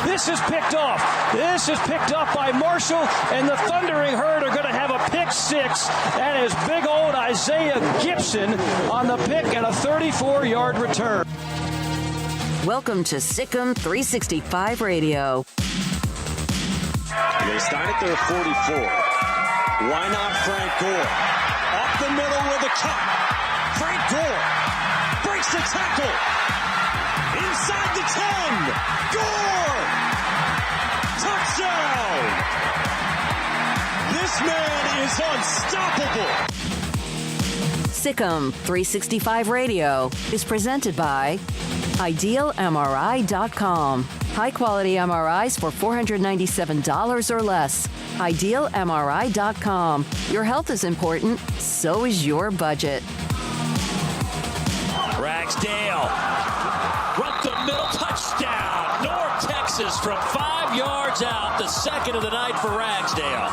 This is picked off. This is picked off by Marshall, and the Thundering Herd are going to have a pick six. That is big old Isaiah Gibson on the pick and a 34-yard return. Welcome to Sikkim 365 Radio. They start at their 44. Why not Frank Gore? Up the middle with a cut. Frank Gore breaks the tackle. Inside the 10. Gore! Touchdown! This man is unstoppable. Sikkim 365 Radio is presented by IdealMRI.com. High-quality MRIs for $497 or less. IdealMRI.com. Your health is important, so is your budget. Ragsdale. Right the middle, touchdown. North Texas from 5 yards out. The second of the night for Ragsdale.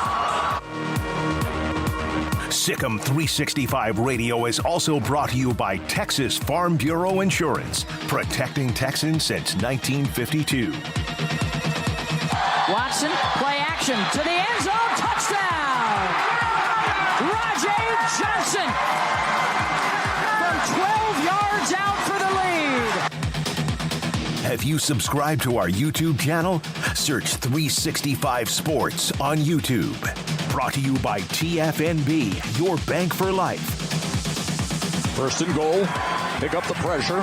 Sikkim 365 Radio is also brought to you by Texas Farm Bureau Insurance, protecting Texans since 1952. Watson, play action to the end zone, touchdown! Rajay Johnson from 12 yards out for the lead. Have you subscribed to our YouTube channel? Search 365 Sports on YouTube. Brought to you by TFNB, your bank for life. First and goal. Pick up the pressure.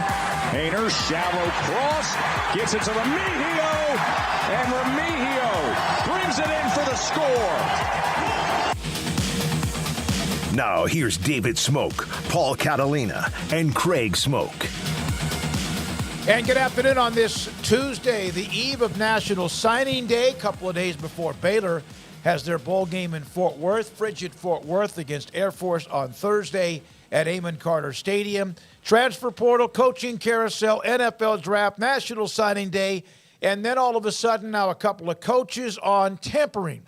Hayner, shallow cross. Gets it to Remigio. And Remigio brings it in for the score. Now here's David Smoak, Paul Catalina, and Craig Smoak. And good afternoon on this Tuesday, the eve of National Signing Day, a couple of days before Baylor has their bowl game in Fort Worth, frigid Fort Worth against Air Force on Thursday at Amon Carter Stadium. Transfer portal, coaching carousel, NFL draft, National Signing Day, and then all of a sudden now a couple of coaches on tampering.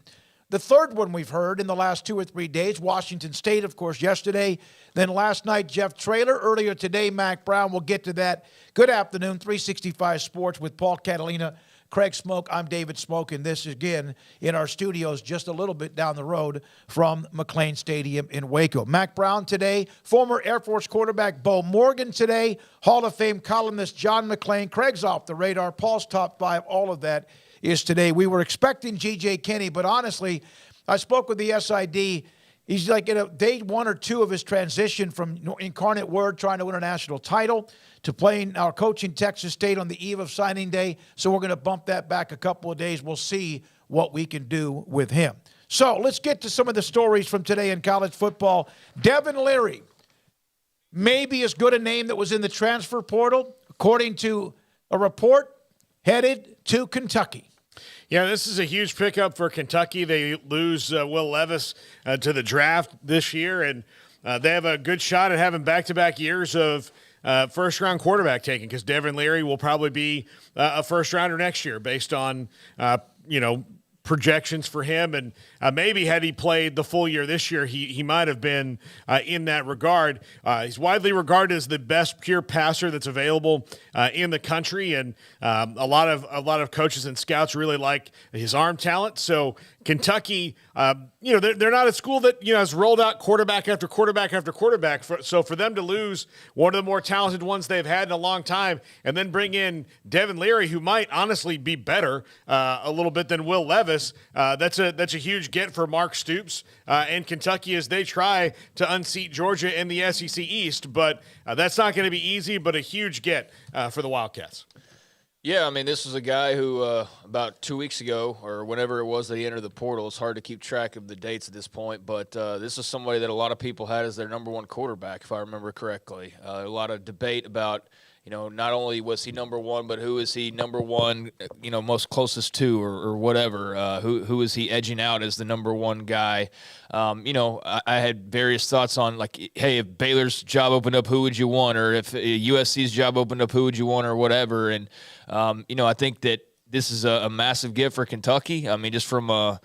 The third one we've heard in the last 2 or 3 days, Washington State, of course, yesterday. Then last night, Jeff Traylor. Earlier today, Mac Brown. We'll get to that. Good afternoon, 365 Sports with Paul Catalina, Craig Smoak. I'm David Smoak, and this again in our studios just a little bit down the road from McLean Stadium in Waco. Mac Brown today, former Air Force quarterback Bo Morgan today, Hall of Fame columnist John McClain. Craig's off the radar, Paul's top 5, all of that is today. We were expecting G.J. Kinney, but honestly, I spoke with the SID. He's like in day 1 or 2 of his transition from Incarnate Word, trying to win a national title, to playing our coaching Texas State on the eve of signing day. So we're going to bump that back a couple of days. We'll see what we can do with him. So let's get to some of the stories from today in college football. Devin Leary, maybe as good a name that was in the transfer portal, according to a report, headed to Kentucky. Yeah, this is a huge pickup for Kentucky. They lose Will Levis to the draft this year, and they have a good shot at having back-to-back years of first-round quarterback taken, because Devin Leary will probably be a first-rounder next year based on, projections for him. And maybe had he played the full year this year, he might have been in that regard. He's widely regarded as the best pure passer that's available in the country, and a lot of coaches and scouts really like his arm talent. So Kentucky, they're not a school that has rolled out quarterback after quarterback after quarterback. So for them to lose one of the more talented ones they've had in a long time, and then bring in Devin Leary, who might honestly be better a little bit than Will Levis, that's a huge get for Mark Stoops and Kentucky as they try to unseat Georgia in the SEC East. But that's not going to be easy, but a huge get for the Wildcats. Yeah, I mean, this was a guy who about 2 weeks ago or whenever it was that he entered the portal, it's hard to keep track of the dates at this point, but this is somebody that a lot of people had as their number one quarterback, if I remember correctly. A lot of debate about, not only was he number one, but who is he number one, most closest to or whatever. Who is he edging out as the number one guy? I had various thoughts on, like, hey, if Baylor's job opened up, who would you want? Or if USC's job opened up, who would you want, or whatever. And, I think that this is a massive gift for Kentucky. I mean, just from a,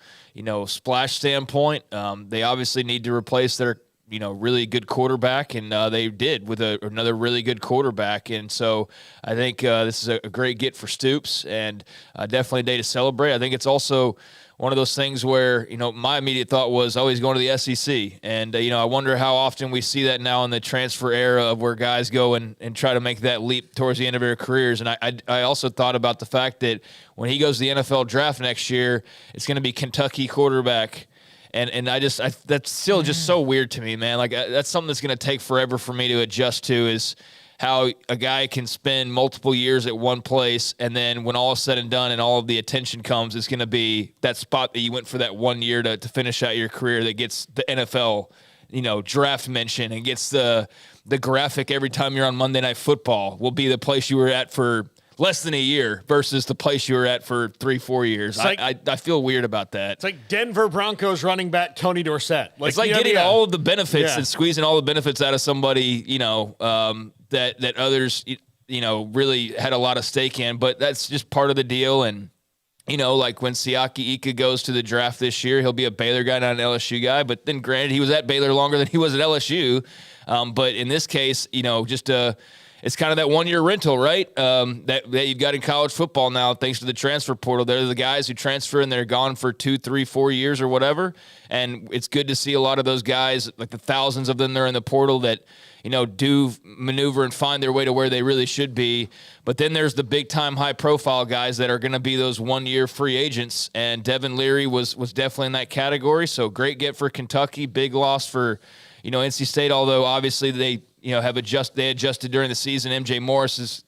splash standpoint, they obviously need to replace their really good quarterback, and they did with another really good quarterback. And so I think this is a great get for Stoops, and definitely a day to celebrate. I think it's also one of those things where, my immediate thought was, oh, he's going to the SEC. And, I wonder how often we see that now in the transfer era of where guys go and try to make that leap towards the end of their careers. And I also thought about the fact that when he goes to the NFL draft next year, it's going to be Kentucky quarterback. And that's still just so weird to me, man. Like, that's something that's going to take forever for me to adjust to, is how a guy can spend multiple years at one place, and then when all is said and done and all of the attention comes, it's going to be that spot that you went for that 1 year to finish out your career that gets the NFL, draft mention and gets the graphic every time you're on Monday Night Football will be the place you were at for less than a year versus the place you were at for 3-4 years. I feel weird about that. It's like Denver Broncos running back Tony Dorsett. It's like getting all of the benefits and squeezing all the benefits out of somebody, that others, really had a lot of stake in. But that's just part of the deal. And, like when Siaki Ika goes to the draft this year, he'll be a Baylor guy, not an LSU guy. But then granted, he was at Baylor longer than he was at LSU. But in this case, it's kind of that 1 year rental, right? That you've got in college football now, thanks to the transfer portal. They're the guys who transfer and they're gone for 2, 3, 4 years or whatever. And it's good to see a lot of those guys, like the thousands of them that are in the portal, that, do maneuver and find their way to where they really should be. But then there's the big time, high profile guys that are going to be those 1 year free agents. And Devin Leary was definitely in that category. So great get for Kentucky, big loss for, NC State, although obviously they adjusted during the season. MJ Morris is,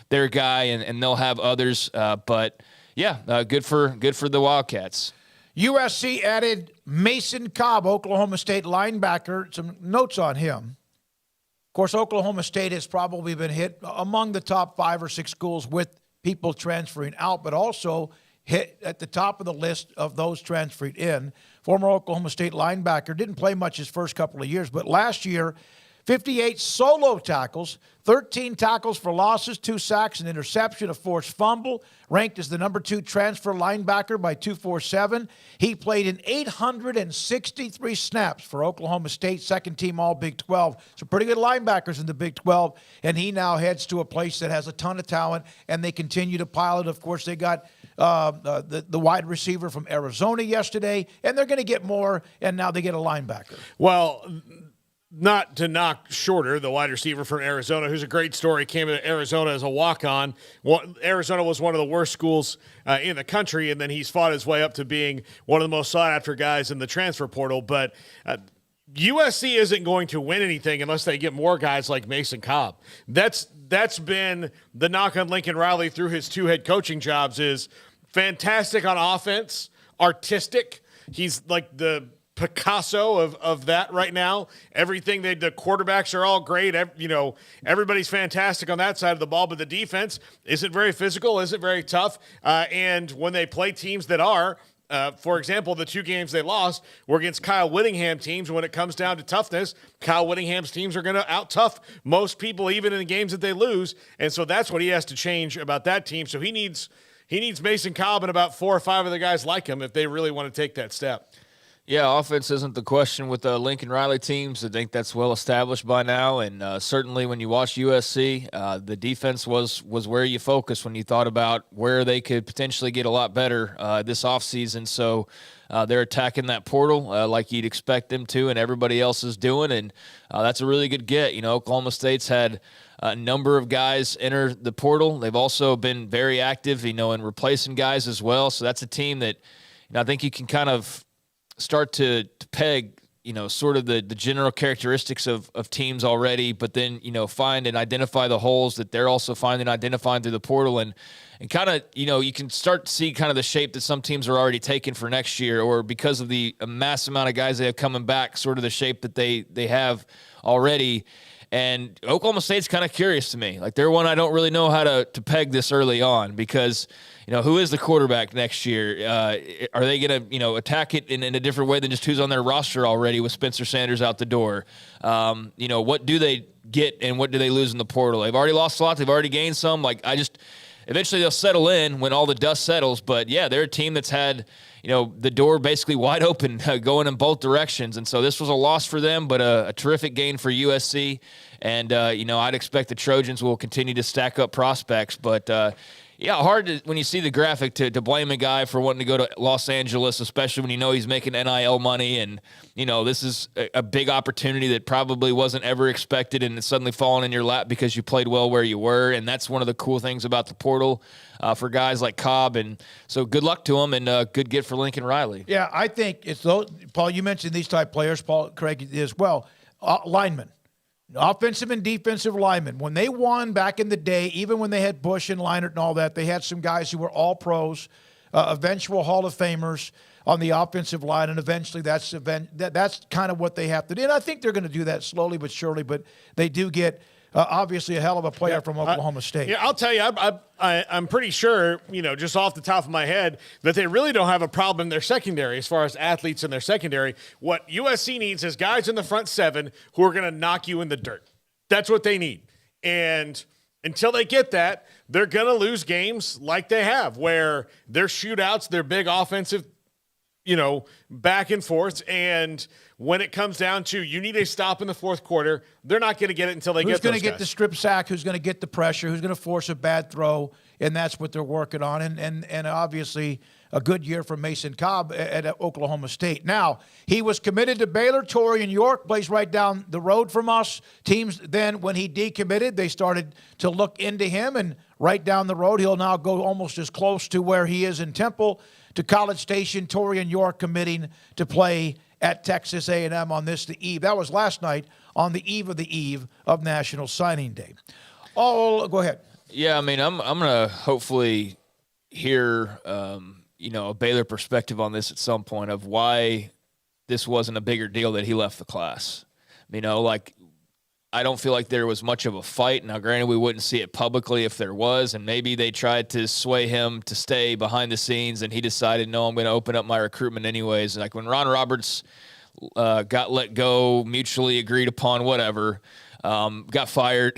their guy, and they'll have others. But yeah, good for the Wildcats. USC added Mason Cobb, Oklahoma State linebacker. Some notes on him. Of course, Oklahoma State has probably been hit among the top 5 or 6 schools with people transferring out, but also hit at the top of the list of those transferring in. Former Oklahoma State linebacker, didn't play much his first couple of years, but last year, 58 solo tackles, 13 tackles for losses, 2 sacks, an interception, a forced fumble, ranked as the number 2 transfer linebacker by 247. He played in 863 snaps for Oklahoma State, second team all Big 12. Some pretty good linebackers in the Big 12, and he now heads to a place that has a ton of talent, and they continue to pilot. Of course, they got the wide receiver from Arizona yesterday, and they're going to get more, and now they get a linebacker. Well, not to knock Shorter, the wide receiver from Arizona, who's a great story, came to Arizona as a walk-on. Arizona was one of the worst schools in the country, and then he's fought his way up to being one of the most sought-after guys in the transfer portal. But USC isn't going to win anything unless they get more guys like Mason Cobb. That's been the knock on Lincoln Riley through his 2 head coaching jobs, is fantastic on offense, artistic. He's like the Picasso of that right now. Everything, the quarterbacks are all great. Everybody's fantastic on that side of the ball, but the defense isn't very physical, isn't very tough. And when they play teams that are, for example, the 2 games they lost were against Kyle Whittingham teams. When it comes down to toughness, Kyle Whittingham's teams are going to out-tough most people, even in the games that they lose. And so that's what he has to change about that team. So he needs Mason Cobb and about 4 or 5 of the guys like him if they really want to take that step. Yeah, offense isn't the question with the Lincoln Riley teams. I think that's well established by now, and certainly when you watch USC, the defense was where you focused when you thought about where they could potentially get a lot better this offseason. So they're attacking that portal like you'd expect them to, and everybody else is doing, and that's a really good get. Oklahoma State's had a number of guys enter the portal. They've also been very active, in replacing guys as well. So that's a team that I think you can kind of start to peg sort of the general characteristics of teams already, but then, find and identify the holes that they're also finding and identifying through the portal, and kind of, you can start to see kind of the shape that some teams are already taking for next year, or because of the mass amount of guys they have coming back, sort of the shape that they have already. And Oklahoma State's kind of curious to me. Like, they're one I don't really know how to peg this early on, because, who is the quarterback next year? Are they going to, attack it in a different way than just who's on their roster already with Spencer Sanders out the door? What do they get and what do they lose in the portal? They've already lost a lot. They've already gained some. Eventually they'll settle in when all the dust settles. But, yeah, they're a team that's had, the door basically wide open going in both directions. And so this was a loss for them, but a terrific gain for USC. And, I'd expect the Trojans will continue to stack up prospects. But, hard to, when you see the graphic to blame a guy for wanting to go to Los Angeles, especially when he's making NIL money. And, this is a big opportunity that probably wasn't ever expected, and it's suddenly fallen in your lap because you played well where you were. And that's one of the cool things about the portal for guys like Cobb. And so good luck to him, and good get for Lincoln Riley. Yeah, I think it's those, Paul, you mentioned these type players, Paul, Craig as well, linemen. Offensive and defensive linemen. When they won back in the day, even when they had Bush and Leinart and all that, they had some guys who were all pros, eventual Hall of Famers on the offensive line, and eventually that's kind of what they have to do. And I think they're going to do that slowly but surely, but they do get obviously a hell of a player from Oklahoma State. Yeah, I'll tell you, I'm pretty sure, just off the top of my head, that they really don't have a problem in their secondary as far as athletes in their secondary. What USC needs is guys in the front seven who are going to knock you in the dirt. That's what they need. And until they get that, they're going to lose games like they have, where they're shootouts, they're big offensive, back and forth. And when it comes down to you need a stop in the fourth quarter, they're not going to get it until they get those guys. Who's going to get the strip sack? Who's going to get the pressure? Who's going to force a bad throw? And that's what they're working on. And obviously a good year for Mason Cobb at Oklahoma State. Now, he was committed to Baylor. Torian York plays right down the road from us. Teams then, when he decommitted, they started to look into him, and right down the road, he'll now go almost as close to where he is in Temple to College Station. Torian York committing to play at Texas A&M on the eve. That was last night on the eve of National Signing Day. Oh, go ahead. Yeah, I mean, I'm going to hopefully hear, a Baylor perspective on this at some point of why this wasn't a bigger deal that he left the class. I don't feel like there was much of a fight. Now, granted, we wouldn't see it publicly if there was, and maybe they tried to sway him to stay behind the scenes, and he decided, no, I'm going to open up my recruitment anyways. Like when Ron Roberts got let go, mutually agreed upon, whatever, got fired,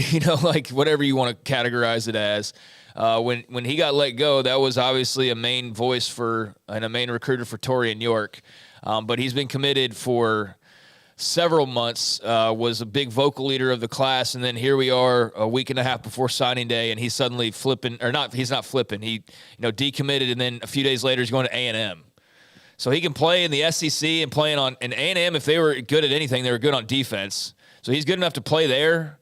whatever you want to categorize it as. When he got let go, that was obviously a main voice for and a main recruiter for Torian York. But he's been committed for several months, was a big vocal leader of the class, and then here we are a week and a half before signing day, and he's suddenly flipping, or not, he's not flipping. He, decommitted, and then a few days later he's going to A&M. So he can play in the SEC and playing on in A&M. If they were good at anything, they were good on defense. So he's good enough to play there,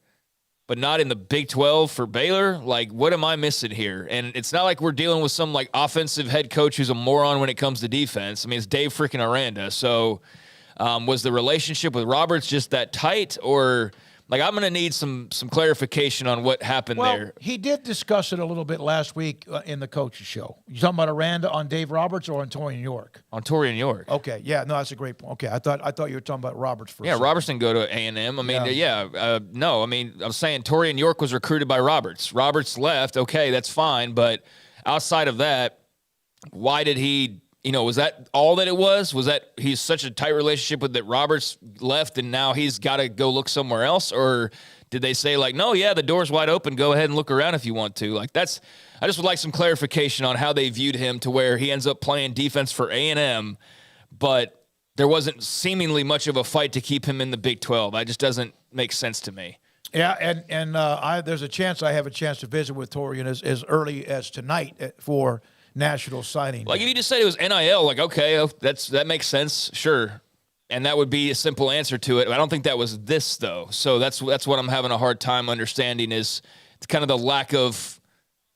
but not in the Big 12 for Baylor. Like, what am I missing here? And it's not like we're dealing with some offensive head coach who's a moron when it comes to defense. I mean, it's Dave freaking Aranda. So was the relationship with Roberts just that tight, or I'm going to need some clarification on what happened there. He did discuss it a little bit last week in the coach's show. You talking about Aranda on Dave Roberts or on Torian York? On Torian York. Okay, yeah, no, that's a great point. Okay, I thought you were talking about Roberts first. Yeah, Roberts didn't go to A&M. I mean, no, I mean, I'm saying Torian York was recruited by Roberts. Roberts left. Okay, that's fine, but outside of that, why did he? Was that all that it was? Was that he's such a tight relationship with that Roberts left and now he's got to go look somewhere else? Or did they say no, yeah, the door's wide open. Go ahead and look around if you want to. I just would like some clarification on how they viewed him to where he ends up playing defense for A&M, but there wasn't seemingly much of a fight to keep him in the Big 12. That just doesn't make sense to me. Yeah, and there's a chance I have a chance to visit with Torian as early as tonight for National Signing Day. If you just said it was NIL, okay, that makes sense, sure, and that would be a simple answer to it. But I don't think that was this though. So that's what I'm having a hard time understanding is it's kind of the lack of,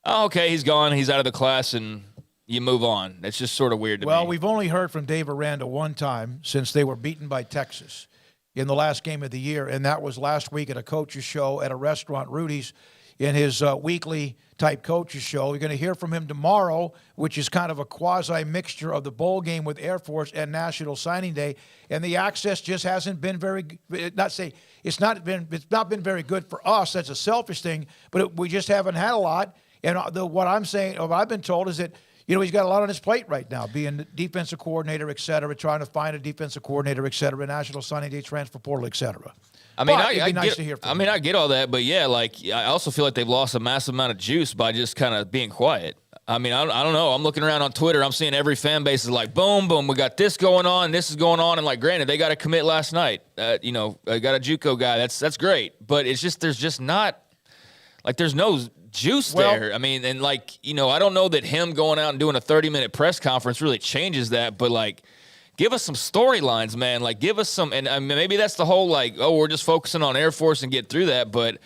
oh, okay, he's gone, he's out of the class, and you move on. It's just sort of weird to me. Well, we've only heard from Dave Aranda one time since they were beaten by Texas in the last game of the year, and that was last week at a coach's show at a restaurant, Rudy's, in his weekly type coaches show. You're going to hear from him tomorrow, which is kind of a quasi mixture of the bowl game with Air Force and National Signing Day. And the access just hasn't been it's not been very good for us. That's a selfish thing, but we just haven't had a lot. And what I've been told is that, he's got a lot on his plate right now, being the defensive coordinator, et cetera, trying to find a defensive coordinator, et cetera, National Signing Day, transfer portal, et cetera. It'd be nice to hear from him. I get all that, but yeah, I also feel like they've lost a massive amount of juice by just kind of being quiet. I don't know. I'm looking around on Twitter. I'm seeing every fan base is like, boom, boom, we got this going on, this is going on. And granted, they got to commit last night. I got a JUCO guy. That's great. But it's just, there's just not, there's no juice there. I mean, and I don't know that him going out and doing a 30-minute press conference really changes that, but give us some storylines, man. Give us some, and maybe that's the whole, we're just focusing on Air Force and get through that. But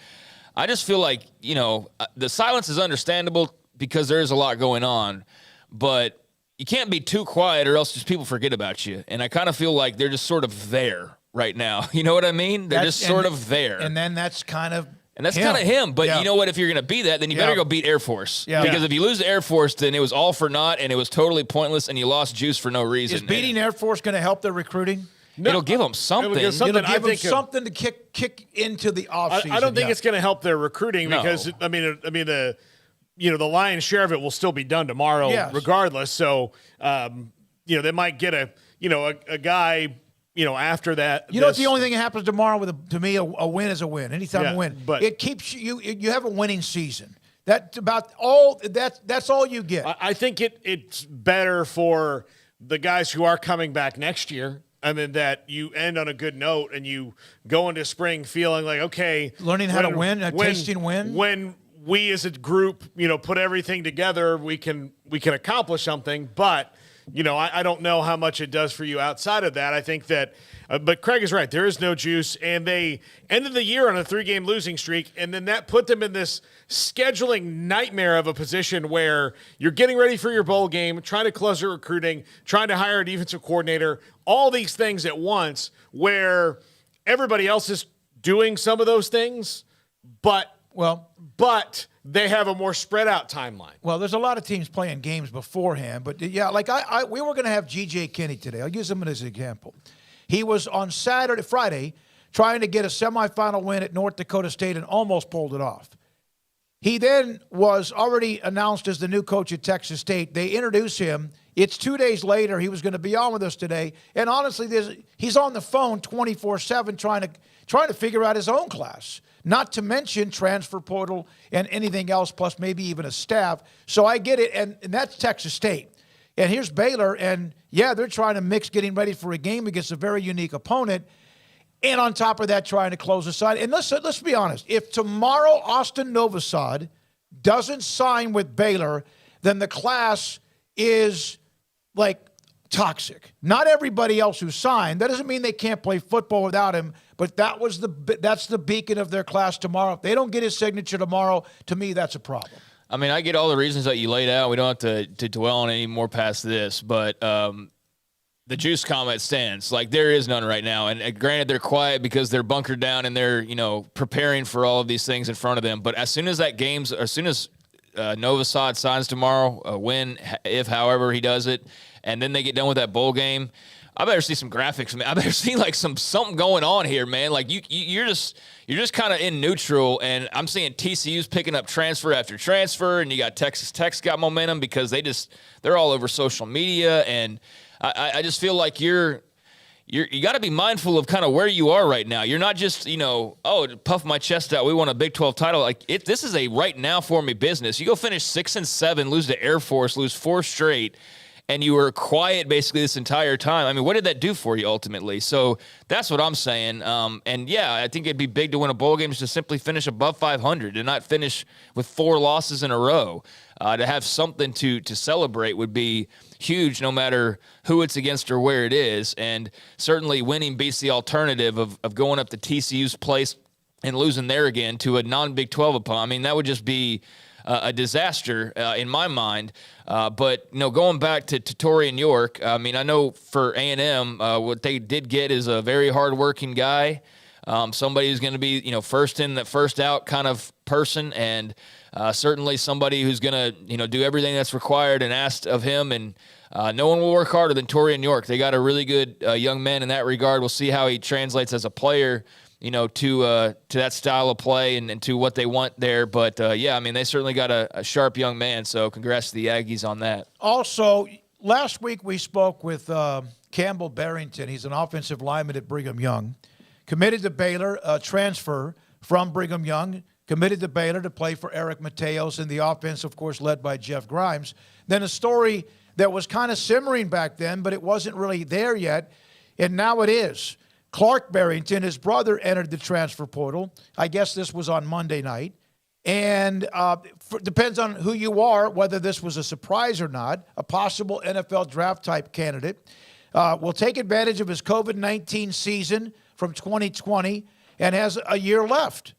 I just feel the silence is understandable because there is a lot going on. But you can't be too quiet or else just people forget about you. And I kind of feel like they're just sort of there right now. You know what I mean? They're just sort of there. And then that's kind of him. But you know what? If you're going to be that, then you better go beat Air Force. Yeah. Because if you lose to Air Force, then it was all for naught, and it was totally pointless, and you lost juice for no reason. Is beating Air Force going to help their recruiting? No. It'll give them something. It'll give them something to kick into the offseason. I don't think it's going to help their recruiting because, the lion's share of it will still be done tomorrow regardless. So, they might get a guy – after that, the only thing that happens tomorrow to me, a win is a win. Anytime a win, but it keeps you have a winning season. That's all you get. I think it's better for the guys who are coming back next year. I mean, that you end on a good note and you go into spring feeling like, okay, learning how to win, tasting win. When we as a group, put everything together, we can accomplish something, but. I don't know how much it does for you outside of that. I think that, but Craig is right. There is no juice, and they ended the year on a 3-game losing streak, and then that put them in this scheduling nightmare of a position where you're getting ready for your bowl game, trying to close your recruiting, trying to hire a defensive coordinator, all these things at once where everybody else is doing some of those things, but they have a more spread out timeline. Well, there's a lot of teams playing games beforehand, but we were going to have G.J. Kinney today. I'll use him as an example. He was on Friday, trying to get a semifinal win at North Dakota State and almost pulled it off. He then was already announced as the new coach at Texas State. They introduced him. It's 2 days later. He was going to be on with us today. And honestly, he's on the phone 24/7 trying to figure out his own class, not to mention transfer portal and anything else, plus maybe even a staff. So I get it, and that's Texas State. And here's Baylor, and they're trying to mix getting ready for a game against a very unique opponent. And on top of that, trying to close the side. And let's be honest. If tomorrow Austin Novosad doesn't sign with Baylor, then the class is toxic. Not everybody else who signed. That doesn't mean they can't play football without him, but that's the beacon of their class tomorrow. If they don't get his signature tomorrow, to me, that's a problem. I mean, I get all the reasons that you laid out. We don't have to dwell on any more past this, but the juice comment stands. There is none right now. And granted, they're quiet because they're bunkered down and they're, preparing for all of these things in front of them. But as soon as Novosad signs tomorrow, a win, if however he does it, and then they get done with that bowl game, I better see some graphics, man. I better see something going on here, man. You're just kind of in neutral, and I'm seeing TCU's picking up transfer after transfer, and you got Texas Tech's got momentum because they're all over social media, and I just feel like you got to be mindful of kind of where you are right now. You're not just, puff my chest out, we won a Big 12 title. This is a right now for me business. You go finish 6-7, lose to Air Force, lose 4 straight, and you were quiet basically this entire time. I mean, what did that do for you ultimately? So that's what I'm saying. I think it'd be big to win a bowl game just to simply finish above 500 and not finish with 4 losses in a row. To have something to celebrate would be huge no matter who it's against or where it is. And certainly winning beats the alternative of going up to TCU's place and losing there again to a non-Big 12 opponent. I mean, that would just be a disaster in my mind. But going back to Torian York, I mean, I know for A&M, what they did get is a very hardworking guy, somebody who's going to be first in, first out kind of person, and certainly somebody who's going to do everything that's required and asked of him. And no one will work harder than Torian York. They got a really good young man in that regard. We'll see how he translates as a player, to that style of play and to what they want there. But, they certainly got a sharp young man, so congrats to the Aggies on that. Also, last week we spoke with Campbell Barrington. He's an offensive lineman at Brigham Young, committed to Baylor, transfer from Brigham Young, committed to Baylor to play for Eric Mateos in the offense, of course, led by Jeff Grimes. Then a story that was kind of simmering back then, but it wasn't really there yet, and now it is. Clark Barrington, his brother, entered the transfer portal. I guess this was on Monday night. And depends on who you are, whether this was a surprise or not, a possible NFL draft-type candidate. Will take advantage of his COVID-19 season from 2020 and has a year left.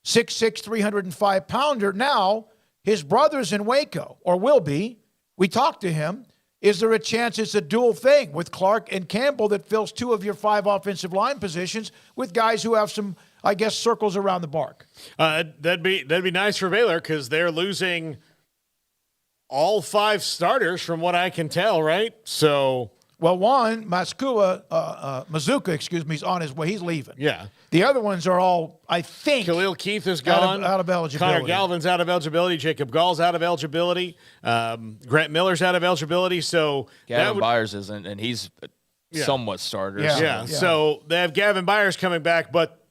6'6", 305-pounder. Now, his brother's in Waco, or will be. We talked to him. Is there a chance it's a dual thing with Clark and Campbell that fills 2 of your 5 offensive line positions with guys who have some, I guess, circles around the bark? That'd be nice for Baylor because they're losing all 5 starters from what I can tell, right? So, well, one, Mazuka, is on his way. He's leaving. Yeah. The other ones are all, I think. Khalil Keith is gone. Out of eligibility. Connor Galvin's out of eligibility. Jacob Gall's out of eligibility. Grant Miller's out of eligibility. So Gavin Byers isn't, and he's somewhat starter. Yeah. So they have Gavin Byers coming back, but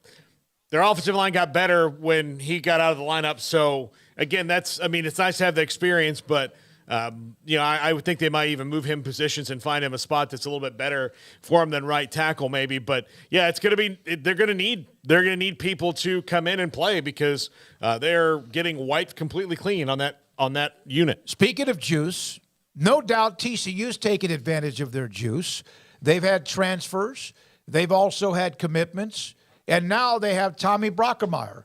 their offensive line got better when he got out of the lineup. So, again, it's nice to have the experience, but I would think they might even move him positions and find him a spot that's a little bit better for him than right tackle maybe. But yeah, they're going to need people to come in and play because they're getting wiped completely clean on that unit. Speaking of juice, no doubt TCU's taken advantage of their juice. They've had transfers. They've also had commitments. And now they have Tommy Brockermeyer.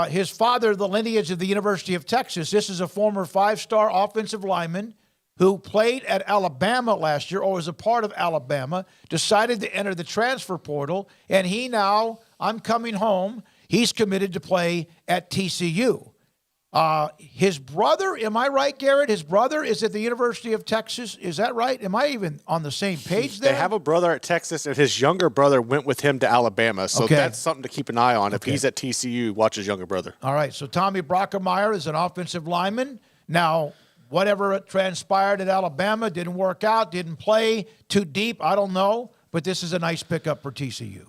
His father, the lineage of the University of Texas. This is a former 5-star offensive lineman who played at Alabama last year or was a part of Alabama, decided to enter the transfer portal, and I'm coming home. He's committed to play at TCU. His brother, am I right, Garrett? His brother is at the University of Texas. Is that right? Am I even on the same page there? They have a brother at Texas, and his younger brother went with him to Alabama. So that's something to keep an eye on. If he's at TCU, watch his younger brother. All right, so Tommy Brockermeyer is an offensive lineman. Now, whatever transpired at Alabama didn't work out, didn't play too deep, I don't know. But this is a nice pickup for TCU.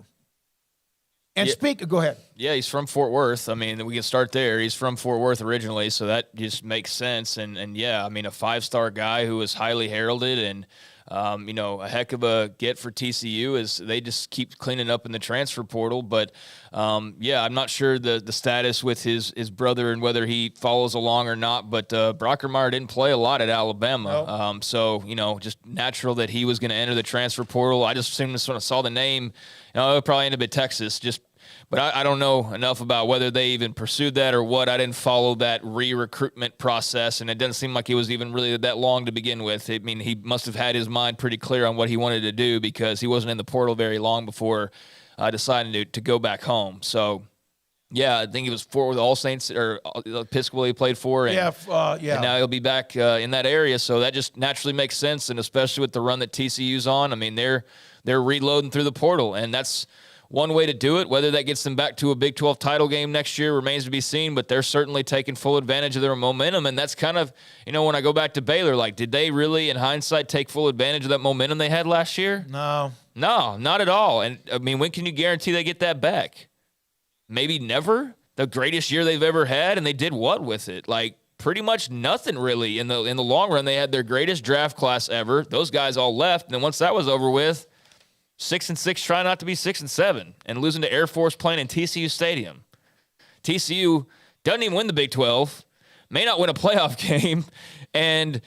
And go ahead. Yeah, he's from Fort Worth. I mean, we can start there. He's from Fort Worth originally, so that just makes sense. And a 5-star guy who was highly heralded and, a heck of a get for TCU as they just keep cleaning up in the transfer portal. But, I'm not sure the status with his brother and whether he follows along or not. But Brockermeyer didn't play a lot at Alabama. Nope. Just natural that he was going to enter the transfer portal. I just saw the name. It'll probably end up at Texas. But I don't know enough about whether they even pursued that or what. I didn't follow that re-recruitment process, and it doesn't seem like it was even really that long to begin with. I mean, he must have had his mind pretty clear on what he wanted to do because he wasn't in the portal very long before deciding to go back home. So, I think he was with All Saints or Episcopal he played for. And, and now he'll be back in that area. So that just naturally makes sense, and especially with the run that TCU's on. I mean, they're reloading through the portal, and that's one way to do it. Whether that gets them back to a Big 12 title game next year remains to be seen, but they're certainly taking full advantage of their momentum. And that's kind of, when I go back to Baylor, did they really, in hindsight, take full advantage of that momentum they had last year? No, not at all. And, when can you guarantee they get that back? Maybe never? The greatest year they've ever had, and they did what with it? Pretty much nothing really. In the long run, they had their greatest draft class ever. Those guys all left, and then once that was over with, 6-6, try not to be 6-7, and losing to Air Force playing in TCU Stadium. TCU doesn't even win the Big 12, may not win a playoff game, and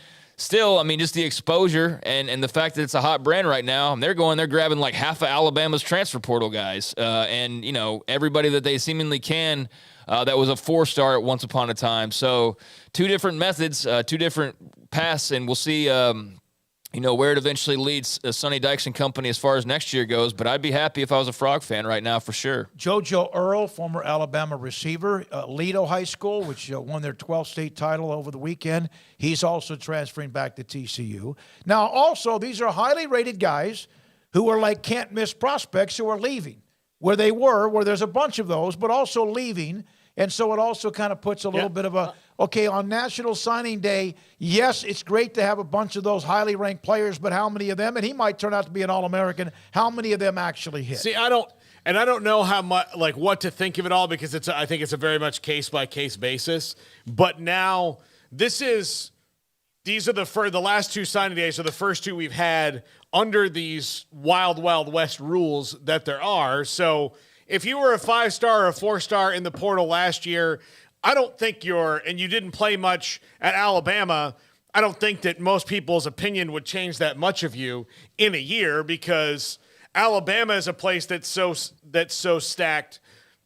still, I mean, just the exposure and the fact that it's a hot brand right now, and they're grabbing like half of Alabama's transfer portal guys, and everybody that they seemingly can that was a 4-star at once upon a time. So 2 different methods, 2 different paths, and we'll see. Where it eventually leads Sonny Dykes and company as far as next year goes. But I'd be happy if I was a Frog fan right now for sure. JoJo Earl, former Alabama receiver, Lido High School, which won their 12th state title over the weekend. He's also transferring back to TCU. Now, also, these are highly rated guys who are like can't-miss prospects who are leaving where there's a bunch of those, but also leaving. And so it also kind of puts a little bit of on National Signing Day, yes, it's great to have a bunch of those highly ranked players, but how many of them, and he might turn out to be an All-American, how many of them actually hit? See, I don't know how much, like, what to think of it all, because I think it's a very much case-by-case basis. But now these are the last 2 signing days are the first 2 we've had under these wild, wild west rules that there are. So if you were a 5-star or a 4-star in the portal last year, I don't think and you didn't play much at Alabama, I don't think that most people's opinion would change that much of you in a year, because Alabama is a place that's so stacked.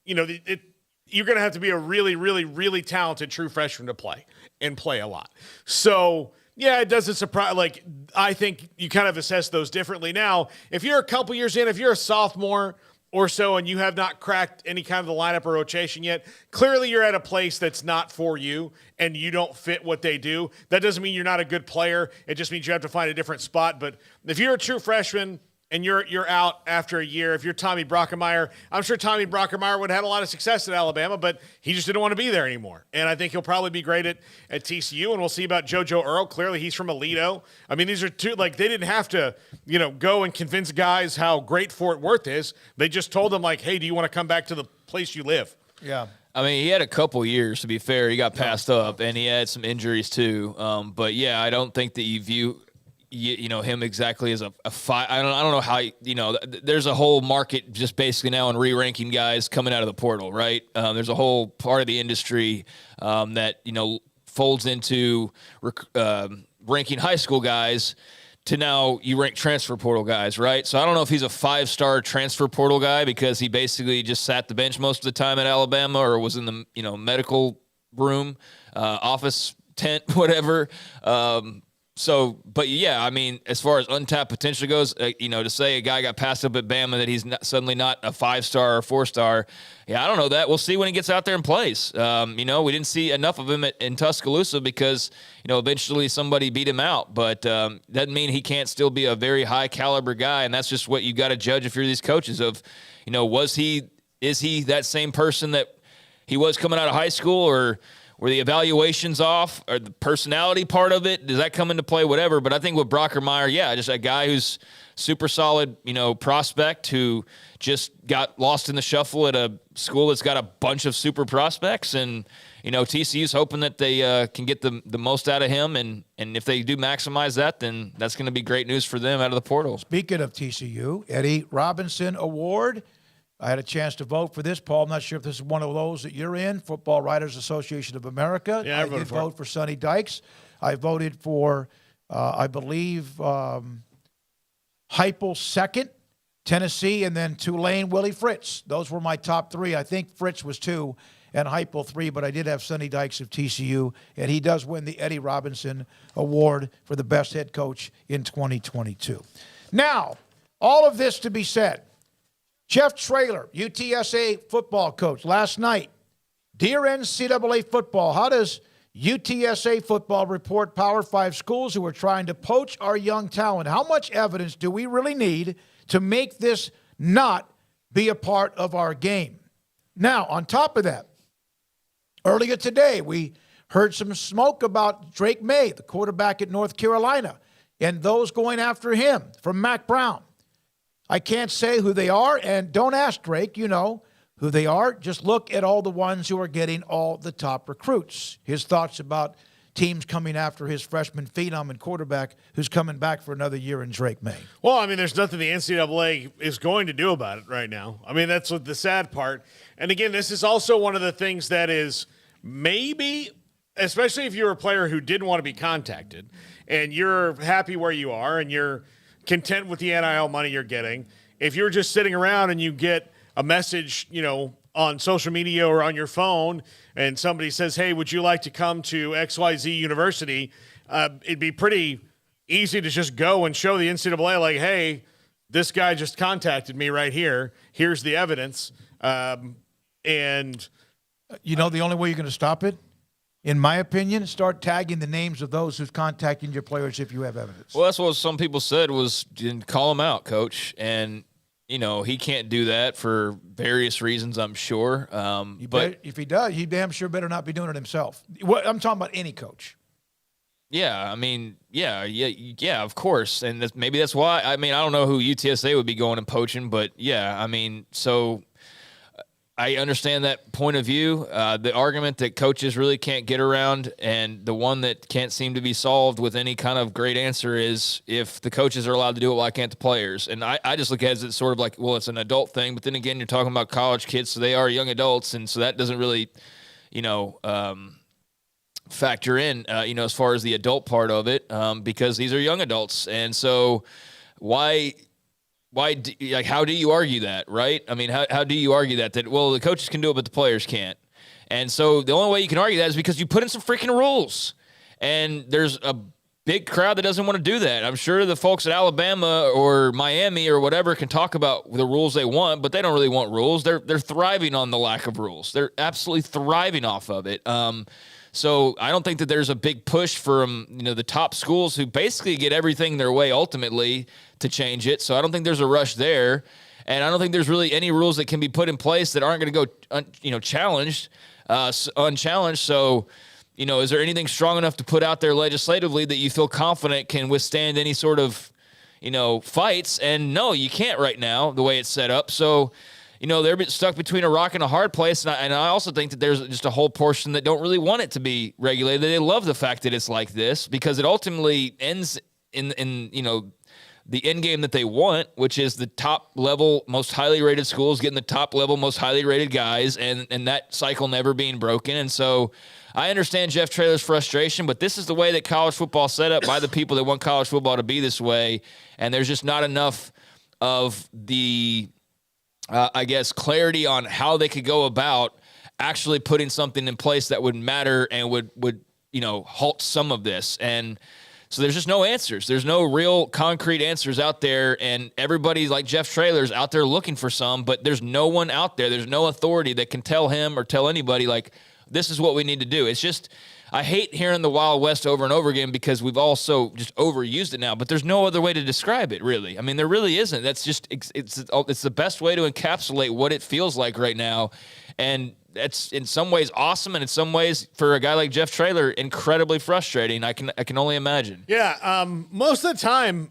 You're going to have to be a really, really, really talented true freshman to play a lot. So, yeah, it doesn't surprise. Like, I think you kind of assess those differently now. If you're a couple years in, if you're a sophomore or so and you have not cracked any kind of the lineup or rotation yet, clearly you're at a place that's not for you and you don't fit what they do. That doesn't mean you're not a good player. It just means you have to find a different spot. But if you're a true freshman and you're out after a year, if you're Tommy Brockemeyer, I'm sure Tommy Brockemeyer would have had a lot of success at Alabama, but he just didn't want to be there anymore. And I think he'll probably be great at TCU, and we'll see about JoJo Earl. Clearly, he's from Aledo. I mean, these are 2, like, they didn't have to, go and convince guys how great Fort Worth is. They just told them, like, hey, do you want to come back to the place you live? Yeah. I mean, he had a couple years, to be fair. He got passed up, and he had some injuries too. But, yeah, I don't think that you view him exactly as a five. I don't know how, there's a whole market just basically now in re-ranking guys coming out of the portal, right? There's a whole part of the industry that, folds into ranking high school guys to now you rank transfer portal guys, right? So I don't know if he's a 5-star transfer portal guy because he basically just sat the bench most of the time at Alabama or was in the, medical room, office tent, whatever. But yeah, I mean, as far as untapped potential goes, to say a guy got passed up at Bama that he's suddenly not a 5-star or 4-star, yeah, I don't know that. We'll see when he gets out there and plays. We didn't see enough of him in Tuscaloosa because, eventually somebody beat him out. But doesn't mean he can't still be a very high caliber guy, and that's just what you got to judge if you're these coaches of, is he that same person that he was coming out of high school, or were the evaluations off, or the personality part of it, does that come into play, whatever? But I think with Brockemeyer, yeah, just a guy who's super solid, prospect who just got lost in the shuffle at a school that's got a bunch of super prospects. And, TCU's hoping that they can get the most out of him. And if they do maximize that, then that's going to be great news for them out of the portal. Speaking of TCU, Eddie Robinson Award. I had a chance to vote for this, Paul. I'm not sure if this is one of those that you're in, Football Writers Association of America. Yeah, I did vote for Sonny Dykes. I voted for, I believe, Heupel second, Tennessee, and then Tulane, Willie Fritz. Those were my top 3. I think Fritz was 2 and Heupel 3, but I did have Sonny Dykes of TCU, and he does win the Eddie Robinson Award for the best head coach in 2022. Now, all of this to be said, Jeff Traylor, UTSA football coach, last night. Dear NCAA football, how does UTSA football report Power 5 schools who are trying to poach our young talent? How much evidence do we really need to make this not be a part of our game? Now, on top of that, earlier today, we heard some smoke about Drake May, the quarterback at North Carolina, and those going after him from Mack Brown. I can't say who they are, and don't ask Drake, you know who they are. Just look at all the ones who are getting all the top recruits. His thoughts about teams coming after his freshman phenom and quarterback who's coming back for another year in Drake May. Well, I mean, there's nothing the NCAA is going to do about it right now. I mean, that's what the sad part. And again, this is also one of the things that is maybe, especially if you're a player who didn't want to be contacted, and you're happy where you are and you're content with the NIL money you're getting, if you're just sitting around and you get a message, on social media or on your phone, and somebody says, hey, would you like to come to XYZ University? It'd be pretty easy to just go and show the NCAA, like, hey, this guy just contacted me right here. Here's the evidence. And the only way you're going to stop it, in my opinion, start tagging the names of those who's contacting your players if you have evidence. Well, that's what some people said was call him out, coach. And, he can't do that for various reasons, I'm sure. But if he does, he damn sure better not be doing it himself. I'm talking about any coach. Yeah, yeah, of course. And maybe that's why. I don't know who UTSA would be going and poaching, but yeah, so I understand that point of view. The argument that coaches really can't get around, and the one that can't seem to be solved with any kind of great answer is, if the coaches are allowed to do it, why can't the players? And I just look at it as it's sort of like, well, it's an adult thing, but then again, you're talking about college kids, so they are young adults, and so that doesn't really, factor in, as far as the adult part of it, because these are young adults. And so how do you argue that, right? How do you argue that, well, the coaches can do it, but the players can't? And so the only way you can argue that is because you put in some freaking rules. And there's a big crowd that doesn't want to do that. I'm sure the folks at Alabama or Miami or whatever can talk about the rules they want, but they don't really want rules. They're thriving on the lack of rules. They're absolutely thriving off of it. So I don't think that there's a big push from, the top schools who basically get everything their way ultimately to change it. So I don't think there's a rush there. And I don't think there's really any rules that can be put in place that aren't going to go, unchallenged. So, is there anything strong enough to put out there legislatively that you feel confident can withstand any sort of, fights? And no, you can't right now, the way it's set up. So, they're stuck between a rock and a hard place. And I also think that there's just a whole portion that don't really want it to be regulated. They love the fact that it's like this, because it ultimately ends in the end game that they want, which is the top level, most highly rated schools getting the top level, most highly rated guys, and that cycle never being broken. And so I understand Jeff Traylor's frustration, but this is the way that college football is set up by the people that want college football to be this way. And there's just not enough of the clarity on how they could go about actually putting something in place that would matter and would halt some of this. And so there's just no answers. There's no real concrete answers out there, and everybody like Jeff Traylor's out there looking for some, but there's no one out there. There's no authority that can tell him or tell anybody, like, this is what we need to do. It's just, I hate hearing the Wild West over and over again because we've also just overused it now, but there's no other way to describe it, really. There really isn't. That's just, it's the best way to encapsulate what it feels like right now. And that's in some ways awesome, and in some ways, for a guy like Jeff Traylor, incredibly frustrating. I can only imagine. Yeah, most of the time,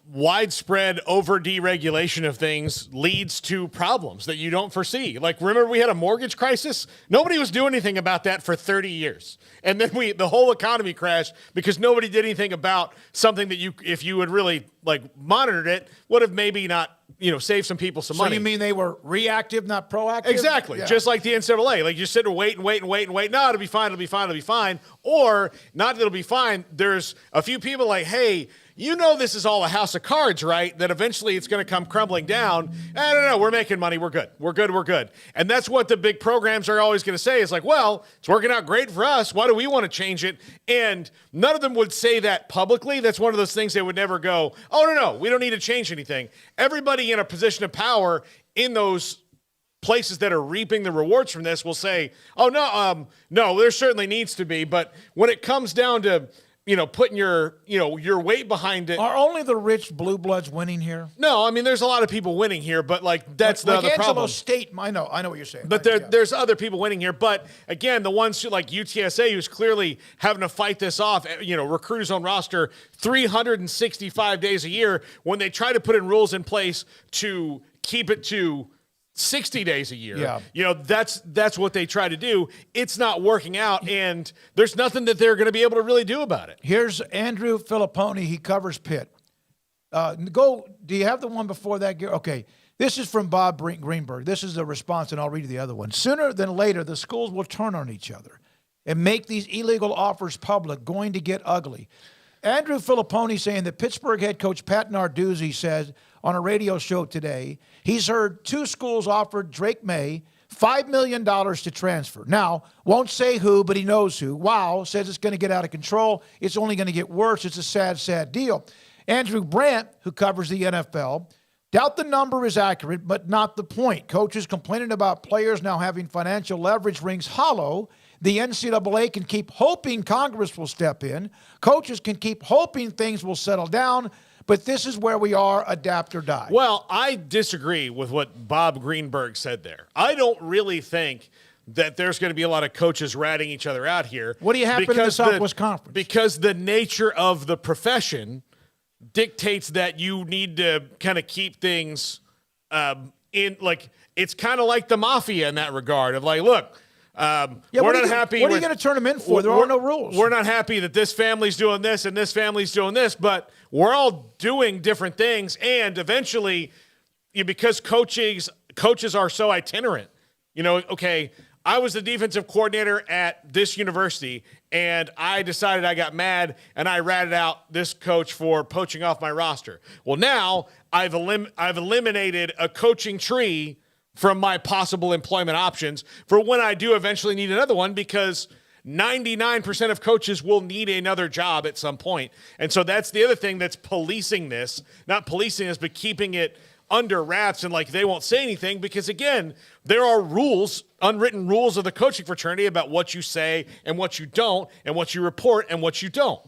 widespread over-deregulation of things leads to problems that you don't foresee. Like, remember we had a mortgage crisis? Nobody was doing anything about that for 30 years. And then the whole economy crashed because nobody did anything about something that if you had really, monitored it, would have maybe not, save some people some money. So you mean they were reactive, not proactive? Exactly. Yeah. Just like the NCAA. Like, you sit and wait. No, it'll be fine. Or, not that it'll be fine, there's a few people like, hey, this is all a house of cards, right? That eventually it's going to come crumbling down. I don't know. We're making money. We're good. And that's what the big programs are always going to say is like, well, it's working out great for us. Why do we want to change it? And none of them would say that publicly. That's one of those things they would never go, oh, no, we don't need to change anything. Everybody in a position of power in those places that are reaping the rewards from this will say, oh, no, there certainly needs to be. But when it comes down to putting your weight behind it. Are only the rich blue bloods winning here? No, there's a lot of people winning here, but that's the other problem. State, I know what you're saying. But there's other people winning here. But again, the ones who, like UTSA, who's clearly having to fight this off, recruit his own roster 365 days a year, when they try to put in rules in place to keep it to 60 days a year. Yeah. That's what they try to do. It's not working out, and there's nothing that they're going to be able to really do about it. Here's Andrew Filipponi. He covers Pitt. Do you have the one before that? Okay. This is from Bob Greenberg. This is a response, and I'll read you the other one. Sooner than later, the schools will turn on each other and make these illegal offers public, going to get ugly. Andrew Filipponi saying that Pittsburgh head coach Pat Narduzzi said on a radio show today he's heard 2 schools offered Drake May $5 million to transfer. Now, won't say who, but he knows who. Wow says it's going to get out of control. It's only going to get worse. It's a sad, sad deal. Andrew Brandt, who covers the NFL, doubt the number is accurate, but not the point. Coaches complaining about players now having financial leverage rings hollow. The NCAA can keep hoping Congress will step in. Coaches can keep hoping things will settle down. But this is where we are, adapt or die. Well, I disagree with what Bob Greenberg said there. I don't really think that there's going to be a lot of coaches ratting each other out here. What do you happen in the Southwest Conference? Because the nature of the profession dictates that you need to kind of keep things in, like, it's kind of like the mafia in that regard of like, look, we're not happy. What are you going to turn them in for? There are no rules. We're not happy that this family's doing this and this family's doing this, but we're all doing different things. And eventually, because coaches are so itinerant, okay, I was the defensive coordinator at this university, and I decided I got mad, and I ratted out this coach for poaching off my roster. Well, now I've eliminated a coaching tree from my possible employment options for when I do eventually need another one, because 99% of coaches will need another job at some point. And so that's the other thing that's policing this, not policing this, but keeping it under wraps and like they won't say anything, because again, there are rules, unwritten rules of the coaching fraternity about what you say and what you don't, and what you report and what you don't.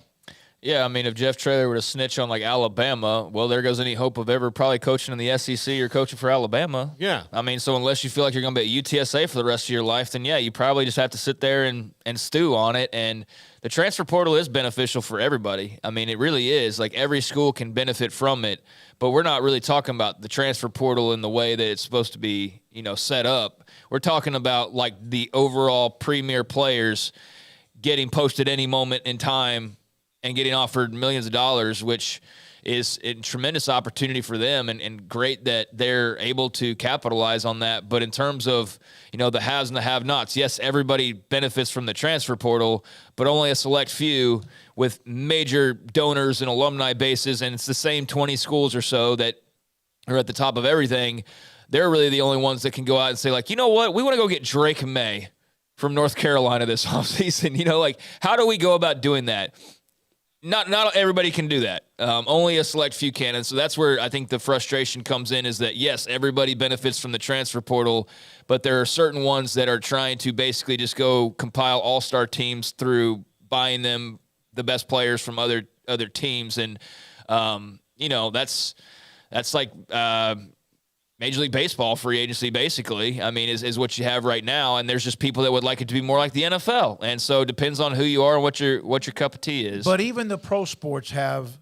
Yeah, I mean, if Jeff Traylor were to snitch on, like, Alabama, well, there goes any hope of ever probably coaching in the SEC or coaching for Alabama. Yeah. I mean, so unless you feel like you're going to be at UTSA for the rest of your life, then, yeah, you probably just have to sit there and stew on it. And the transfer portal is beneficial for everybody. I mean, it really is. Like, every school can benefit from it. But we're not really talking about the transfer portal in the way that it's supposed to be, set up. We're talking about, like, the overall premier players getting posted any moment in time and getting offered millions of dollars, which is a tremendous opportunity for them, and great that they're able to capitalize on that. But in terms of, the haves and the have-nots, yes, everybody benefits from the transfer portal, but only a select few with major donors and alumni bases, and it's the same 20 schools or so that are at the top of everything. They're really the only ones that can go out and say, like, you know what, we want to go get Drake May from North Carolina this offseason. Like, how do we go about doing that? Not everybody can do that. Only a select few can. And so that's where I think the frustration comes in, is that, yes, everybody benefits from the transfer portal, but there are certain ones that are trying to basically just go compile all-star teams through buying them the best players from other teams. And, that's like Major League Baseball free agency, basically, I mean, is what you have right now. And there's just people that would like it to be more like the NFL. And so it depends on who you are and what your cup of tea is. But even the pro sports have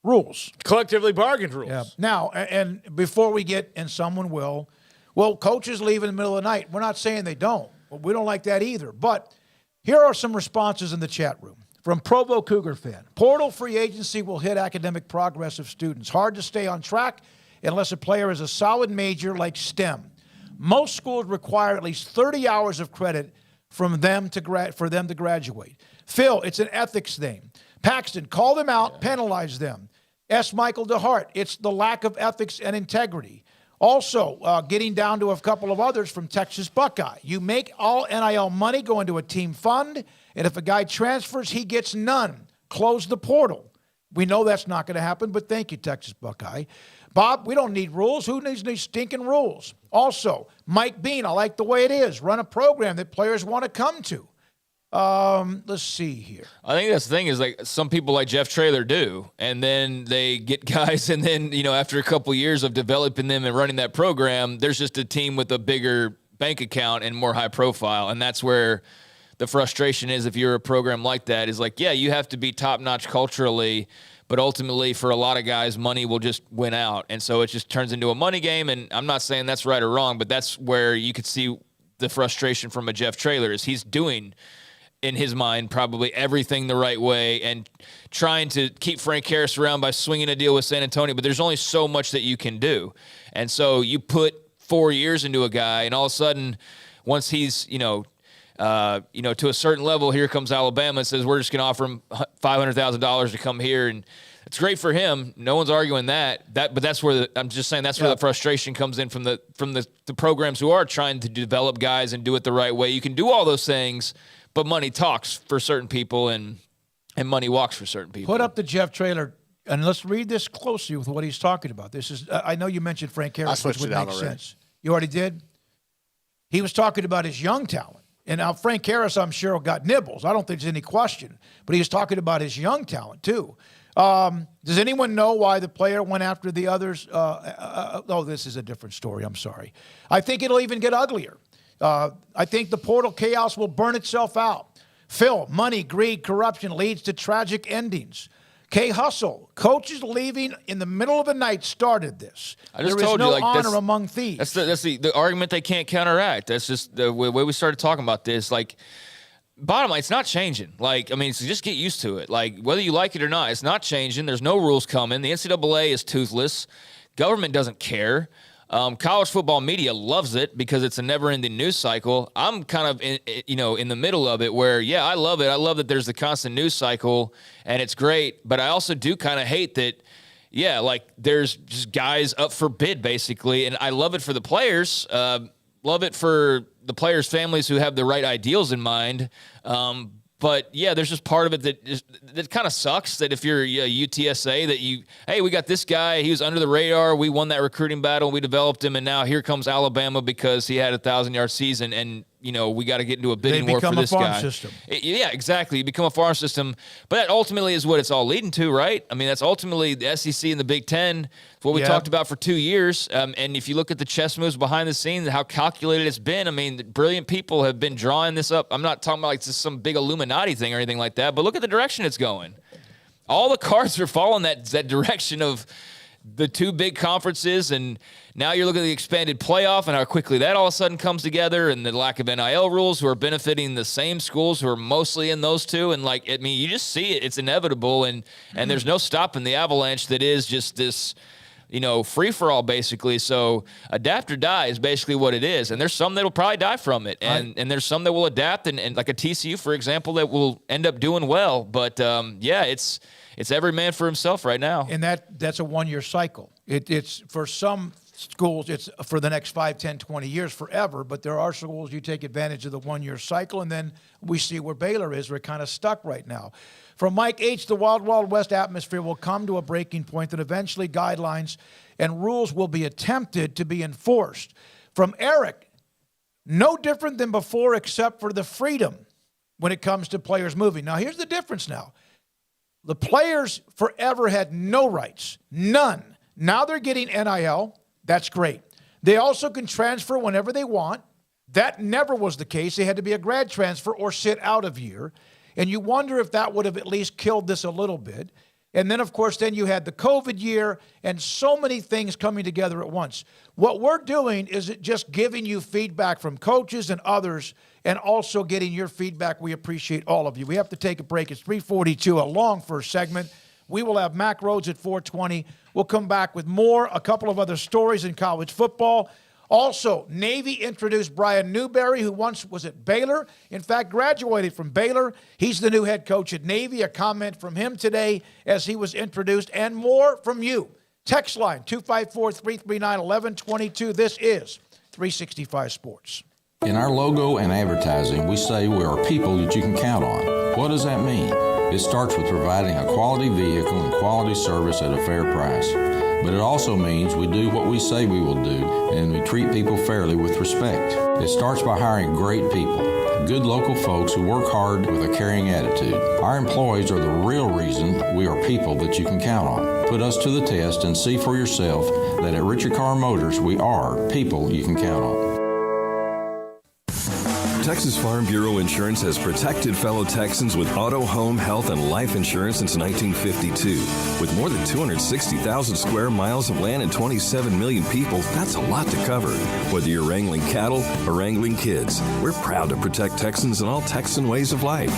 rules. Collectively bargained rules. Yeah. Now, and before we get, and someone will, coaches leave in the middle of the night. We're not saying they don't. We don't like that either. But here are some responses in the chat room. From Provo Cougar fan: portal free agency will hit academic progress of students. Hard to stay on track unless a player is a solid major like STEM. Most schools require at least 30 hours of credit from them for them to graduate. Phil, it's an ethics thing. Paxton, call them out, penalize them. S. Michael DeHart, it's the lack of ethics and integrity. Also, getting down to a couple of others from Texas Buckeye. You make all NIL money go into a team fund, and if a guy transfers, he gets none. Close the portal. We know that's not going to happen, but thank you, Texas Buckeye. Bob, we don't need rules. Who needs these stinking rules? Also, Mike Bean, I like the way it is. Run a program that players want to come to. Let's see here. I think that's the thing, is like some people like Jeff Traylor do, and then they get guys, and then, after a couple years of developing them and running that program, there's just a team with a bigger bank account and more high profile. And that's where the frustration is, if you're a program like that, is like, yeah, you have to be top-notch culturally, but ultimately, for a lot of guys, money will just win out. And so it just turns into a money game. And I'm not saying that's right or wrong, but that's where you could see the frustration from a Jeff Traylor, is he's doing, in his mind, probably everything the right way and trying to keep Frank Harris around by swinging a deal with San Antonio. But there's only so much that you can do. And so you put 4 years into a guy, and all of a sudden, once he's, to a certain level, here comes Alabama and says, we're just going to offer him $500,000 to come here. And it's great for him. No one's arguing that. But that's where I'm just saying that's where the frustration comes in from the programs who are trying to develop guys and do it the right way. You can do all those things, but money talks for certain people and money walks for certain people. Put up the Jeff Traylor, and let's read this closely with what he's talking about. This is I know you mentioned Frank Harris, which would make sense. You already did? He was talking about his young talent. And now Frank Harris, I'm sure, got nibbles. I don't think there's any question. But he was talking about his young talent, too. Does anyone know why the player went after the others? This is a different story. I'm sorry. I think it'll even get uglier. I think the portal chaos will burn itself out. Phil, money, greed, corruption leads to tragic endings. K. Hustle, coaches leaving in the middle of the night started this. I just there told is no you, honor among thieves. That's the argument they can't counteract. That's just the way we started talking about this. Like, bottom line, it's not changing. So just get used to it. Like, whether you like it or not, it's not changing. There's no rules coming. The NCAA is toothless. Government doesn't care. College football media loves it because it's a never-ending news cycle. I'm kind of in the middle of it where, I love it. I love that there's the constant news cycle, and it's great. But I also do kind of hate that, there's just guys up for bid, basically. And I love it for the players. Love it for the players' families who have the right ideals in mind. But, there's just part of it that kind of sucks that if you're a UTSA that we got this guy, he was under the radar, we won that recruiting battle, we developed him, and now here comes Alabama because he had a 1,000-yard season, and, we got to get into a bidding war for this guy. They become a farm system. Exactly. You become a farm system. But that ultimately is what it's all leading to, right? I mean, that's ultimately the SEC and the Big Ten. It's what we talked about for 2 years. And if you look at the chess moves behind the scenes, how calculated it's been, I mean, brilliant people have been drawing this up. I'm not talking about like just some big Illuminati thing or anything like that, but look at the direction it's going. All the cards are following that direction of the two big conferences, and now you're looking at the expanded playoff and how quickly that all of a sudden comes together, and the lack of NIL rules who are benefiting the same schools who are mostly in those two. And you just see it. It's inevitable, and there's no stopping the avalanche that is just this, free-for-all basically. So adapt or die is basically what it is. And there's some that will probably die from it. And there's some that will adapt, and like a TCU, for example, that will end up doing well. But, it's every man for himself right now. And that's a one-year cycle. It's for some schools, it's for the next 5, 10, 20 years, forever. But there are schools you take advantage of the one-year cycle, and then we see where Baylor is. We're kind of stuck right now. From Mike H., the Wild Wild West atmosphere will come to a breaking point, and eventually guidelines and rules will be attempted to be enforced. From Eric, no different than before except for the freedom when it comes to players moving. Now, here's the difference now. The players forever had no rights, none. Now they're getting NIL. That's great. They also can transfer whenever they want. That never was the case. They had to be a grad transfer or sit out of year. And you wonder if that would have at least killed this a little bit. And then, of course, then you had the COVID year and so many things coming together at once. What we're doing is just giving you feedback from coaches and others, and also getting your feedback. We appreciate all of you. We have to take a break. It's 3:42, a long first segment. We will have Mac Rhodes at 4:20. We'll come back with more, a couple of other stories in college football. Also, Navy introduced Brian Newberry, who once was at Baylor. In fact, graduated from Baylor. He's the new head coach at Navy. A comment from him today as he was introduced, and more from you. Text line 254-339-1122. This is 365 Sports. In our logo and advertising, we say we are people that you can count on. What does that mean? It starts with providing a quality vehicle and quality service at a fair price. But it also means we do what we say we will do, and we treat people fairly with respect. It starts by hiring great people, good local folks who work hard with a caring attitude. Our employees are the real reason we are people that you can count on. Put us to the test and see for yourself that at Richard Carr Motors, we are people you can count on. Texas Farm Bureau Insurance has protected fellow Texans with auto, home, health, and life insurance since 1952. With more than 260,000 square miles of land and 27 million people, that's a lot to cover. Whether you're wrangling cattle or wrangling kids, we're proud to protect Texans in all Texan ways of life.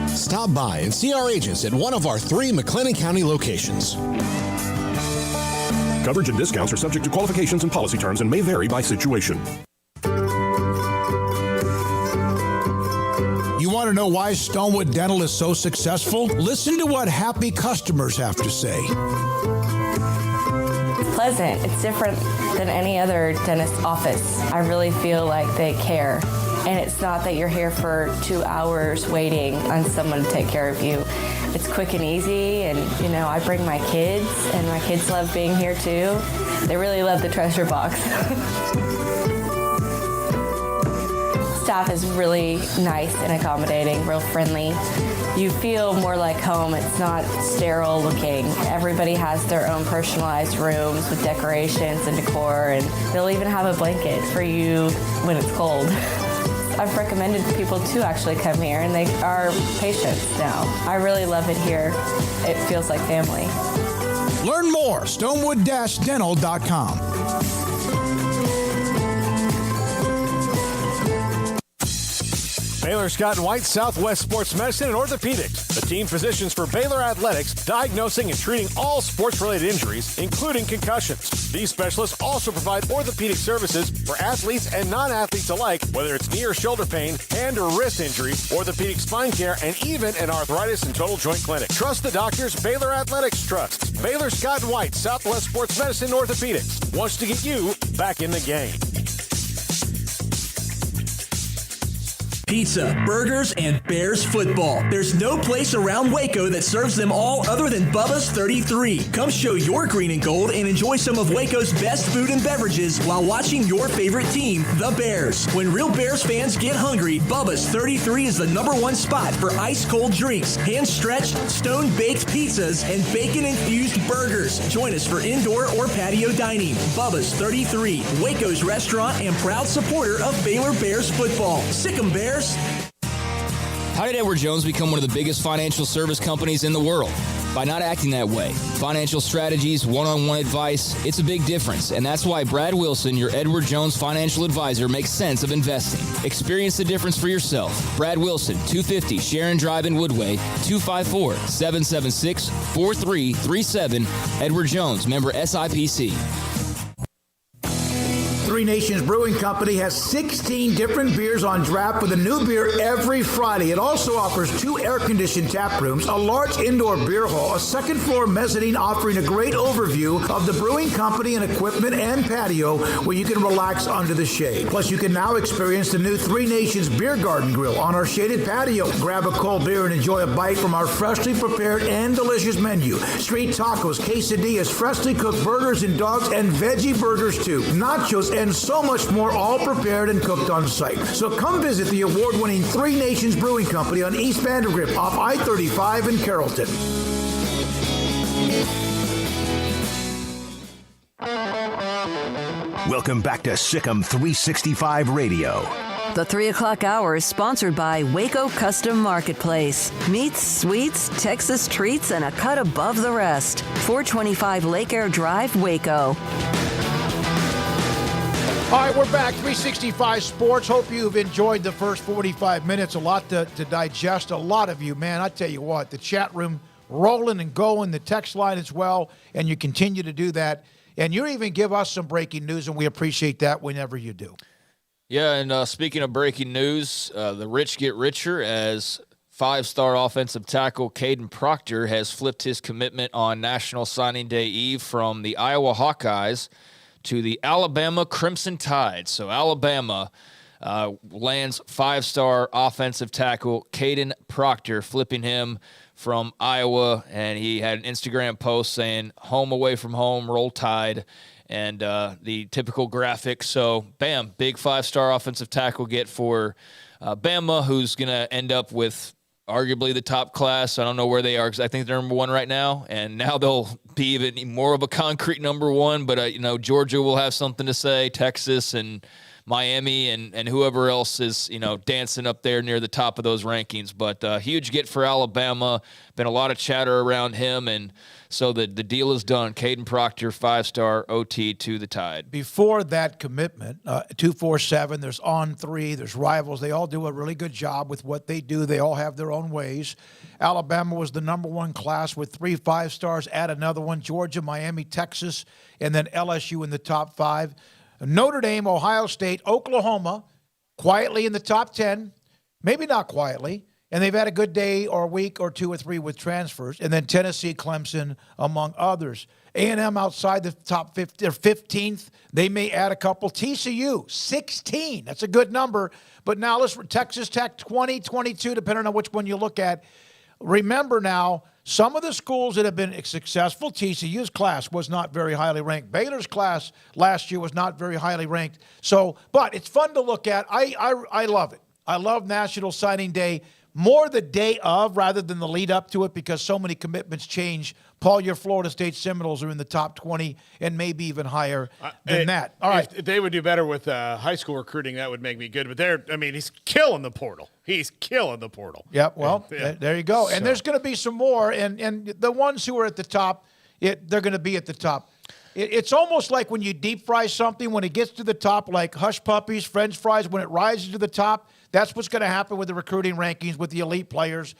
Stop by and see our agents at one of our 3 McLennan County locations. Coverage and discounts are subject to qualifications and policy terms and may vary by situation. to know why Stonewood Dental is so successful? Listen to what happy customers have to say. Pleasant. It's different than any other dentist office. I really feel like they care. And it's not that you're here for 2 hours waiting on someone to take care of you. It's quick and easy, and I bring my kids, and my kids love being here too. They really love the treasure box. Staff is really nice and accommodating, real friendly. You feel more like home. It's not sterile looking. Everybody has their own personalized rooms with decorations and decor, and they'll even have a blanket for you when it's cold. I've recommended people to actually come here, and they are patients now. I really love it here. It feels like family. Learn more, stonewood-dental.com. Baylor Scott and White, Southwest Sports Medicine and Orthopedics, the team physicians for Baylor Athletics, diagnosing and treating all sports-related injuries, including concussions. These specialists also provide orthopedic services for athletes and non-athletes alike, whether it's knee or shoulder pain, hand or wrist injury, orthopedic spine care, and even an arthritis and total joint clinic. Trust the doctors Baylor Athletics trusts. Baylor Scott and White, Southwest Sports Medicine and Orthopedics wants to get you back in the game. Pizza, burgers, and Bears football. There's no place around Waco that serves them all other than Bubba's 33. Come show your green and gold and enjoy some of Waco's best food and beverages while watching your favorite team, the Bears. When real Bears fans get hungry, Bubba's 33 is the #1 spot for ice-cold drinks, hand-stretched, stone-baked pizzas, and bacon-infused burgers. Join us for indoor or patio dining. Bubba's 33, Waco's restaurant and proud supporter of Baylor Bears football. Sick 'em, Bears. How did Edward Jones become one of the biggest financial service companies in the world? By not acting that way. Financial strategies, one-on-one advice, it's a big difference. And that's why Brad Wilson, your Edward Jones financial advisor, makes sense of investing. Experience the difference for yourself. Brad Wilson, 250 Sharon Drive in Woodway, 254-776-4337. Edward Jones, member SIPC. Three Nations Brewing Company has 16 different beers on draft with a new beer every Friday. It also offers 2 air-conditioned tap rooms, a large indoor beer hall, a second-floor mezzanine offering a great overview of the brewing company and equipment and patio where you can relax under the shade. Plus, you can now experience the new Three Nations Beer Garden Grill on our shaded patio. Grab a cold beer and enjoy a bite from our freshly prepared and delicious menu. Street tacos, quesadillas, freshly cooked burgers and dogs, and veggie burgers too. Nachos and so much more, all prepared and cooked on site. So come visit the award-winning Three Nations Brewing Company on East Vandergrift off I-35 in Carrollton. Welcome back to Sikkim 365 Radio. The 3 o'clock hour is sponsored by Waco Custom Marketplace. Meats, sweets, Texas treats, and a cut above the rest. 425 Lake Air Drive, Waco. All right, we're back. 365 Sports. Hope you've enjoyed the first 45 minutes. A lot to digest. A lot of you, man. I tell you what, the chat room rolling and going, the text line as well, and you continue to do that. And you even give us some breaking news, and we appreciate that whenever you do. Yeah, and speaking of breaking news, the rich get richer as 5-star offensive tackle Caden Proctor has flipped his commitment on National Signing Day Eve from the Iowa Hawkeyes to the Alabama Crimson Tide. So Alabama lands 5-star offensive tackle Caden Proctor, flipping him from Iowa, and he had an Instagram post saying, "Home away from home, roll Tide," and the typical graphic. So, bam, big 5-star offensive tackle get for Bama, who's going to end up with arguably the top class. I don't know where they are because I think they're number 1 right now, and now they'll be even more of a concrete number 1. But Georgia will have something to say, Texas and Miami and whoever else is dancing up there near the top of those rankings. But huge get for Alabama. Been a lot of chatter around him, and so the deal is done. Caden Proctor, 5-star OT to the Tide. Before that commitment, 247, there's On 3, there's Rivals. They all do a really good job with what they do. They all have their own ways. Alabama was the number 1 class with 3 5-stars. Add another one, Georgia, Miami, Texas, and then LSU in the top 5. Notre Dame, Ohio State, Oklahoma, quietly in the top 10. Maybe not quietly. And they've had a good day or a week or 2 or 3 with transfers. And then Tennessee, Clemson, among others. A&M outside the top 50, or 15th. They may add a couple. TCU, 16. That's a good number. But now Texas Tech, 20, 22, depending on which one you look at. Remember now, some of the schools that have been successful, TCU's class was not very highly ranked. Baylor's class last year was not very highly ranked. So, but it's fun to look at. I love it. I love National Signing Day. More the day of rather than the lead up to it because so many commitments change. Paul, your Florida State Seminoles are in the top 20 and maybe even higher than that. All right. If they would do better with high school recruiting, that would make me good. But he's killing the portal. He's killing the portal. Yep. Well, there you go. And there's going to be some more. And the ones who are at the top, they're going to be at the top. It's almost like when you deep fry something, when it gets to the top, like hush puppies, French fries, when it rises to the top, that's what's going to happen with the recruiting rankings with the elite players.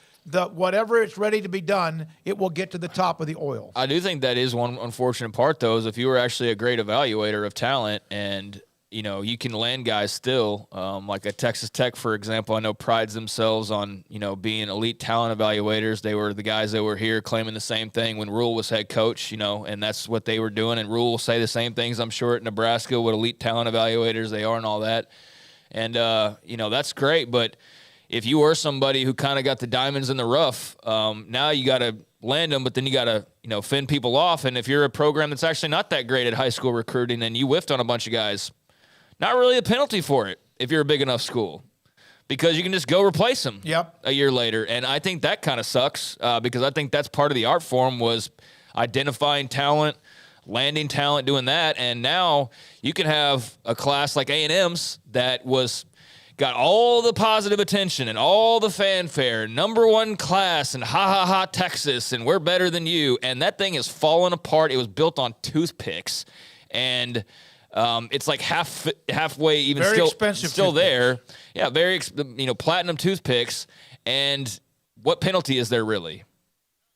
Whatever it's ready to be done, it will get to the top of the oil. I do think that is one unfortunate part, though, is if you were actually a great evaluator of talent and, you can land guys still, like at Texas Tech, for example, I know prides themselves on, being elite talent evaluators. They were the guys that were here claiming the same thing when Rule was head coach, and that's what they were doing. And Rule will say the same things, I'm sure, at Nebraska with elite talent evaluators they are and all that. And, that's great. But if you were somebody who kind of got the diamonds in the rough, now you got to land them, but then you got to, fend people off. And if you're a program that's actually not that great at high school recruiting and you whiffed on a bunch of guys, not really a penalty for it if you're a big enough school because you can just go replace them a year later. And I think that kind of sucks because I think that's part of the art form was identifying talent, landing talent, doing that. And now you can have a class like A&M's that got all the positive attention and all the fanfare, number one class and ha, Texas, and we're better than you. And that thing is falling apart. It was built on toothpicks. And it's like halfway even very expensive still there. Yeah, very platinum toothpicks. And what penalty is there really?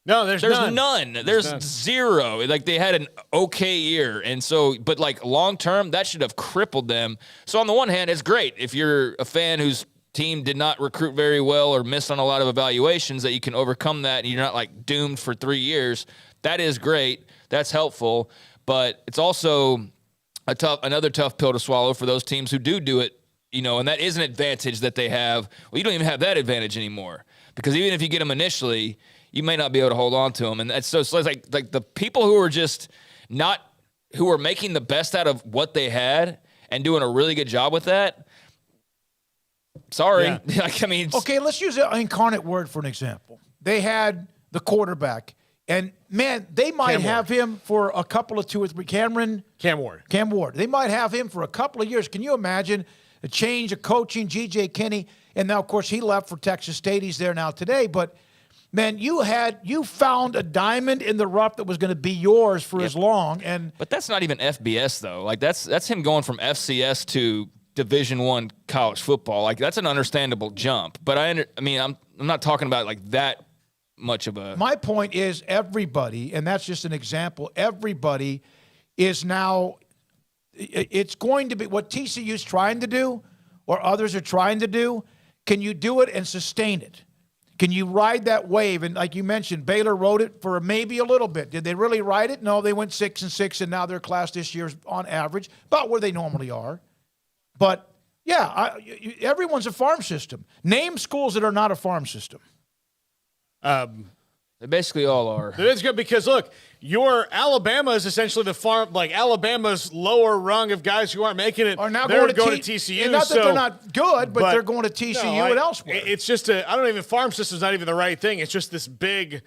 No, there's none. There's zero. Like they had an okay year. And so, but like long term, that should have crippled them. So on the one hand, it's great if you're a fan whose team did not recruit very well or missed on a lot of evaluations that you can overcome that and you're not like doomed for 3 years. That is great. That's helpful. But it's also another tough pill to swallow for those teams who do it, and that is an advantage that they have. Well, you don't even have that advantage anymore because even if you get them initially, you may not be able to hold on to them. And that's so it's like the people who are just who are making the best out of what they had and doing a really good job with that. Sorry. Yeah. Okay, let's use an incarnate word for an example. They had the quarterback. And, man, they might have him for a couple of 2 or 3. Cam Ward. They might have him for a couple of years. Can you imagine a change of coaching, G.J. Kinney? And now, of course, he left for Texas State. He's there now today. But, man, you found a diamond in the rough that was going to be yours for as long. But that's not even FBS, though. Like, that's him going from FCS to Division I college football. Like, that's an understandable jump. But, I'm not talking about, like, that much of a... My point is everybody, and that's just an example, everybody is now, it's going to be what TCU's trying to do or others are trying to do. Can you do it and sustain it? Can you ride that wave? And like you mentioned, Baylor rode it for maybe a little bit. Did they really ride it? No, they went 6-6, and now their class this year is on average about where they normally are. But, yeah, everyone's a farm system. Name schools that are not a farm system. They basically all are. It's good because, look, your Alabama is essentially the farm, like Alabama's lower rung of guys who aren't making it. Are now they're going to TCU. And not that they're not good, but they're going to TCU and elsewhere. It's just I don't even, farm system's not even the right thing. It's just this big,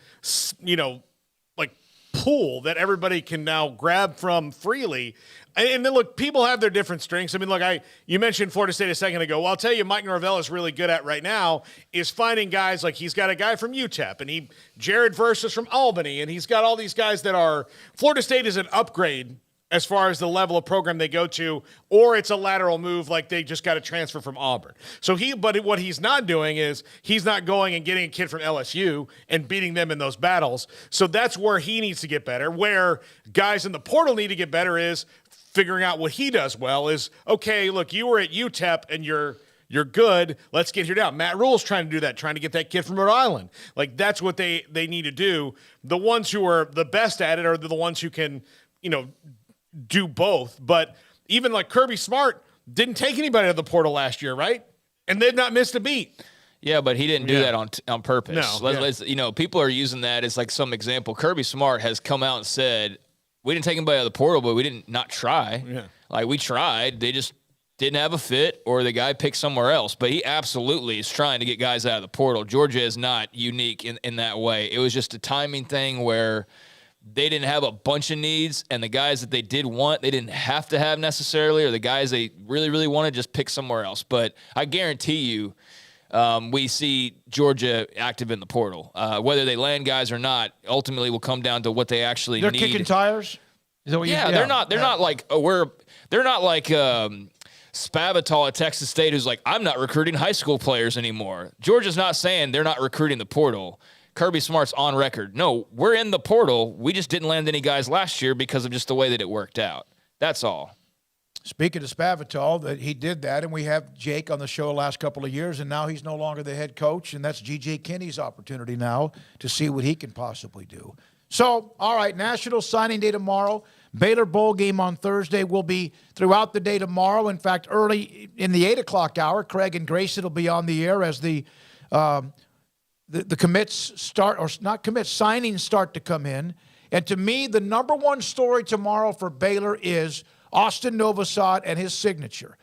like pool that everybody can now grab from freely. And then, look, people have their different strengths. I mean, look, you mentioned Florida State a second ago. Well, I'll tell you, Mike Norvell is really good at right now is finding guys like he's got a guy from UTEP and Jared Versus from Albany, and he's got all these guys that are – Florida State is an upgrade as far as the level of program they go to, or it's a lateral move like they just got a transfer from Auburn. But what he's not doing is he's not going and getting a kid from LSU and beating them in those battles. So that's where he needs to get better. Where guys in the portal need to get better is figuring out what he does well is, okay, look, you were at UTEP and you're You're good. Let's get here now. Matt Rule's trying to do that, trying to get that kid from Rhode Island. Like, that's what they need to do. The ones who are the best at it are the ones who can, do both. But even like Kirby Smart didn't take anybody out of the portal last year, right? And they've not missed a beat. Yeah, but he didn't do that on purpose. No, people are using that as like some example. Kirby Smart has come out and said, we didn't take anybody out of the portal, but we didn't not try. Yeah. Like, we tried. They just didn't have a fit, or the guy picked somewhere else. But he absolutely is trying to get guys out of the portal. Georgia is not unique in that way. It was just a timing thing where they didn't have a bunch of needs, and the guys that they did want, they didn't have to have necessarily, or the guys they really, really wanted just pick somewhere else. But I guarantee you, we see Georgia active in the portal. Whether they land guys or not, ultimately will come down to what they actually need. They're kicking tires? Is that what they're not. They're not like they're not like Spavital at Texas State, who's like, I'm not recruiting high school players anymore. Georgia's not saying they're not recruiting the portal. Kirby Smart's on record. No, we're in the portal. We just didn't land any guys last year because of just the way that it worked out. That's all. Speaking of Spavital, that he did that, and we have Jake on the show the last couple of years, and now he's no longer the head coach, and that's G.J. Kinney's opportunity now to see what he can possibly do. So, all right, National Signing Day tomorrow. Baylor Bowl game on Thursday will be throughout the day tomorrow. In fact, early in the 8 o'clock hour, Craig and Grayson will be on the air as the commits start, or not commits, signings start to come in. And to me, the number one story tomorrow for Baylor is Austin Novosad and his signature.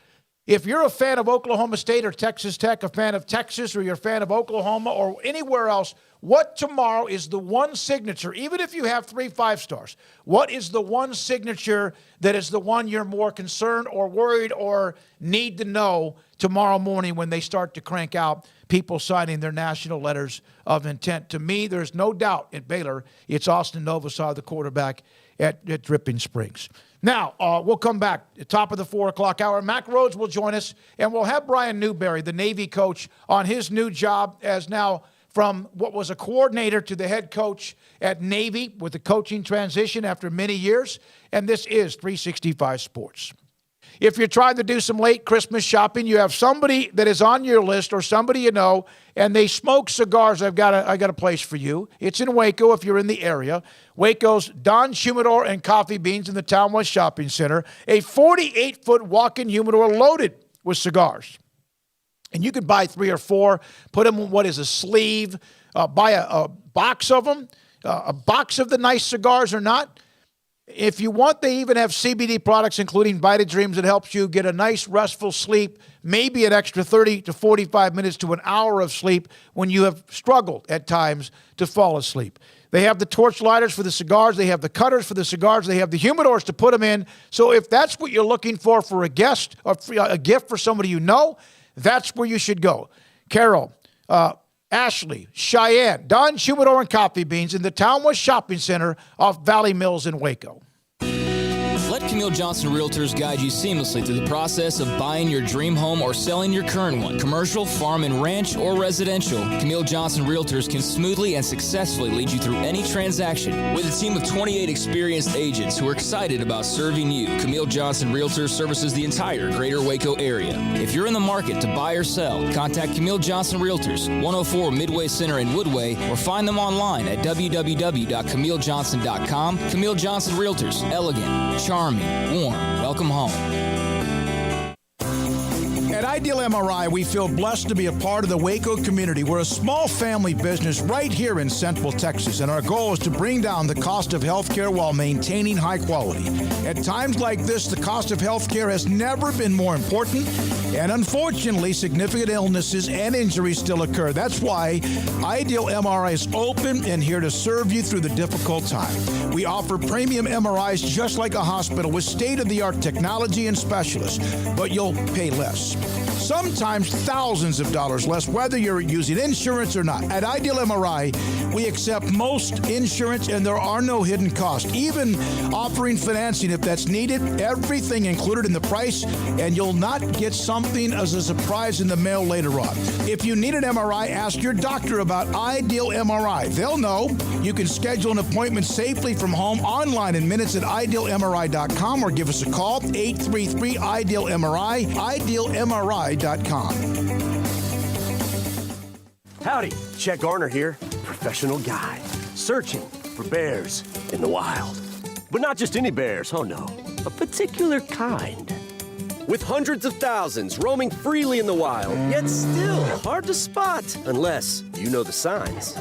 If you're a fan of Oklahoma State or Texas Tech, a fan of Texas, or you're a fan of Oklahoma or anywhere else, what tomorrow is the one signature, even if you have 3 5-stars, what is the one signature that is the one you're more concerned or worried or need to know tomorrow morning when they start to crank out people signing their national letters of intent? To me, there's no doubt at Baylor, it's Austin Novosad, the quarterback at Dripping Springs. Now, we'll come back at the top of the 4 o'clock hour. Mac Rhodes will join us, and we'll have Brian Newberry, the Navy coach, on his new job as now from what was a coordinator to the head coach at Navy with the coaching transition after many years. And this is 365 Sports. If you're trying to do some late Christmas shopping, you have somebody that is on your list or somebody you know, and they smoke cigars, I got a place for you. It's in Waco if you're in the area. Waco's Don Humidor and Coffee Beans in the Town West Shopping Center. A 48-foot walk-in humidor loaded with cigars. And you could buy 3 or 4, put them in what is a sleeve, buy a box of them, a box of the nice cigars or not. If you want, they even have CBD products, including VitaDreams, that helps you get a nice, restful sleep, maybe an extra 30 to 45 minutes to an hour of sleep when you have struggled at times to fall asleep. They have the torch lighters for the cigars. They have the cutters for the cigars. They have the humidors to put them in. So if that's what you're looking for a guest or a gift for somebody you know, that's where you should go. Carol, Ashley, Cheyenne, Don Humidor and Coffee Beans in the Town West Shopping Center off Valley Mills in Waco. Let Camille Johnson Realtors guide you seamlessly through the process of buying your dream home or selling your current one. Commercial, farm and ranch, or residential, Camille Johnson Realtors can smoothly and successfully lead you through any transaction. With a team of 28 experienced agents who are excited about serving you, Camille Johnson Realtors services the entire greater Waco area. If you're in the market to buy or sell, contact Camille Johnson Realtors, 104 Midway Center in Woodway, or find them online at www.camillejohnson.com. Camille Johnson Realtors, elegant, charming, warm. Welcome home. At Ideal MRI, we feel blessed to be a part of the Waco community. We're a small family business right here in Central Texas, and our goal is to bring down the cost of healthcare while maintaining high quality. At times like this, the cost of healthcare has never been more important, and unfortunately, significant illnesses and injuries still occur. That's why Ideal MRI is open and here to serve you through the difficult time. We offer premium MRIs just like a hospital with state-of-the-art technology and specialists, but you'll pay less. Sometimes thousands of dollars less, whether you're using insurance or not. At Ideal MRI, we accept most insurance and there are no hidden costs, even offering financing if that's needed, everything included in the price, and you'll not get something as a surprise in the mail later on. If you need an MRI, ask your doctor about Ideal MRI. They'll know. You can schedule an appointment safely for from home online in minutes at idealmri.com or give us a call, 833-IDEAL-MRI, idealmri.com. Howdy, Chet Garner here, professional guide, searching for bears in the wild. But not just any bears, oh no, a particular kind. With hundreds of thousands roaming freely in the wild, yet still hard to spot unless you know the signs.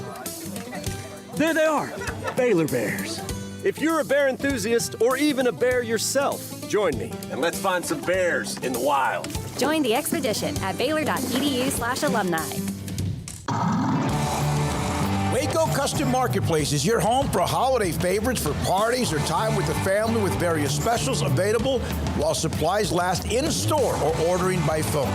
There they are, Baylor bears. If you're a bear enthusiast or even a bear yourself, join me and let's find some bears in the wild. Join the expedition at baylor.edu/alumni. Waco Custom Marketplace is your home for holiday favorites for parties or time with the family with various specials available while supplies last in store or ordering by phone,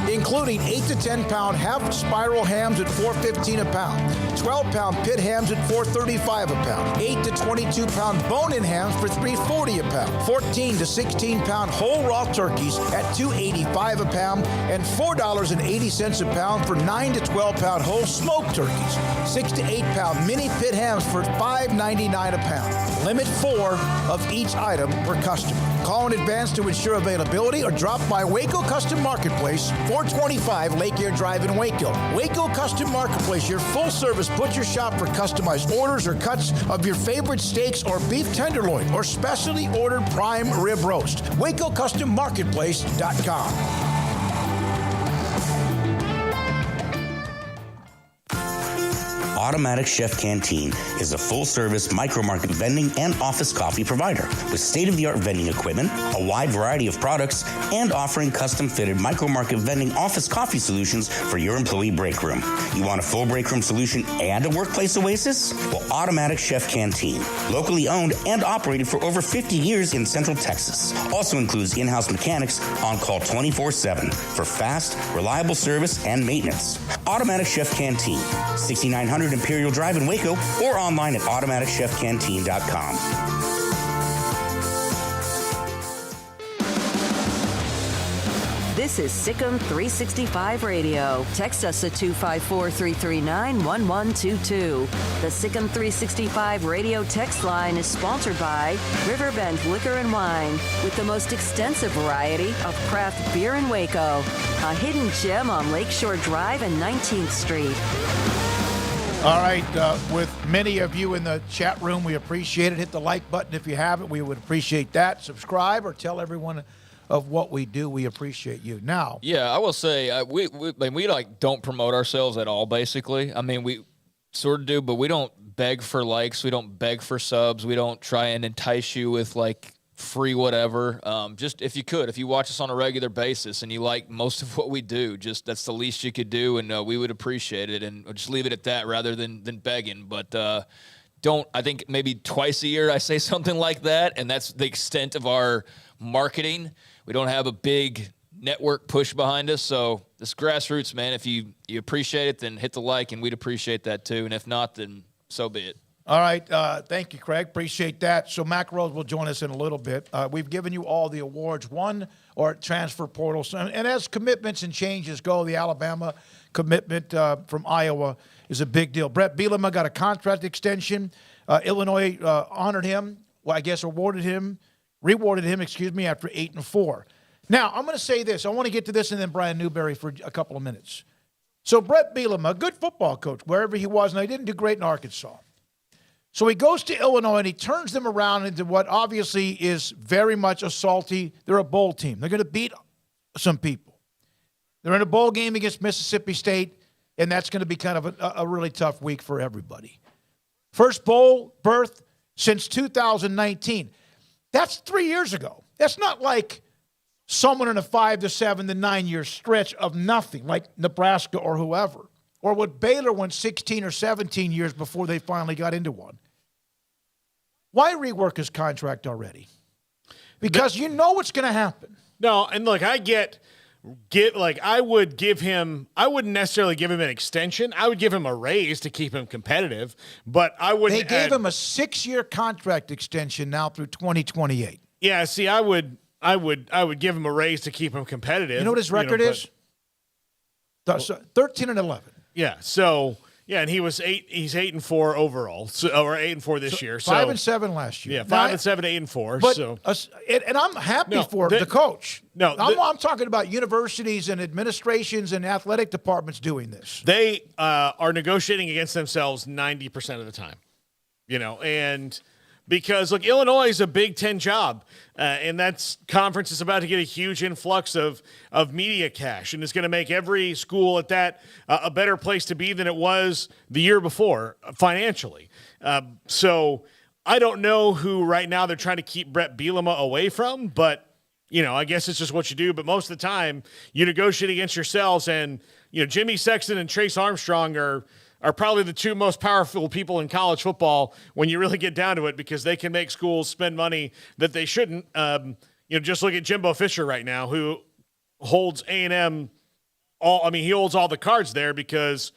including 8 to 10 pound half spiral hams at $4.15 a pound, 12-pound pit hams at $4.35 a pound, 8 to 22 pound bone-in hams for $3.40 a pound, 14 to 16 pound whole raw turkeys at $2.85 a pound, and $4.80 a pound for 9 to 12 pound whole smoked turkeys, 6 to 8 pound mini pit hams for $5.99 a pound. Limit 4 of each item per customer. Call in advance to ensure availability or drop by Waco Custom Marketplace, 425 Lake Air Drive in Waco. Waco Custom Marketplace, your full-service butcher shop for customized orders or cuts of your favorite steaks or beef tenderloin or specially ordered prime rib roast. WacoCustomMarketplace.com. Automatic Chef Canteen is a full-service micro-market vending and office coffee provider with state-of-the-art vending equipment, a wide variety of products, and offering custom-fitted micro-market vending office coffee solutions for your employee break room. You want a full break room solution and a workplace oasis? Well, Automatic Chef Canteen, locally owned and operated for over 50 years in Central Texas, also includes in-house mechanics on call 24/7 for fast, reliable service and maintenance. Automatic Chef Canteen, 6900 Imperial Drive in Waco, or online at automaticchefcanteen.com. This is Sikkim 365 Radio. Text us at 254-339-1122. The Sikkim 365 Radio text line is sponsored by Riverbend Liquor and Wine, with the most extensive variety of craft beer in Waco. A hidden gem on Lakeshore Drive and 19th Street. All right, with many of you in the chat room, we appreciate it. Hit the like button if you haven't. We would appreciate that. Subscribe or tell everyone of what we do. We appreciate you. Now, yeah, I will say we like don't promote ourselves at all. Basically, I mean we sort of do, but we don't beg for likes. We don't beg for subs. We don't try and entice you with like free whatever. Just if you watch us on a regular basis and you like most of what we do, just that's the least you could do, and we would appreciate it, and just leave it at that rather than begging. But I think maybe twice a year I say something like that, and that's the extent of our marketing. We don't have a big network push behind us, so this grassroots, man, if you appreciate it, then hit the like, and we'd appreciate that too, and if not, then so be it. All right. Thank you, Craig. Appreciate that. So Mac Rose will join us in a little bit. We've given you all the awards, won or transfer portals. And as commitments and changes go, the Alabama commitment from Iowa is a big deal. Bret Bielema got a contract extension. Illinois honored him. Well, I guess rewarded him, after 8-4. Now, I'm going to say this. I want to get to this and then Brian Newberry for a couple of minutes. So Bret Bielema, a good football coach, wherever he was, and he didn't do great in Arkansas. So he goes to Illinois, and he turns them around into what obviously is very much a salty. They're a bowl team. They're going to beat some people. They're in a bowl game against Mississippi State, and that's going to be kind of a really tough week for everybody. First bowl berth since 2019. That's 3 years ago. That's not like someone in a 5 to 7 to 9 year stretch of nothing, like Nebraska or whoever, or what Baylor went 16 or 17 years before they finally got into one. Why rework his contract already? Because you know what's going to happen. No, and look, I wouldn't necessarily give him an extension. I would give him a raise to keep him competitive, but I wouldn't. They gave him a 6-year contract extension now through 2028. Yeah, see, I would give him a raise to keep him competitive. You know what his record is? 13-11. Yeah, so Yeah, and he's 8-4 overall, or 8-4 this year. So 5-7 last year. Yeah, 5-7, 8-4. But so and I'm happy for the coach. No, I'm talking about universities and administrations and athletic departments doing this. They are negotiating against themselves 90% of the time. And because look, Illinois is a Big Ten job, and that conference is about to get a huge influx of media cash, and it's going to make every school at that a better place to be than it was the year before financially. So I don't know who right now they're trying to keep Bret Bielema away from, but I guess it's just what you do. But most of the time, you negotiate against yourselves, and Jimmy Sexton and Trace Armstrong are probably the two most powerful people in college football when you really get down to it, because they can make schools spend money that they shouldn't. Just look at Jimbo Fisher right now, who holds A&M he holds all the cards there, because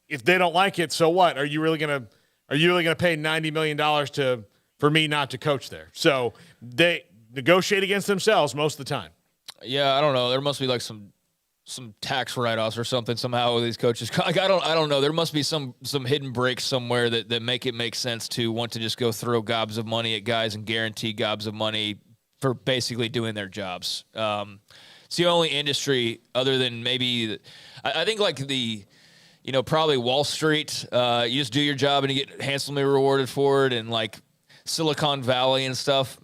if they don't like it, so what? Are you really gonna pay $90 million for me not to coach there? So they negotiate against themselves most of the time. Yeah, I don't know. There must be like some tax write-offs or something somehow with these coaches. Like, I don't know. There must be some hidden breaks somewhere that make it make sense to want to just go throw gobs of money at guys and guarantee gobs of money for basically doing their jobs. It's the only industry other than maybe I think like probably Wall Street. You just do your job and you get handsomely rewarded for it, and like Silicon Valley and stuff.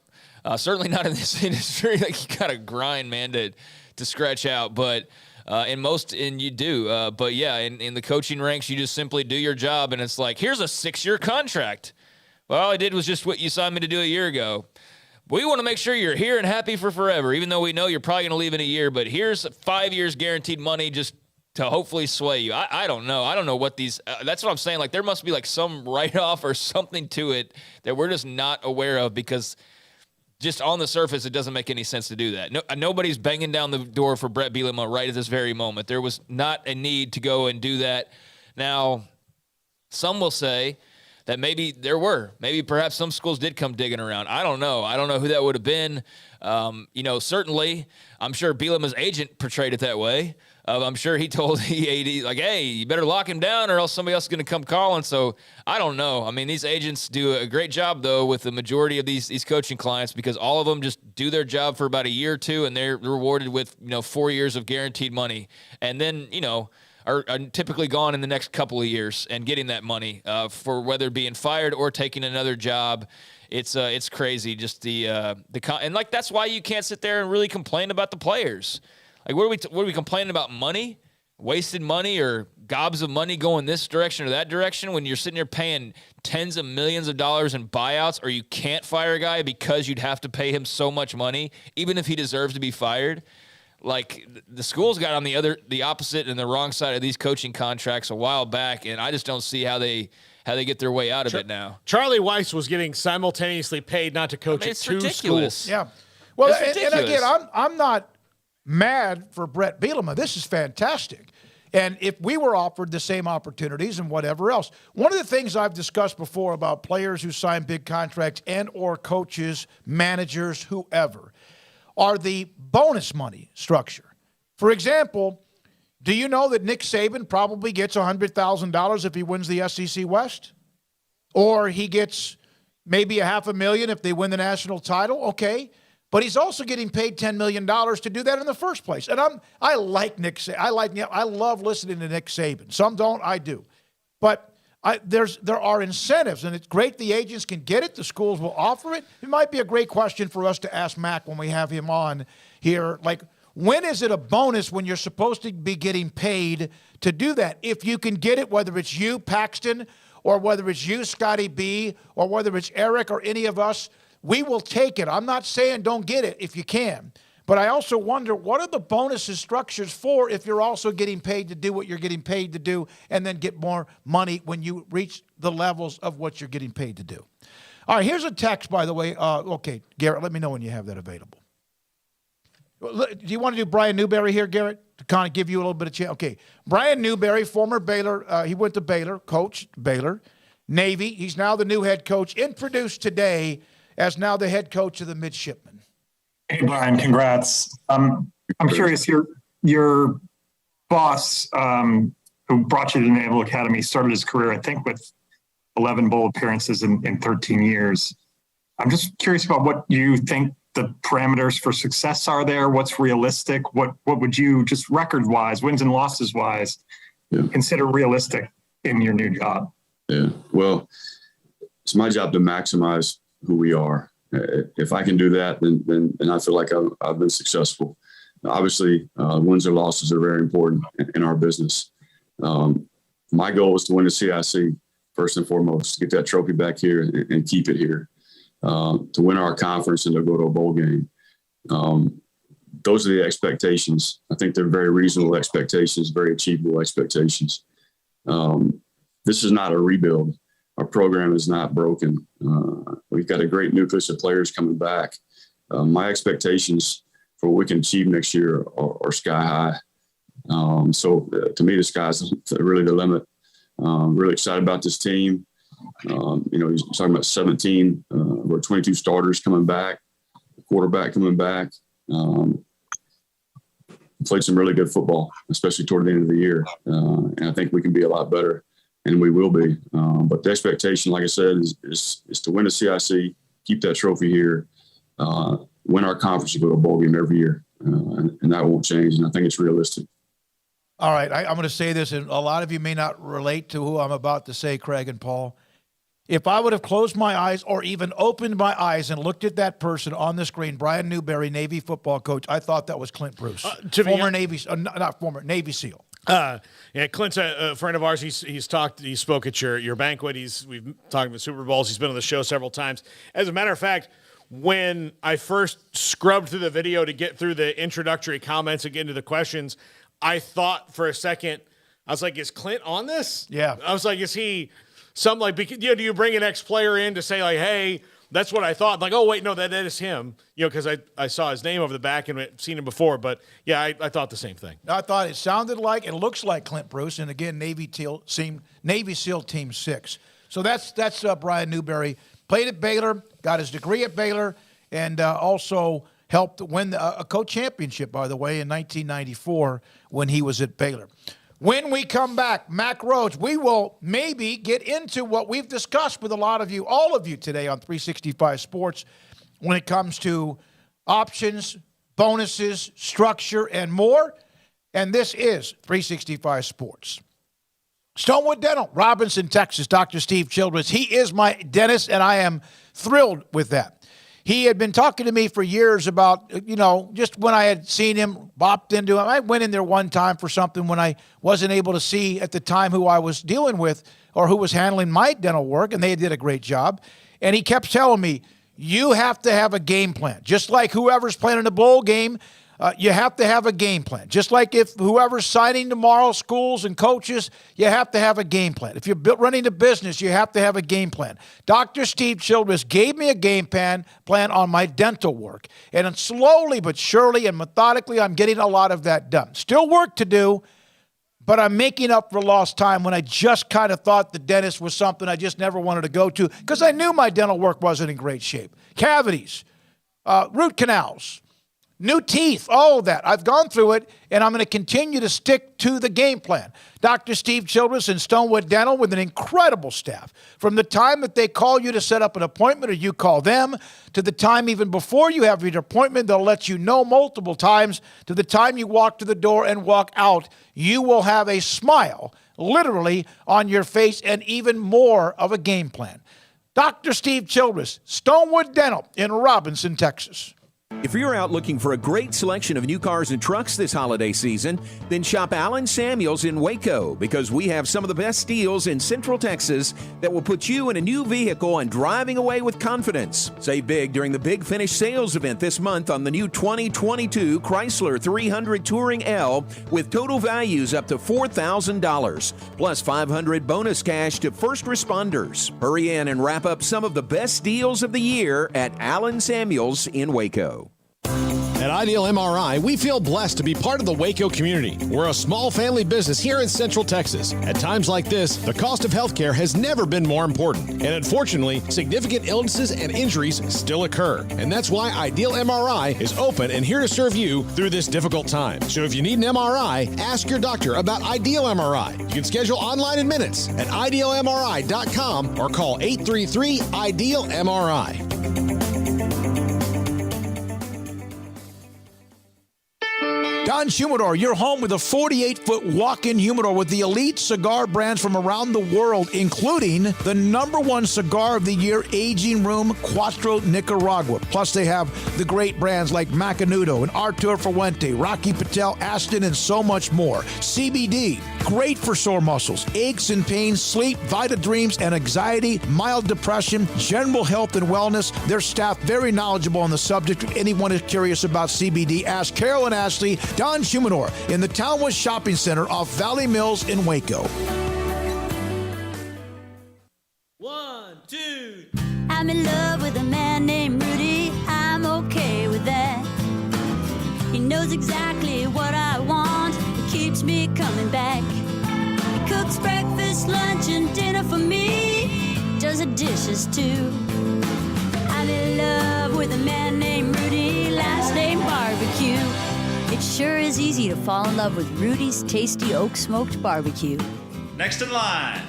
Certainly not in this industry. Like, you got to grind, man, to scratch out, but you do. But yeah, in the coaching ranks, you just simply do your job, and it's like, here's a 6-year contract. Well, all I did was just what you signed me to do a year ago. We want to make sure you're here and happy for forever, even though we know you're probably going to leave in a year, but here's 5 years guaranteed money just to hopefully sway you. I don't know. I don't know what these that's what I'm saying. Like, there must be like some write-off or something to it that we're just not aware of, because just on the surface, it doesn't make any sense to do that. Nobody's banging down the door for Bret Bielema right at this very moment. There was not a need to go and do that. Now, some will say that maybe there were. Maybe perhaps some schools did come digging around. I don't know. I don't know who that would have been. Certainly, I'm sure Bielema's agent portrayed it that way. I'm sure he told the AD, like, hey, you better lock him down or else somebody else is going to come calling. So I don't know. I mean, these agents do a great job, though, with the majority of these coaching clients, because all of them just do their job for about a year or two, and they're rewarded with, 4 years of guaranteed money. And then, are typically gone in the next couple of years and getting that money for whether being fired or taking another job. It's crazy. Just and like, that's why you can't sit there and really complain about the players. Like, what are we complaining about? Money, wasted money, or gobs of money going this direction or that direction, when you're sitting there paying tens of millions of dollars in buyouts, or you can't fire a guy because you'd have to pay him so much money, even if he deserves to be fired. Like, the schools got on the opposite and the wrong side of these coaching contracts a while back, and I just don't see how they get their way out of it now. Charlie Weiss was getting simultaneously paid not to coach at two ridiculous. schools. Yeah. Well, and again, I'm not mad for Bret Bielema. This is fantastic. And if we were offered the same opportunities and whatever else, one of the things I've discussed before about players who sign big contracts and or coaches, managers, whoever, are the bonus money structure. For example, do you know that Nick Saban probably gets $100,000 if he wins the SEC West? Or he gets maybe $500,000 if they win the national title? Okay. But he's also getting paid $10 million to do that in the first place. And I like Nick Saban. I love listening to Nick Saban. Some don't, I do. But there are incentives, and it's great the agents can get it. The schools will offer it. It might be a great question for us to ask Mac when we have him on here. Like, when is it a bonus when you're supposed to be getting paid to do that? If you can get it, whether it's you, Paxton, or whether it's you, Scotty B, or whether it's Eric or any of us, we will take it. I'm not saying don't get it if you can. But I also wonder, what are the bonuses structures for if you're also getting paid to do what you're getting paid to do and then get more money when you reach the levels of what you're getting paid to do? All right, here's a text, by the way. Okay, Garrett, let me know when you have that available. Do you want to do Brian Newberry here, Garrett, to kind of give you a little bit of chance? Okay, Brian Newberry, former Baylor. He went to Baylor, coached Baylor, Navy. He's now the new head coach, introduced today as now the head coach of the Midshipmen. Hey, Brian, congrats. I'm curious, your boss, who brought you to the Naval Academy, started his career, I think, with 11 bowl appearances in 13 years. I'm just curious about what you think the parameters for success are there. What's realistic? What would you, just record-wise, wins and losses-wise, consider realistic in your new job? Yeah, well, it's my job to maximize who we are. If I can do that, then I feel like I've been successful. Obviously, wins or losses are very important in our business. My goal is to win the CIC first and foremost, get that trophy back here and keep it here, to win our conference and to go to a bowl game. Those are the expectations. I think they're very reasonable expectations, very achievable expectations. This is not a rebuild. Our program is not broken. We've got a great nucleus of players coming back. My expectations for what we can achieve next year are sky high. So to me, the sky's really the limit. Really excited about this team. He's talking about 17 or 22 starters coming back, quarterback coming back. Played some really good football, especially toward the end of the year. And I think we can be a lot better, and we will be. But the expectation, like I said, is to win the CIC, keep that trophy here, win our conference, and go to a bowl game every year. And that won't change, and I think it's realistic. All right, I'm going to say this, and a lot of you may not relate to who I'm about to say, Craig and Paul. If I would have closed my eyes or even opened my eyes and looked at that person on the screen, Brian Newberry, Navy football coach, I thought that was Clint Bruce, Navy SEAL. Clint's a friend of ours. He spoke at your banquet. We've talked about Super Bowls. He's been on the show several times. As a matter of fact, when I first scrubbed through the video to get through the introductory comments and get into the questions, I thought for a second, I was like, is Clint on this? Yeah. I was like, is he something like, do you bring an ex-player in to say like, hey, that's what I thought. Like, oh, wait, no, that is him. Because I saw his name over the back and I'd seen him before. But, yeah, I thought the same thing. I thought it sounded like and looks like Clint Bruce. And, again, Navy SEAL Team 6. So that's Brian Newberry. Played at Baylor, got his degree at Baylor, and also helped win a co-championship, by the way, in 1994 when he was at Baylor. When we come back, Mack Rhodes, we will maybe get into what we've discussed with a lot of you, all of you today on 365 Sports when it comes to options, bonuses, structure, and more. And this is 365 Sports. Stonewood Dental, Robinson, Texas, Dr. Steve Childress. He is my dentist, and I am thrilled with that. He had been talking to me for years about, just when I had seen him, bopped into him. I went in there one time for something when I wasn't able to see at the time who I was dealing with or who was handling my dental work, and they did a great job. And he kept telling me, you have to have a game plan. Just like whoever's playing in a bowl game, you have to have a game plan. Just like if whoever's signing tomorrow, schools and coaches, you have to have a game plan. If you're running a business, you have to have a game plan. Dr. Steve Childress gave me a game plan on my dental work. And slowly but surely and methodically, I'm getting a lot of that done. Still work to do, but I'm making up for lost time when I just kind of thought the dentist was something I just never wanted to go to because I knew my dental work wasn't in great shape. Cavities, root canals, new teeth, all of that. I've gone through it, and I'm going to continue to stick to the game plan. Dr. Steve Childress and Stonewood Dental with an incredible staff. From the time that they call you to set up an appointment or you call them, to the time even before you have your appointment, they'll let you know multiple times, to the time you walk to the door and walk out, you will have a smile literally on your face and even more of a game plan. Dr. Steve Childress, Stonewood Dental in Robinson, Texas. If you're out looking for a great selection of new cars and trucks this holiday season, then shop Allen Samuels in Waco because we have some of the best deals in Central Texas that will put you in a new vehicle and driving away with confidence. Save big during the Big Finish sales event this month on the new 2022 Chrysler 300 Touring L with total values up to $4,000, plus $500 bonus cash to first responders. Hurry in and wrap up some of the best deals of the year at Allen Samuels in Waco. At Ideal MRI, we feel blessed to be part of the Waco community. We're a small family business here in Central Texas. At times like this, the cost of healthcare has never been more important. And unfortunately, significant illnesses and injuries still occur. And that's why Ideal MRI is open and here to serve you through this difficult time. So if you need an MRI, ask your doctor about Ideal MRI. You can schedule online in minutes at idealmri.com or call 833-IDEAL-MRI. Don Humidor, your home with a 48-foot walk-in humidor with the elite cigar brands from around the world, including the #1 cigar of the year, Aging Room Cuatro Nicaragua. Plus, they have the great brands like Macanudo and Artur Fuente, Rocky Patel, Aston, and so much more. CBD, great for sore muscles, aches and pains, sleep, Vita Dreams, and anxiety, mild depression, general health and wellness. Their staff very knowledgeable on the subject. If anyone is curious about CBD, ask Carol and Ashley. Don Humidor in the Townwest Shopping Center off Valley Mills in Waco. 1, 2. I'm in love with a man named Rudy. I'm okay with that. He knows exactly what I want. He keeps me coming back. He cooks breakfast, lunch, and dinner for me. Does the dishes too. I'm in love with a man named Rudy. Last name Barbecue. It sure is easy to fall in love with Rudy's Tasty Oak Smoked Barbecue. Next in line.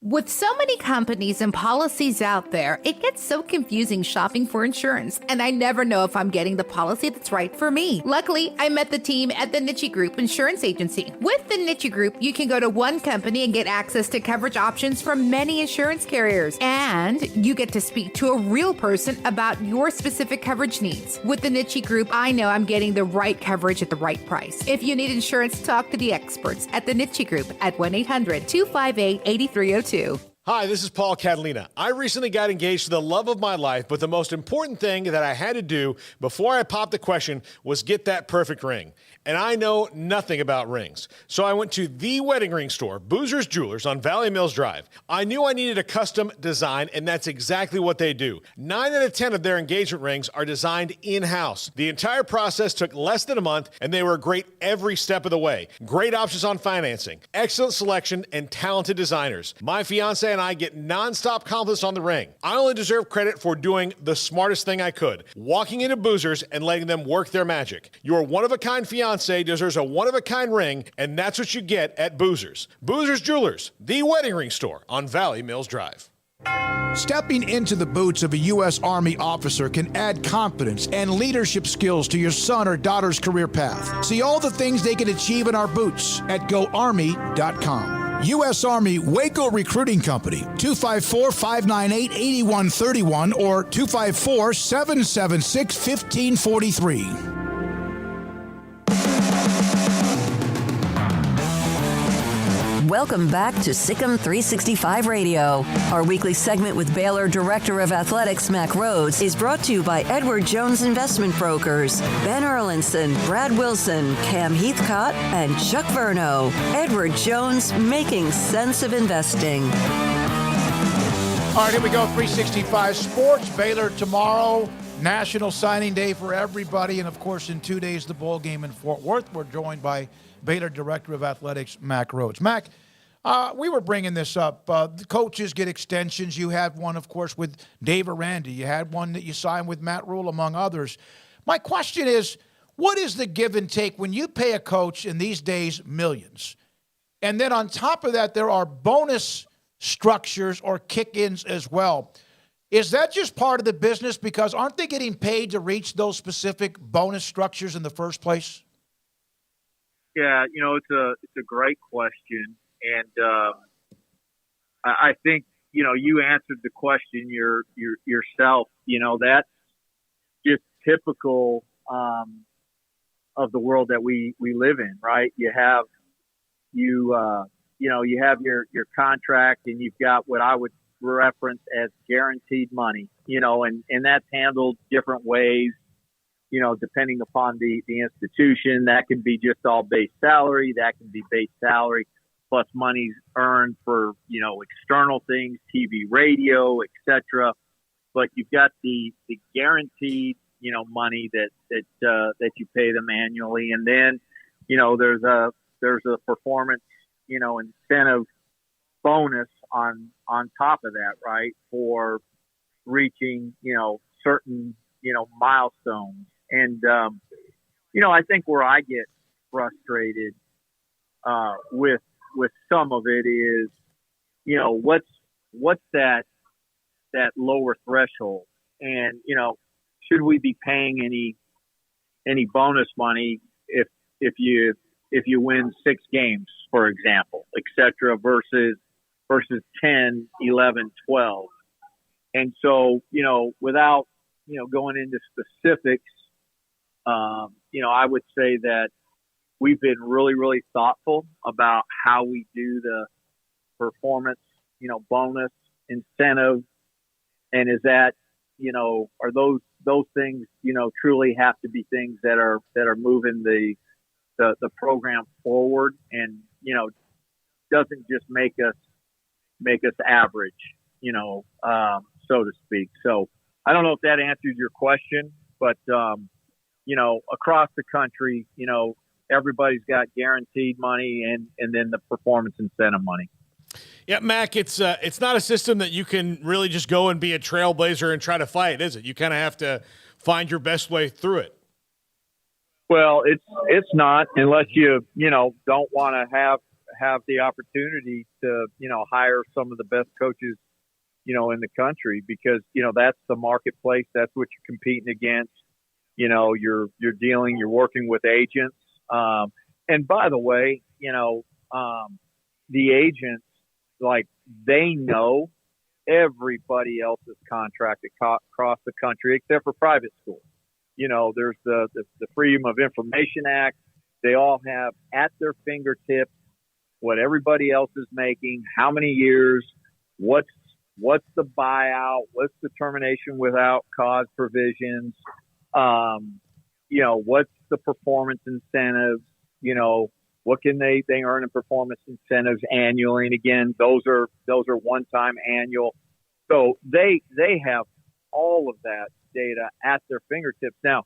With so many companies and policies out there, it gets so confusing shopping for insurance, and I never know if I'm getting the policy that's right for me. Luckily, I met the team at the Niche Group Insurance Agency. With the Niche Group, you can go to one company and get access to coverage options from many insurance carriers, and you get to speak to a real person about your specific coverage needs. With the Niche Group, I know I'm getting the right coverage at the right price. If you need insurance, talk to the experts at the Niche Group at 1-800-258-8302. Hi, this is Paul Catalina. I recently got engaged to the love of my life, but the most important thing that I had to do before I popped the question was get that perfect ring. And I know nothing about rings. So I went to the wedding ring store, Boozer's Jewelers on Valley Mills Drive. I knew I needed a custom design, and that's exactly what they do. 9 out of 10 of their engagement rings are designed in-house. The entire process took less than a month, and they were great every step of the way. Great options on financing, excellent selection, and talented designers. My fiance and I get nonstop compliments on the ring. I only deserve credit for doing the smartest thing I could, walking into Boozer's and letting them work their magic. Your one-of-a-kind fiance deserves a one-of-a-kind ring, and that's what you get at Boozer's. Boozer's Jewelers, the wedding ring store on Valley Mills Drive. Stepping into the boots of a U.S. Army officer can add confidence and leadership skills to your son or daughter's career path. See all the things they can achieve in our boots at GoArmy.com. U.S. Army Waco Recruiting Company, 254-598-8131 or 254-776-1543. Welcome back to Sikkim 365 Radio. Our weekly segment with Baylor Director of Athletics Mac Rhodes is brought to you by Edward Jones Investment Brokers, Ben Erlinson, Brad Wilson, Cam Heathcott, and Chuck Verno. Edward Jones, making sense of investing. All right, here we go, 365 Sports. Baylor tomorrow, National Signing Day for everybody, and of course in 2 days the bowl game in Fort Worth. We're joined by Baylor Director of Athletics, Mac Rhodes. Mac, we were bringing this up. The coaches get extensions. You had one, of course, with Dave Aranda. You had one that you signed with Matt Rule, among others. My question is, what is the give and take when you pay a coach in these days millions? And then on top of that, there are bonus structures or kick-ins as well. Is that just part of the business? Because aren't they getting paid to reach those specific bonus structures in the first place? Yeah, it's a great question, and I think you answered the question yourself. That's just typical of the world that we live in, right? You have your contract, and you've got what I would reference as guaranteed money, and that's handled different ways. Depending upon the institution, that can be just all base salary. That can be base salary plus money's earned for, external things, TV, radio, etc. but you've got the guaranteed, money that you pay them annually. And then, there's a performance, incentive bonus on top of that, right? For reaching, certain, milestones. And, I think where I get frustrated, with some of it is, what's that lower threshold? And, should we be paying any bonus money if you win 6 games, for example, et cetera, versus 10, 11, 12. And so, without, going into specifics, I would say that we've been really, really thoughtful about how we do the performance, bonus incentive. And is that, are those things, truly have to be things that are moving the program forward and, doesn't just make us average, so to speak. So I don't know if that answers your question, but, across the country, everybody's got guaranteed money and then the performance incentive money. Yeah, Mac, it's not a system that you can really just go and be a trailblazer and try to fight, is it? You kind of have to find your best way through it. Well, it's not unless you don't want to have the opportunity to hire some of the best coaches in the country, because that's the marketplace, that's what you're competing against. You're working with agents, and by the way, the agents, like, they know everybody else's contract across the country except for private schools. There's the Freedom of Information Act. They all have at their fingertips what everybody else is making, how many years, what's the buyout, what's the termination without cause provisions, what's the performance incentives, what can they earn in performance incentives annually? And again, those are one-time annual. So they have all of that data at their fingertips. Now,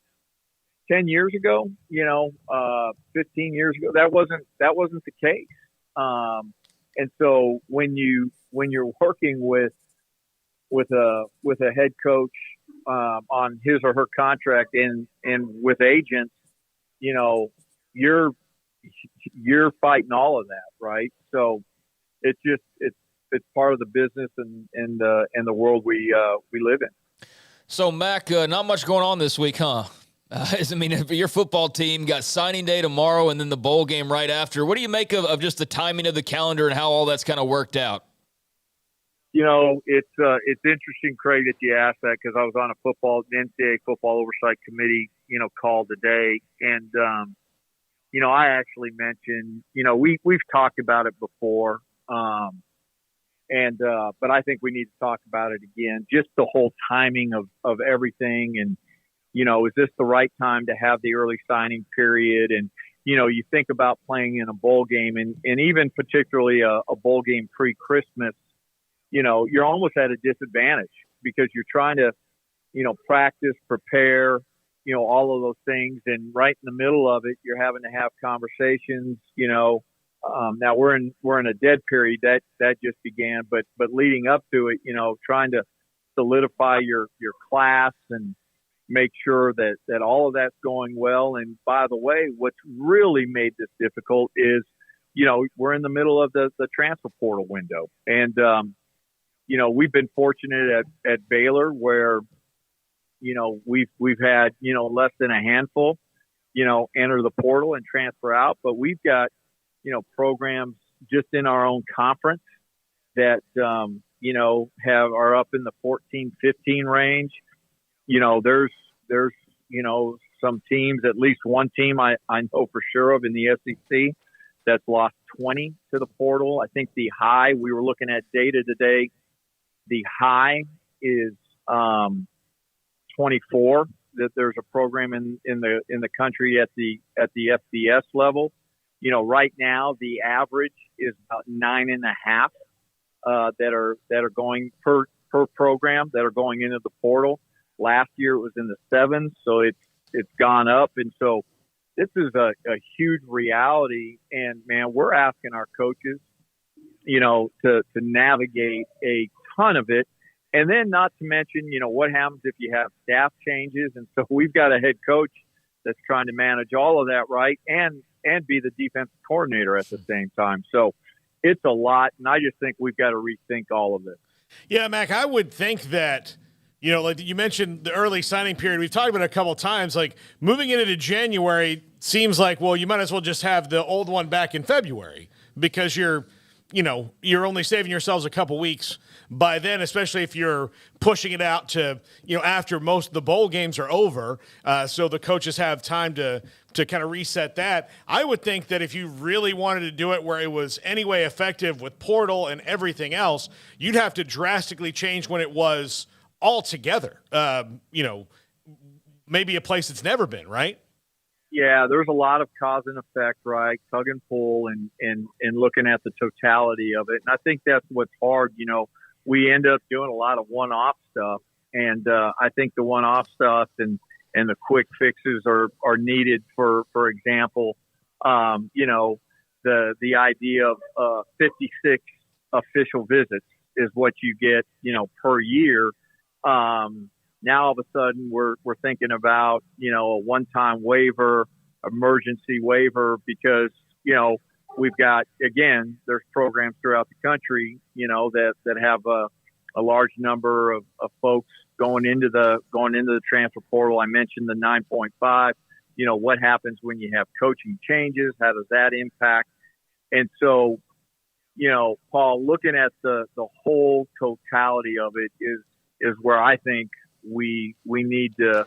10 years ago, 15 years ago, that wasn't the case. And so when you're working with a head coach on his or her contract and with agents, you're fighting all of that, right? So it's part of the business and the world we live in. So Mac, not much going on this week, huh? Your football team got signing day tomorrow and then the bowl game right after. What do you make of just the timing of the calendar and how all that's kind of worked out? It's interesting, Craig, that you asked that, because I was on the NCAA football oversight committee, call today. And, I actually mentioned, we've talked about it before. But I think we need to talk about it again, just the whole timing of everything. And, is this the right time to have the early signing period? And, you think about playing in a bowl game and even particularly a bowl game pre-Christmas, you're almost at a disadvantage because you're trying to, practice, prepare, all of those things. And right in the middle of it, you're having to have conversations, now we're in a dead period that just began, but leading up to it, trying to solidify your class and make sure that all of that's going well. And by the way, what's really made this difficult is, we're in the middle of the transfer portal window. And, we've been fortunate at Baylor where, we've had, less than a handful, enter the portal and transfer out. But we've got, programs just in our own conference that, are up in the 14, 15 range. There's, some teams, at least one team I know for sure of in the SEC that's lost 20 to the portal. I think the high, we were looking at data today, the high is 24, that there's a program in the country at the FBS level. Right now the average is about 9.5 that are going per per program that are going into the portal. Last year it was in the 7s, so it's gone up. And so this is a huge reality. And, man, we're asking our coaches, to navigate a ton of it. And then not to mention, what happens if you have staff changes. And so we've got a head coach that's trying to manage all of that, right, and be the defensive coordinator at the same time. So it's a lot, and I just think we've got to rethink all of it. Yeah, Mac, I would think that, like you mentioned the early signing period, we've talked about it a couple of times, like moving into January seems like, well, you might as well just have the old one back in February because you're only saving yourselves a couple weeks by then, especially if you're pushing it out to, after most of the bowl games are over, so the coaches have time to kind of reset that. I would think that if you really wanted to do it where it was anyway effective with portal and everything else, you'd have to drastically change when it was all together, maybe a place it's never been, right? Yeah, there's a lot of cause and effect, right? Tug and pull and looking at the totality of it. And I think that's what's hard. We end up doing a lot of one-off stuff. And I think the one-off stuff and the quick fixes are needed for example, the idea of 56 official visits is what you get, per year. Now all of a sudden we're thinking about, a one-time waiver, emergency waiver, because, we've got, again, there's programs throughout the country, that have a large number of folks going into the transfer portal. I mentioned the 9.5, what happens when you have coaching changes? How does that impact? And so, Paul, looking at the whole totality of it is where I think we need to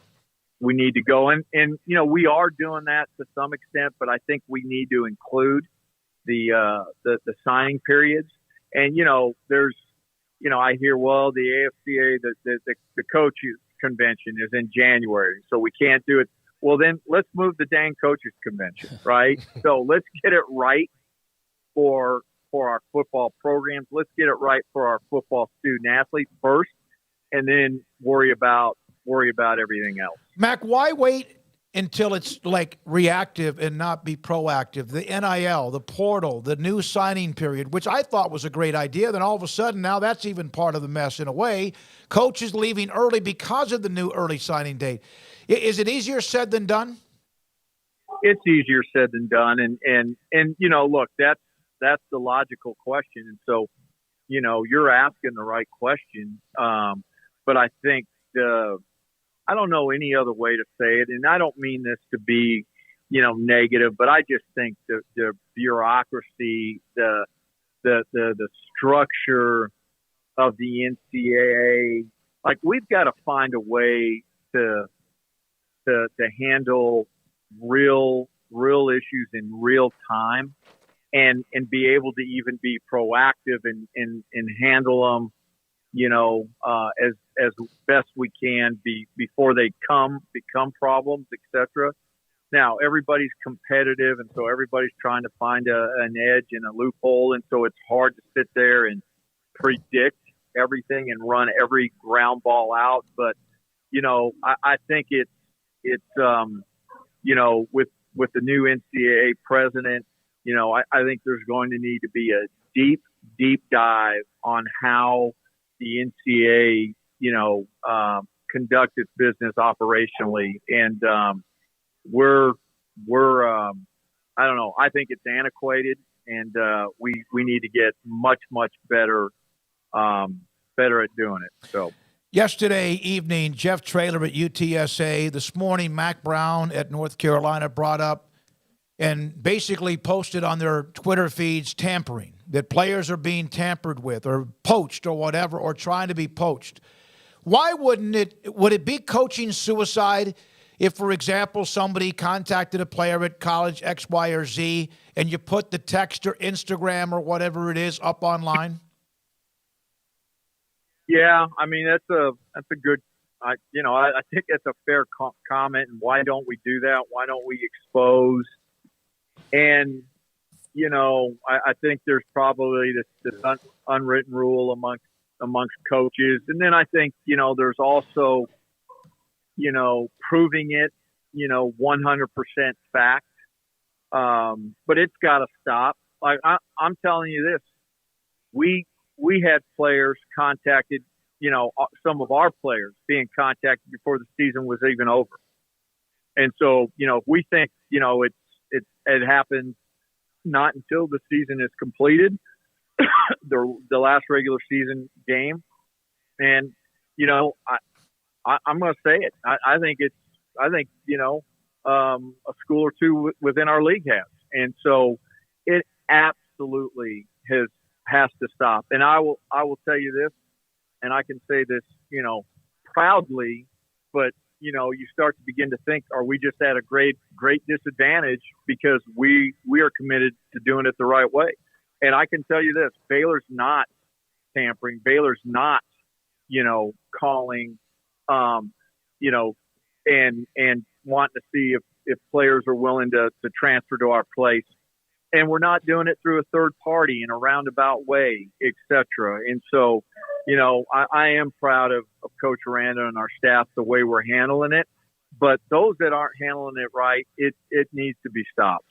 go. And we are doing that to some extent, but I think we need to include the signing periods. And, there's, I hear, well, the AFCA, the coaches convention is in January, so we can't do it. Well, then let's move the dang coaches convention, right? So let's get it right for our football programs. Let's get it right for our football student athletes first, and then worry about everything else. Mac, why wait until it's like reactive and not be proactive? The NIL, the portal, the new signing period, which I thought was a great idea. Then all of a sudden now that's even part of the mess in a way. Coaches leaving early because of the new early signing date. Is it easier said than done? It's easier said than done. And look, that's the logical question. And so, you're asking the right question. But I think I don't know any other way to say it. And I don't mean this to be, negative, but I just think the bureaucracy, the structure of the NCAA, like we've got to find a way to handle real issues in real time and be able to even be proactive and handle them, as best we can before they become problems, etc. Now everybody's competitive, and so everybody's trying to find an edge and a loophole, and so it's hard to sit there and predict everything and run every ground ball out. But I think it's with the new NCAA president, I think there's going to need to be a deep dive on how the NCAA, conduct its business operationally. And we're I don't know. I think it's antiquated, and we need to get much better at doing it. So. Yesterday evening, Jeff Traylor at UTSA. This morning, Mac Brown at North Carolina brought up and basically posted on their Twitter feeds tampering, that players are being tampered with or poached or whatever, or trying to be poached. Why would it be coaching suicide if, for example, somebody contacted a player at college X, Y, or Z and you put the text or Instagram or whatever it is up online? Yeah, I mean, that's a good, I think that's a fair comment. And why don't we do that? Why don't we expose? And, I think there's probably this unwritten rule amongst amongst coaches. And then I think, there's also, proving it, 100% fact. But it's got to stop. Like I'm telling you this, we had players contacted, some of our players being contacted before the season was even over. And so, if we think, it happens not until the season is completed, the last regular season game. And, I'm going to say it. I think a school or two within our league has. And so it absolutely has to stop. And I will tell you this, and I can say this, proudly, but you start to begin to think, are we just at a great disadvantage because we are committed to doing it the right way? And I can tell you this, Baylor's not tampering. Baylor's not, calling, and wanting to see if players are willing to transfer to our place. And we're not doing it through a third party in a roundabout way, et cetera. And so, I am proud of Coach Aranda and our staff, the way we're handling it. But those that aren't handling it right, it needs to be stopped.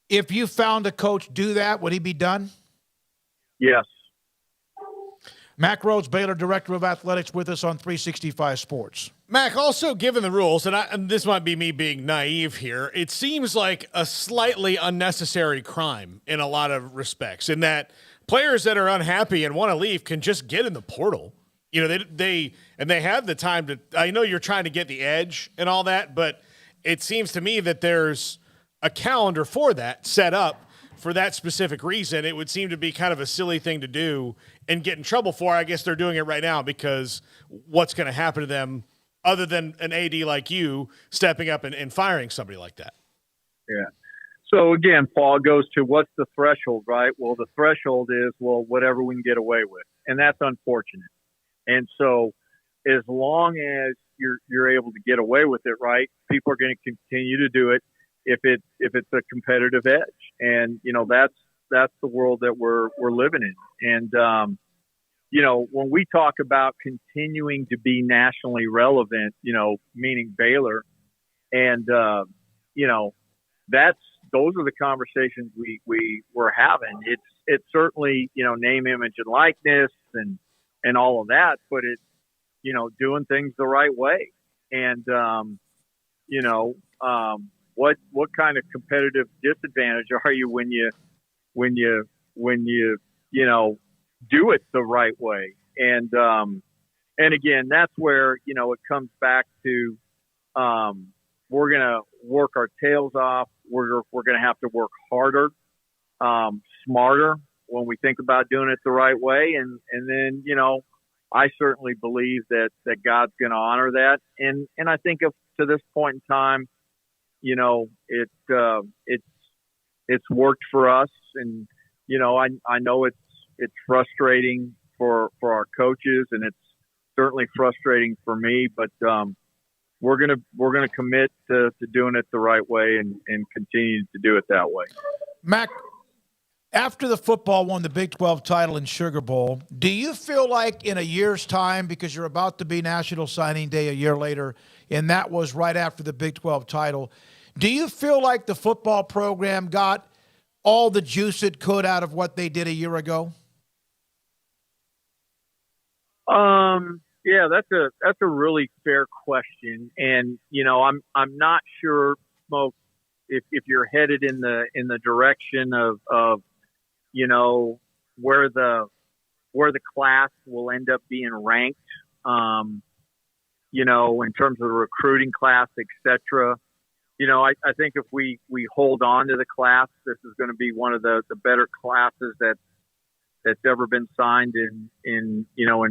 If you found a coach do that, would he be done? Yes. Mac Rhodes, Baylor Director of Athletics, with us on 365 Sports. Mac, also given the rules, and this might be me being naive here, it seems like a slightly unnecessary crime in a lot of respects, in that players that are unhappy and want to leave can just get in the portal. They have the time to. I know you're trying to get the edge and all that, but it seems to me that there's a calendar for that set up for that specific reason. It would seem to be kind of a silly thing to do and get in trouble for. I guess they're doing it right now because what's going to happen to them other than an AD like you stepping up and firing somebody like that? Yeah. So again, Paul, goes to what's the threshold, right? Well, the threshold is, whatever we can get away with. And that's unfortunate. And so as long as you're able to get away with it, right, people are going to continue to do it if it's a competitive edge. And, that's the world that we're living in. And, when we talk about continuing to be nationally relevant, meaning Baylor, and, those are the conversations we were having. It's certainly, name, image, and likeness and all of that, but it's, doing things the right way. And, what kind of competitive disadvantage are you when you do it the right way? And again, that's where, it comes back to, we're going to work our tails off. We're going to have to work harder, smarter when we think about doing it the right way. And then, I certainly believe that God's going to honor that. And I think to this point in time, it's worked for us. And, I know it's frustrating for our coaches, and it's certainly frustrating for me, but, we're gonna commit to doing it the right way and continue to do it that way. Mac, after the football won the Big 12 title in Sugar Bowl, do you feel like in a year's time, because you're about to be National Signing Day a year later, and that was right after the Big 12 title, do you feel like the football program got all the juice it could out of what they did a year ago? Yeah, that's a really fair question. And, I'm not sure, Smoak, if you're headed in the direction of where the class will end up being ranked, in terms of the recruiting class, et cetera. I think if we hold on to the class, this is going to be one of the better classes that's ever been signed in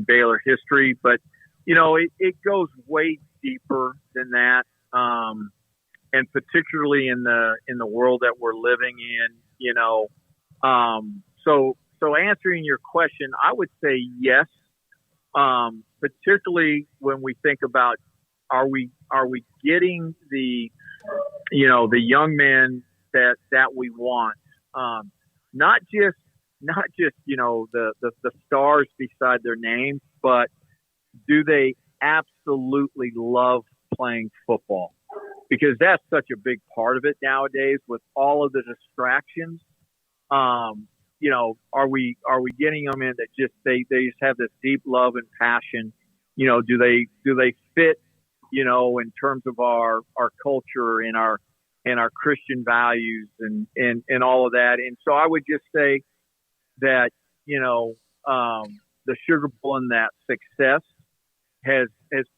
Baylor history. But, it goes way deeper than that. And particularly in the world that we're living in, so answering your question, I would say yes. Particularly when we think about, are we getting the young men that we want, not just the stars beside their names, but do they absolutely love playing football? Because that's such a big part of it nowadays with all of the distractions. Are we getting them in that just they just have this deep love and passion? Do they fit, in terms of our culture and our Christian values and all of that. And so I would just say that, the Sugar Bowl and that success has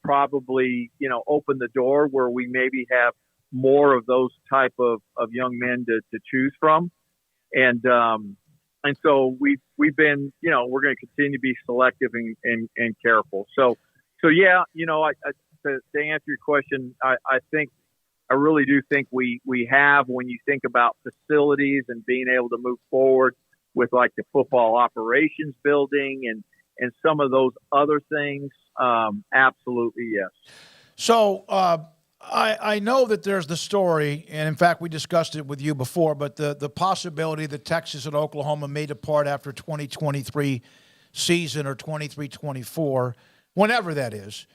probably, opened the door where we maybe have more of those type of young men to choose from. And so we've been, we're going to continue to be selective and careful. So yeah, to answer your question, I really do think we have, when you think about facilities and being able to move forward with like the football operations building and some of those other things, absolutely yes. So I know that there's the story, and in fact we discussed it with you before, but the possibility that Texas and Oklahoma may depart after 2023 season or 23-24, whenever that is.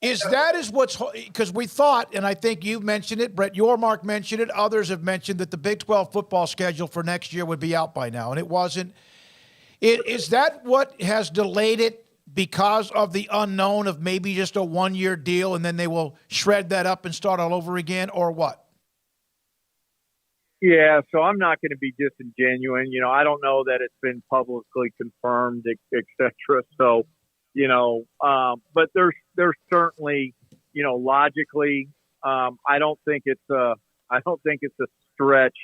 Is what's – because we thought, and I think you've mentioned it, Brett Yormark mentioned it, others have mentioned that the Big 12 football schedule for next year would be out by now, and it wasn't. Is that what has delayed it because of the unknown of maybe just a one-year deal and then they will shred that up and start all over again, or what? Yeah, so I'm not going to be disingenuous. I don't know that it's been publicly confirmed, et cetera. So, but there's certainly, logically, I don't think it's a stretch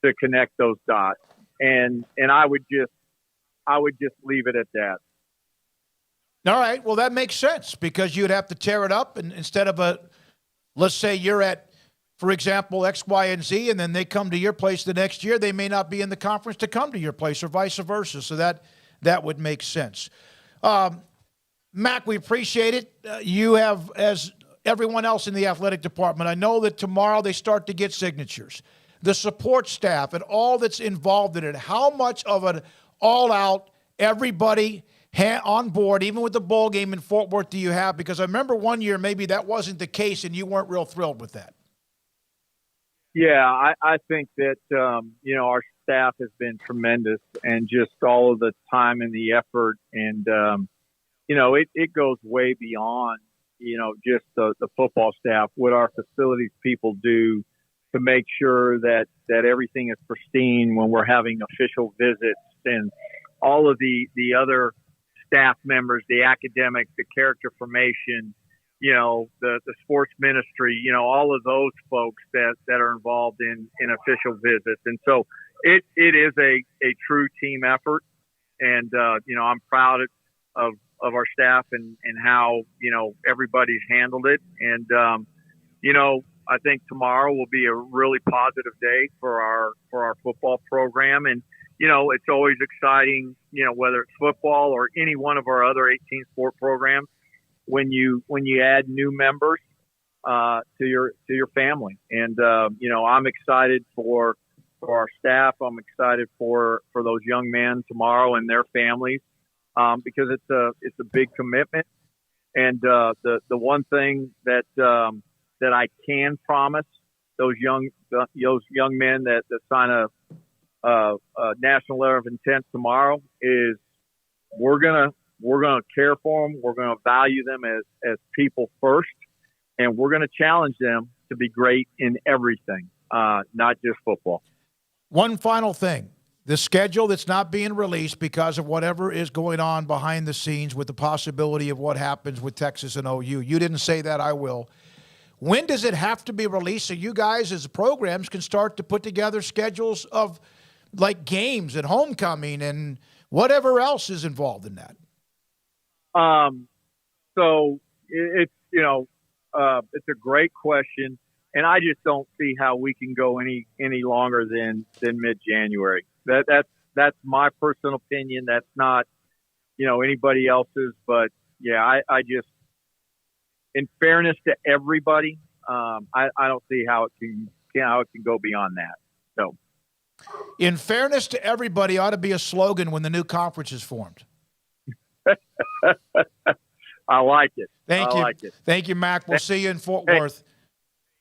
to connect those dots, and I would just leave it at that. All right. Well, that makes sense because you'd have to tear it up, and instead of let's say you're at, for example, X, Y, and Z, and then they come to your place the next year, they may not be in the conference to come to your place, or vice versa. So that would make sense. Mac, we appreciate it. You have, as everyone else in the athletic department, I know that tomorrow they start to get signatures. The support staff and all that's involved in it, how much of an all-out, everybody on board, even with the bowl game in Fort Worth, do you have? Because I remember one year maybe that wasn't the case and you weren't real thrilled with that. Yeah, I think that, our staff has been tremendous, and just all of the time and the effort, and, it goes way beyond, just the football staff, what our facilities people do to make sure that everything is pristine when we're having official visits, and all of the other staff members, the academics, the character formation, the sports ministry, all of those folks that are involved in official visits. And so it is a true team effort. And, I'm proud of our staff and how, everybody's handled it. And, I think tomorrow will be a really positive day for our football program. And, it's always exciting, whether it's football or any one of our other 18 sport programs, when you add new members to your family. And I'm excited for our staff. I'm excited for those young men tomorrow and their families, because it's a big commitment. And the one thing that I can promise those young men that sign a national letter of intent tomorrow is we're gonna care for them. We're gonna value them as people first, and we're gonna challenge them to be great in everything, not just football. One final thing: the schedule that's not being released because of whatever is going on behind the scenes, with the possibility of what happens with Texas and OU. You didn't say that. I will. When does it have to be released so you guys as programs can start to put together schedules of like games and homecoming and whatever else is involved in that? So it's a great question, and I just don't see how we can go any longer than mid-January. That's my personal opinion. That's not, anybody else's, but yeah, I just, in fairness to everybody, I don't see how it can go beyond that. So. In fairness to everybody ought to be a slogan when the new conference is formed. I like it. Thank I you. like it. Thank you, Mac. We'll see you in Fort Worth.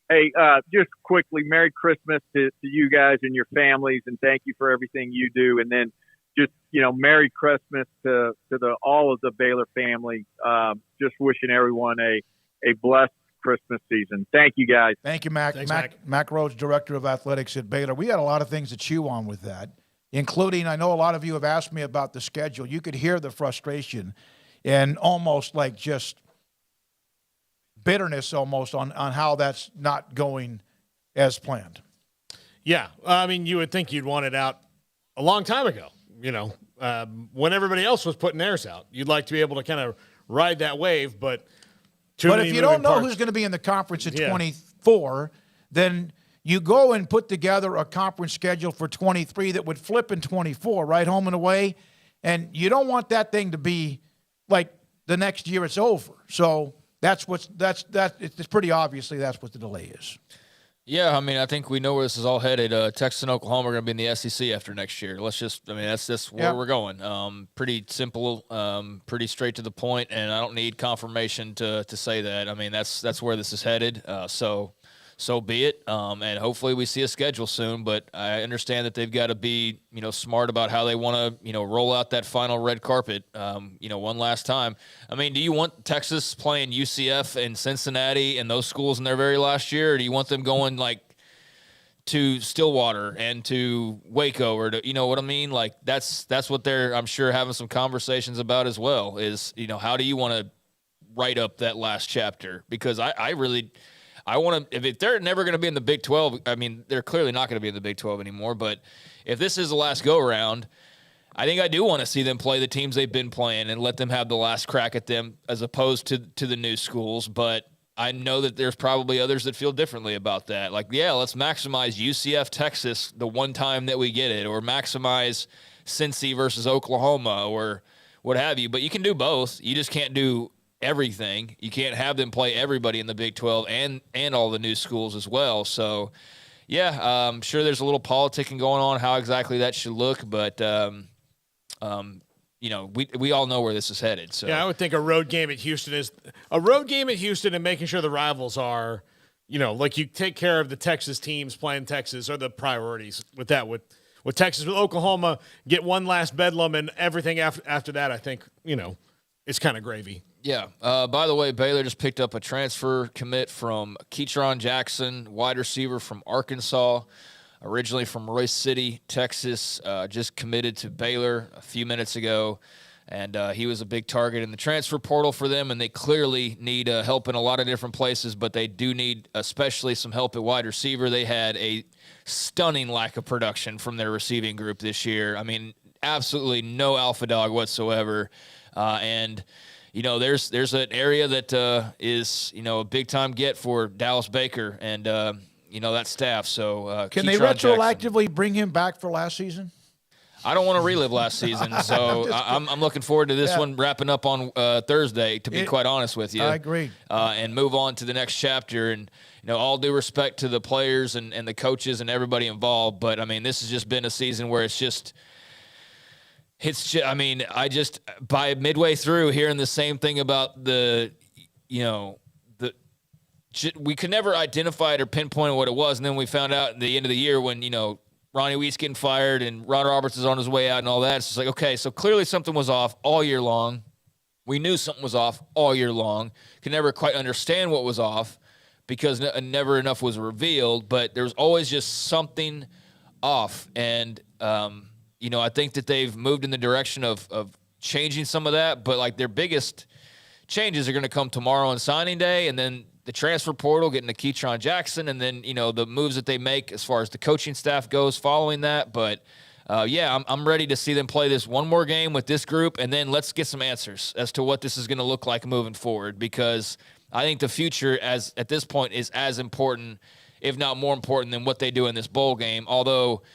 Hey, just quickly, Merry Christmas to you guys and your families, and thank you for everything you do. And then just, Merry Christmas to all of the Baylor family. Just wishing everyone a blessed Christmas season. Thank you, guys. Thank you, Mac. Thanks, Mac Rhodes, Director of Athletics at Baylor. We had a lot of things to chew on with that, including, I know a lot of you have asked me about the schedule. You could hear the frustration and almost like just bitterness almost on how that's not going as planned. Yeah. I mean, you would think you'd want it out a long time ago, when everybody else was putting theirs out. You'd like to be able to kind of ride that wave, but if you don't know who's going to be in the conference at 24, then you go and put together a conference schedule for 23 that would flip in 24, right, home and away. And you don't want that thing to be like the next year it's over. So it's pretty obviously that's what the delay is. Yeah, I mean, I think we know where this is all headed. Texas and Oklahoma are going to be in the SEC after next year. That's just where we're going. Pretty simple, pretty straight to the point, and I don't need confirmation to say that. I mean, that's where this is headed. So be it. And hopefully we see a schedule soon, but I understand that they've got to be, smart about how they want to, roll out that final red carpet, one last time. I mean, do you want Texas playing UCF and Cincinnati and those schools in their very last year? Or do you want them going to Stillwater and to Waco or to, you know what I mean? Like that's what they're, I'm sure, having some conversations about as well is, how do you want to write up that last chapter? Because I want to, if they're never going to be in the Big 12, I mean, they're clearly not going to be in the Big 12 anymore, but if this is the last go-around, I think I do want to see them play the teams they've been playing and let them have the last crack at them as opposed to the new schools, but I know that there's probably others that feel differently about that. Like, yeah, let's maximize UCF Texas the one time that we get it, or maximize Cincy versus Oklahoma or what have you, but you can do both. You just can't do everything. You can't have them play everybody in the Big 12 and all the new schools as well. So, yeah, I'm sure there's a little politicking going on how exactly that should look, but we all know where this is headed. So yeah, I would think a road game at Houston and making sure the rivals are, like you take care of the Texas teams playing Texas are the priorities with that. With Texas, with Oklahoma, get one last bedlam and everything after that. I think it's kind of gravy. Yeah. By the way, Baylor just picked up a transfer commit from Keatron Jackson, wide receiver from Arkansas, originally from Royce City, Texas, just committed to Baylor a few minutes ago. And he was a big target in the transfer portal for them, and they clearly need help in a lot of different places, but they do need especially some help at wide receiver. They had a stunning lack of production from their receiving group this year. I mean, absolutely no alpha dog whatsoever. There's an area that is, a big-time get for Dallas Baker and, that staff. So can they retroactively bring him back for last season? I don't want to relive last season, so I'm looking forward to this one wrapping up on Thursday, to be quite honest with you. I agree. And move on to the next chapter. And, all due respect to the players and the coaches and everybody involved, but, I mean, this has just been a season where by midway through hearing the same thing about we could never identify it or pinpoint what it was. And then we found out at the end of the year when, Ronnie Weit's getting fired and Ron Roberts is on his way out and all that. It's just like, okay, so clearly something was off all year long. We knew something was off all year long. Could never quite understand what was off because never enough was revealed, but there was always just something off. And, I think that they've moved in the direction of changing some of that, but like their biggest changes are going to come tomorrow on signing day, and then the transfer portal, getting to Keatron Jackson, and then, the moves that they make as far as the coaching staff goes following that. But, I'm ready to see them play this one more game with this group, and then let's get some answers as to what this is going to look like moving forward, because I think the future at this point is as important, if not more important, than what they do in this bowl game, although –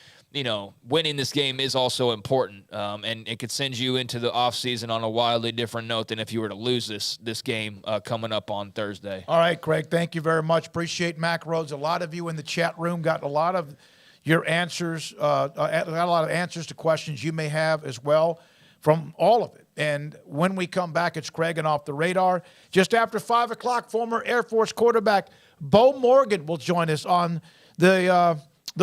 winning this game is also important, and it could send you into the offseason on a wildly different note than if you were to lose this game coming up on Thursday. All right, Craig, thank you very much. Appreciate Mac Rhodes. A lot of you in the chat room got a lot of your answers, got a lot of answers to questions you may have as well from all of it. And when we come back, it's Craig and Off the Radar. Just after 5 o'clock, former Air Force quarterback Bo Morgan will join us on the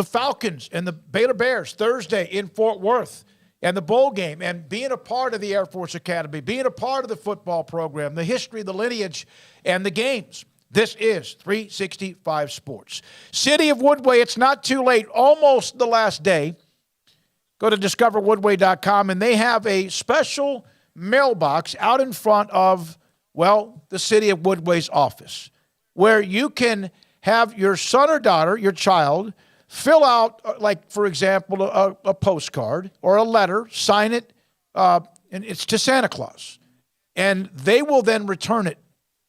Falcons and the Baylor Bears Thursday in Fort Worth and the bowl game, and being a part of the Air Force Academy, being a part of the football program, the history, the lineage, and the games. This is 365 Sports. City of Woodway, it's not too late, almost the last day. Go to discoverwoodway.com, and they have a special mailbox out in front of, well, the City of Woodway's office, where you can have your son or daughter, your child, fill out, like, for example, a postcard or a letter, sign it, and it's to Santa Claus. And they will then return it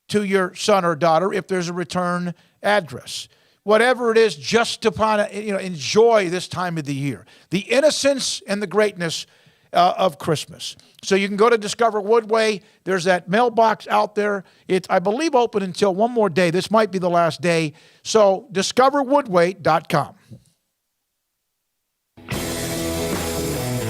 to your son or daughter if there's a return address. Whatever it is, just to enjoy this time of the year. The innocence and the greatness of Christmas. So you can go to Discover Woodway. There's that mailbox out there. It's, I believe, open until one more day. This might be the last day. So discoverwoodway.com.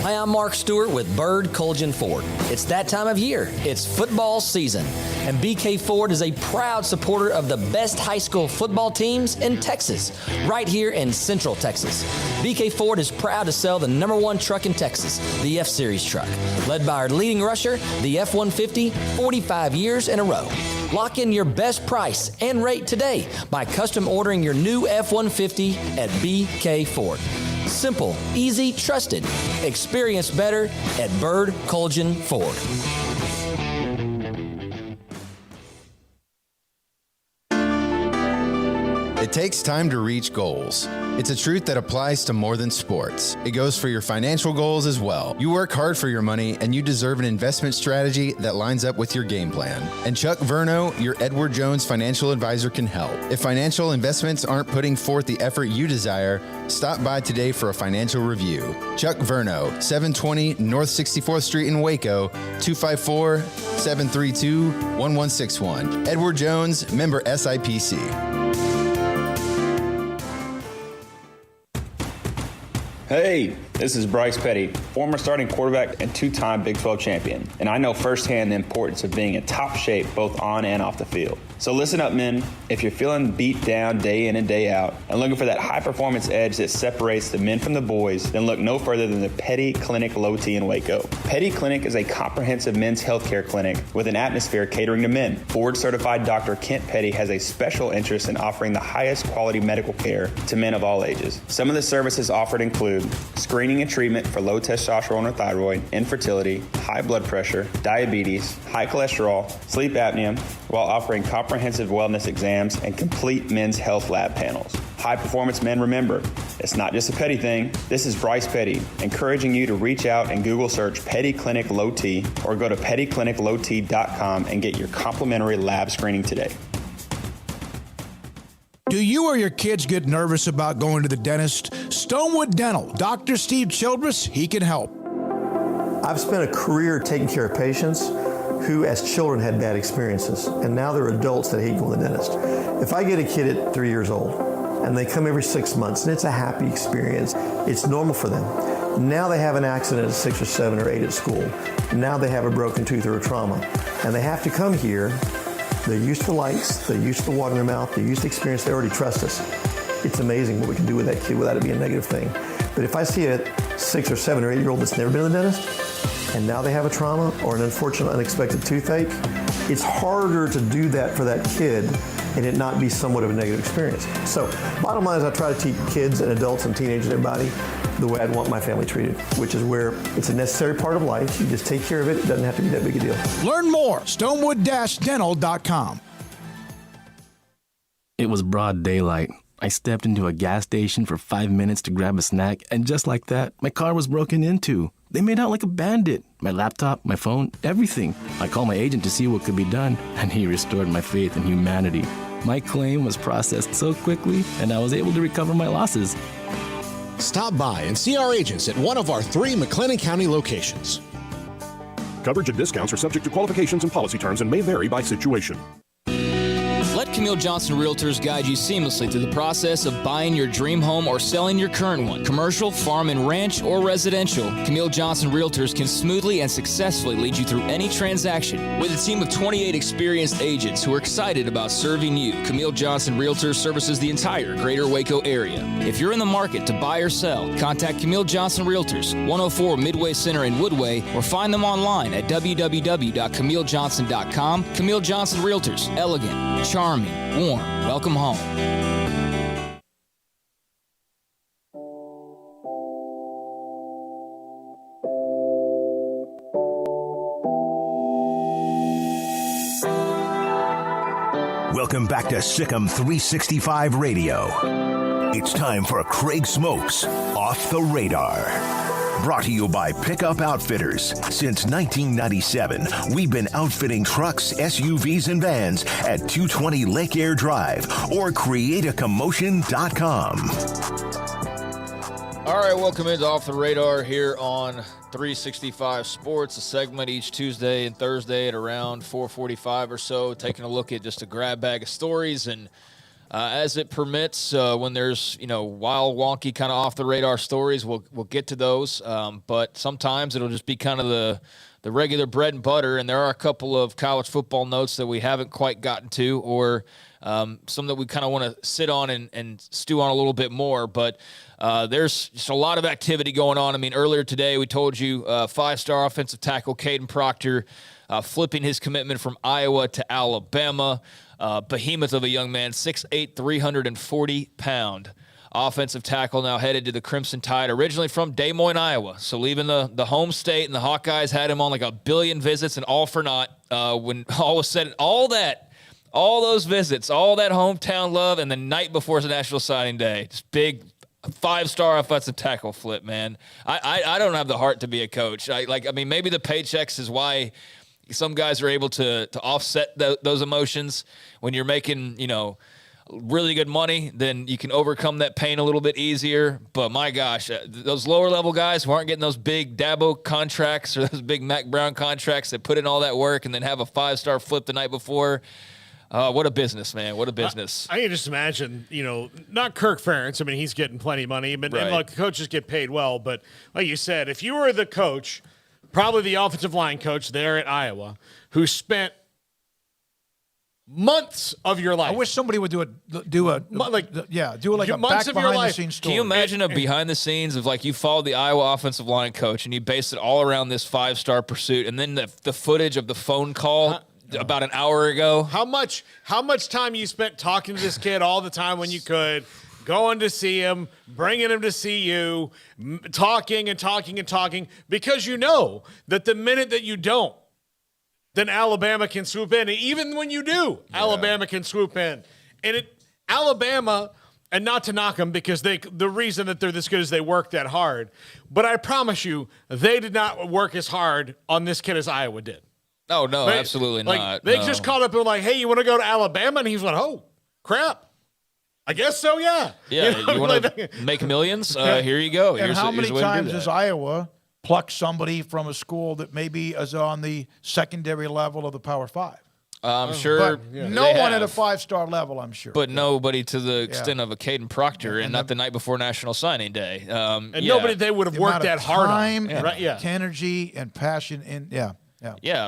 Hi, I'm Mark Stewart with Bird Colgan Ford. It's that time of year. It's football season. And BK Ford is a proud supporter of the best high school football teams in Texas, right here in Central Texas. BK Ford is proud to sell the #1 truck in Texas, the F-Series truck, led by our leading rusher, the F-150, 45 years in a row. Lock in your best price and rate today by custom ordering your new F-150 at BK Ford. Simple, easy, trusted. Experience better at Bird Colgan Ford. It takes time to reach goals. It's a truth that applies to more than sports. It goes for your financial goals as well. You work hard for your money, and you deserve an investment strategy that lines up with your game plan. And Chuck Verno, your Edward Jones financial advisor, can help. If financial investments aren't putting forth the effort you desire, stop by today for a financial review. Chuck Verno, 720 North 64th Street in Waco, 254-732-1161. Edward Jones, member SIPC. Hey, this is Bryce Petty, former starting quarterback and two-time Big 12 champion, and I know firsthand the importance of being in top shape both on and off the field. So listen up, men. If you're feeling beat down day in and day out and looking for that high-performance edge that separates the men from the boys, then look no further than the Petty Clinic Low T in Waco. Petty Clinic is a comprehensive men's healthcare clinic with an atmosphere catering to men. Board-certified Dr. Kent Petty has a special interest in offering the highest quality medical care to men of all ages. Some of the services offered include screening and treatment for low testosterone or thyroid, infertility, high blood pressure, diabetes, high cholesterol, sleep apnea, while offering comprehensive wellness exams and complete men's health lab panels. High performance men, remember, it's not just a Petty thing. This is Bryce Petty, encouraging you to reach out and Google search Petty Clinic Low T or go to pettycliniclowt.com and get your complimentary lab screening today. Do you or your kids get nervous about going to the dentist? Stonewood Dental, Dr. Steve Childress, he can help. I've spent a career taking care of patients who as children had bad experiences, and now they're adults that hate going to the dentist. If I get a kid at 3 years old and they come every 6 months and it's a happy experience, it's normal for them. Now they have an accident at 6 or 7 or 8 at school. Now they have a broken tooth or a trauma, and they have to come here. They're used to lights, they're used to water in their mouth, they're used to experience, they already trust us. It's amazing what we can do with that kid without it being a negative thing. But if I see a 6 or 7 or 8 year old that's never been to the dentist, and now they have a trauma or an unfortunate unexpected toothache, it's harder to do that for that kid and it not be somewhat of a negative experience. So bottom line is I try to teach kids and adults and teenagers and everybody the way I'd want my family treated, which is where it's a necessary part of life. You just take care of it. It doesn't have to be that big a deal. Learn more, stonewood-dental.com. It was broad daylight. I stepped into a gas station for 5 minutes to grab a snack, and just like that, my car was broken into. They made out like a bandit. My laptop, my phone, everything. I called my agent to see what could be done, and he restored my faith in humanity. My claim was processed so quickly, and I was able to recover my losses. Stop by and see our agents at one of our 3 McLennan County locations. Coverage and discounts are subject to qualifications and policy terms and may vary by situation. Let Let Camille Johnson Realtors guide you seamlessly through the process of buying your dream home or selling your current one. Commercial, farm and ranch, or residential, Camille Johnson Realtors can smoothly and successfully lead you through any transaction. With a team of 28 experienced agents who are excited about serving you, Camille Johnson Realtors services the entire greater Waco area. If you're in the market to buy or sell, contact Camille Johnson Realtors, 104 Midway Center in Woodway, or find them online at www.camillejohnson.com. Camille Johnson Realtors, elegant, charming, warm. Welcome home. Welcome back to Sikkim 365 Radio. It's time for Craig Smoak's Off the Radar. Brought to you by Pickup Outfitters. Since 1997, we've been outfitting trucks, SUVs, and vans at 220 Lake Air Drive or createacommotion.com. All right, welcome into Off the Radar here on 365 Sports, a segment each Tuesday and Thursday at around 4:45 or so, taking a look at just a grab bag of stories and as it permits, when there's, wild, wonky kind of off-the-radar stories, we'll get to those. But sometimes it'll just be kind of the regular bread and butter, and there are a couple of college football notes that we haven't quite gotten to, or some that we kind of want to sit on and stew on a little bit more. But there's just a lot of activity going on. I mean, earlier today we told you five-star offensive tackle Caden Proctor flipping his commitment from Iowa to Alabama. Behemoth of a young man, 6'8", 340-pound offensive tackle, now headed to the Crimson Tide, originally from Des Moines, Iowa. So leaving the home state, and the Hawkeyes had him on like a billion visits, and all for naught. When all was said, all those visits, all that hometown love, and the night before the National Signing Day, just big five-star offensive tackle flip, man. I don't have the heart to be a coach. Maybe the paychecks is why some guys are able to offset those emotions. When you're making, really good money, then you can overcome that pain a little bit easier. But my gosh, those lower level guys who aren't getting those big Dabo contracts or those big Mac Brown contracts that put in all that work and then have a five-star flip the night before. What a business, man. What a business. I can just imagine, not Kirk Ferentz. I mean, he's getting plenty of money, but right. Look, coaches get paid well. But like you said, if you were the coach, probably the offensive line coach there at Iowa, who spent months of your life. I wish somebody would do a months back of your life. the scenes story. Can you imagine a behind the scenes of you followed the Iowa offensive line coach and you based it all around this five-star pursuit, and then the footage of the phone call about an hour ago? How much time you spent talking to this kid all the time when you could, going to see him, bringing him to see you, talking and talking and talking, because you know that the minute that you don't, then Alabama can swoop in. And even when you do, Alabama can swoop in. And Alabama, and not to knock them, because the reason that they're this good is they work that hard. But I promise you, they did not work as hard on this kid as Iowa did. Oh, no, absolutely not. They just called up and were like, hey, you want to go to Alabama? And he's like, oh, crap. I guess so, yeah. Yeah, you want to make millions? Here you go. And how many times has Iowa plucked somebody from a school that maybe is on the secondary level of the Power Five? I'm sure. But no one at a five-star level, I'm sure. But nobody to the extent of a Caden Proctor, and not the night before National Signing Day. Nobody they would have worked that hard on. Energy and passion. Yeah.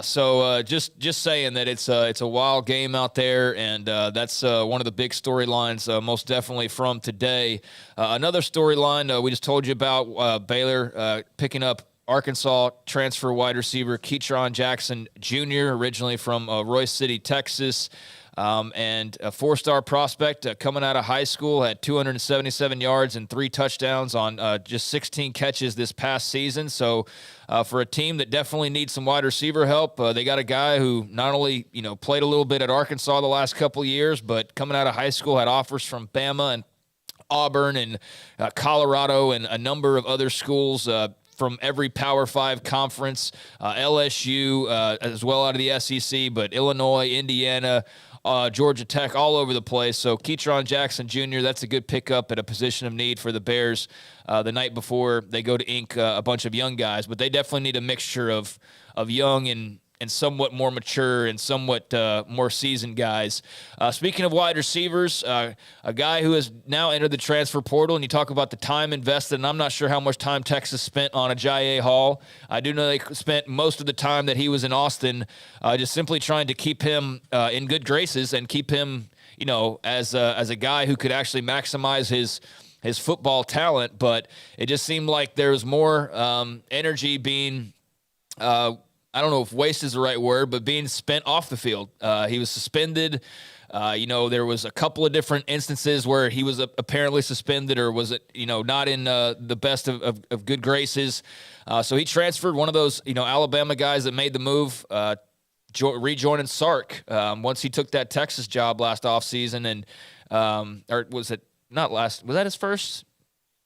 So just saying that it's a wild game out there, and that's one of the big storylines, most definitely from today. Another storyline we just told you about: Baylor picking up Arkansas transfer wide receiver Ketron Jackson Jr., originally from Royce City, Texas. And a four-star prospect coming out of high school, had 277 yards and 3 touchdowns on just 16 catches this past season. So for a team that definitely needs some wide receiver help, they got a guy who not only played a little bit at Arkansas the last couple of years, but coming out of high school had offers from Bama and Auburn and Colorado and a number of other schools from every Power 5 conference, LSU as well out of the SEC, but Illinois, Indiana, Georgia Tech, all over the place. So Ketron Jackson Jr., that's a good pickup at a position of need for the Bears the night before they go to ink a bunch of young guys. But they definitely need a mixture of young and somewhat more mature and somewhat more seasoned guys. Speaking of wide receivers, a guy who has now entered the transfer portal, and you talk about the time invested, and I'm not sure how much time Texas spent on Ajayi Hall. I do know they spent most of the time that he was in Austin just simply trying to keep him in good graces and keep him, as a guy who could actually maximize his football talent. But it just seemed like there was more energy being I don't know if waste is the right word, but being spent off the field. He was suspended. There was a couple of different instances where he was apparently suspended or was not in the best of good graces. So he transferred, one of those, Alabama guys that made the move, rejoining Sark once he took that Texas job last offseason. And or was it not last? Was that his first?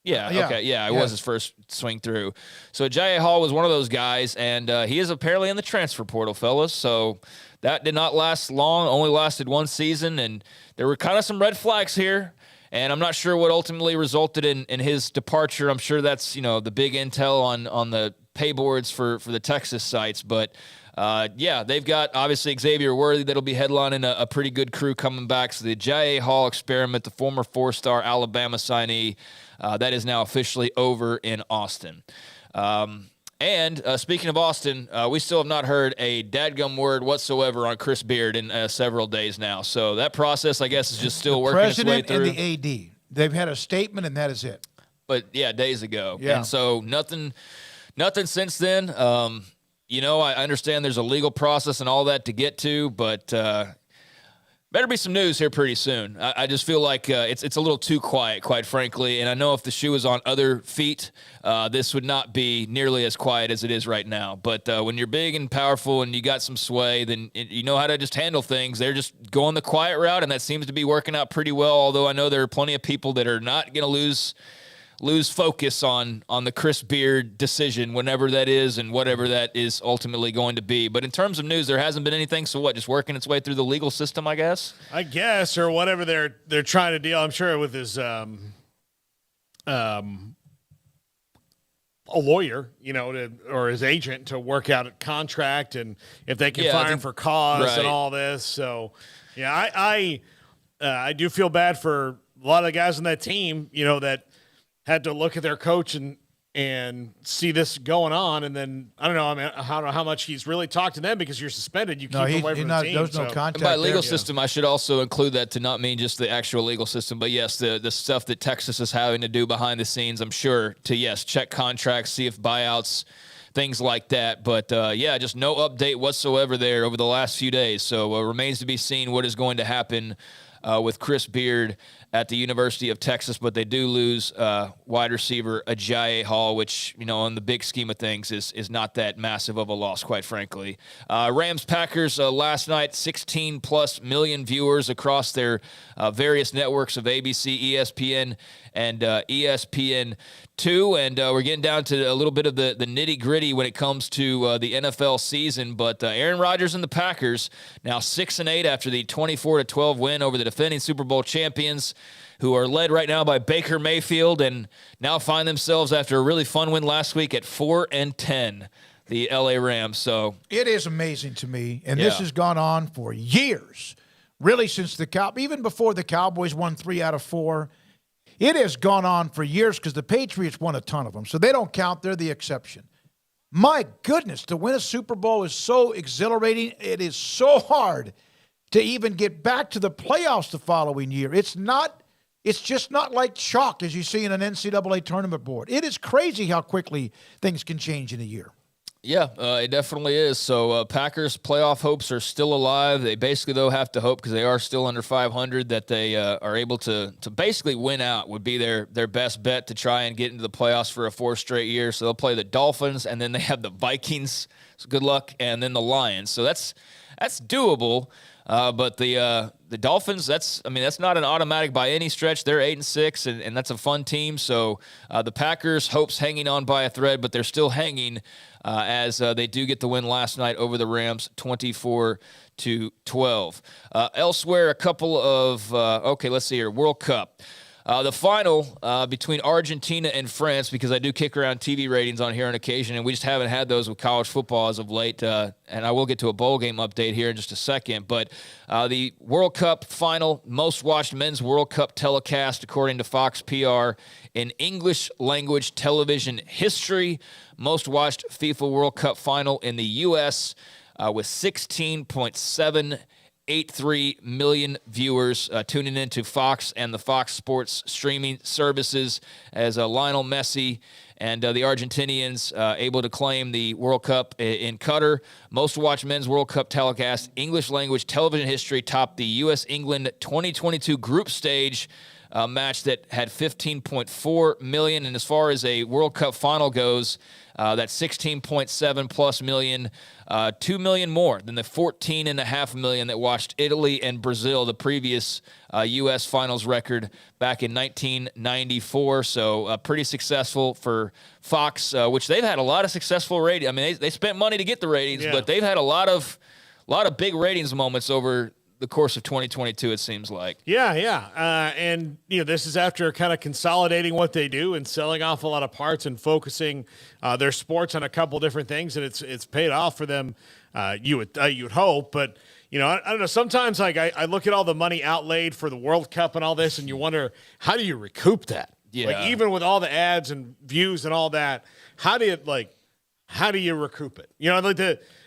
Yeah. Okay. Yeah, it was his first swing through. So Ajayi Hall was one of those guys, and he is apparently in the transfer portal, fellas. So that did not last long, only lasted one season, and there were kind of some red flags here. And I'm not sure what ultimately resulted in his departure. I'm sure that's, the big intel on the pay boards for the Texas sites. But, they've got, obviously, Xavier Worthy that'll be headlining a pretty good crew coming back. So the Ajayi Hall experiment, the former four-star Alabama signee, that is now officially over in Austin. And speaking of Austin, we still have not heard a dadgum word whatsoever on Chris Beard in several days now. So that process, I guess, is just still working its way through. The President and the AD, they've had a statement, and that is it. But, days ago. Yeah. And so nothing since then. I understand there's a legal process and all that to get to, but better be some news here pretty soon. I just feel like it's a little too quiet, quite frankly. And I know if the shoe was on other feet, this would not be nearly as quiet as it is right now. But when you're big and powerful and you got some sway, then you know how to just handle things. They're just going the quiet route, and that seems to be working out pretty well, although I know there are plenty of people that are not going to lose focus on the Chris Beard decision, whenever that is and whatever that is ultimately going to be. But in terms of news, there hasn't been anything. So what, just working its way through the legal system, I guess? Or whatever they're trying to deal. I'm sure with his a lawyer, or his agent to work out a contract, and if they can fire him for cause and all this. So, I do feel bad for a lot of the guys on that team, that had to look at their coach and see this going on, and then I don't know how much he's really talked to them, because you're suspended. You keep him away from the team. There's no contact. And by legal system, I should also include that to not mean just the actual legal system, but yes, the stuff that Texas is having to do behind the scenes, I'm sure, to check contracts, see if buyouts, things like that. But just no update whatsoever there over the last few days. So remains to be seen what is going to happen with Chris Beard at the University of Texas, but they do lose wide receiver Ajayi Hall, which, in the big scheme of things is not that massive of a loss, quite frankly. Rams-Packers last night, 16+ million viewers across their various networks of ABC, ESPN, and ESPN2. And we're getting down to a little bit of the nitty-gritty when it comes to the NFL season. But Aaron Rodgers and the Packers now 6-8 after the 24-12 win over the defending Super Bowl champions, who are led right now by Baker Mayfield, and now find themselves, after a really fun win last week, at 4-10, the LA Rams. So it is amazing to me, and this has gone on for years, really, since even before the Cowboys won 3 out of 4. It has gone on for years, because the Patriots won a ton of them, so they don't count. They're the exception. My goodness, to win a Super Bowl is so exhilarating. It is so hard to even get back to the playoffs the following year. It's just not like chalk, as you see in an NCAA tournament board. It is crazy how quickly things can change in a year. Yeah, it definitely is. So Packers' playoff hopes are still alive. They basically, though, have to hope, because they are still under 500, that they are able to basically win out would be their best bet to try and get into the playoffs for a 4th straight year. So they'll play the Dolphins, and then they have the Vikings. So good luck. And then the Lions. So that's doable. But the Dolphins, that's not an automatic by any stretch. They're 8-6, and that's a fun team. So the Packers' hopes hanging on by a thread, but they're still hanging as they do get the win last night over the Rams, 24-12. Elsewhere, a couple of let's see here, World Cup. The final between Argentina and France, because I do kick around TV ratings on here on occasion, and we just haven't had those with college football as of late. And I will get to a bowl game update here in just a second. But the World Cup final, most watched men's World Cup telecast, according to Fox PR, in English language television history. Most watched FIFA World Cup final in the U.S. With 16.783 million viewers tuning into Fox and the Fox Sports streaming services, as Lionel Messi and the Argentinians able to claim the World Cup in Qatar. Most watched men's World Cup telecast, English language television history, topped the U.S.-England 2022 group stage match that had 15.4 million. And as far as a World Cup final goes, that's 16.7 plus million, 2 million more than the 14.5 million that watched Italy and Brazil, the previous U.S. finals record back in 1994. So pretty successful for Fox, which they've had a lot of successful ratings. I mean, they spent money to get the ratings, but they've had a lot of big ratings moments over the course of 2022, it seems like. And, this is after kind of consolidating what they do and selling off a lot of parts and focusing their sports on a couple different things, and it's paid off for them, you would hope. But, I don't know, sometimes I look at all the money outlaid for the World Cup and all this, and you wonder, how do you recoup that? Yeah. Like, even with all the ads and views and all that, how do you recoup it?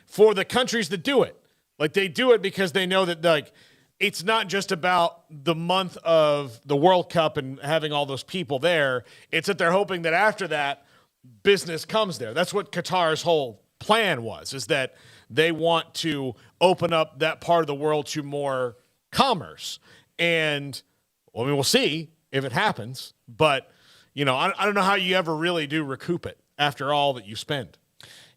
For the countries that do it. Like, they do it because they know that, like, it's not just about the month of the World Cup and having all those people there. It's that they're hoping that after that, business comes there. That's what Qatar's whole plan was, is that they want to open up that part of the world to more commerce. And, we'll see if it happens. But, I don't know how you ever really do recoup it after all that you spend.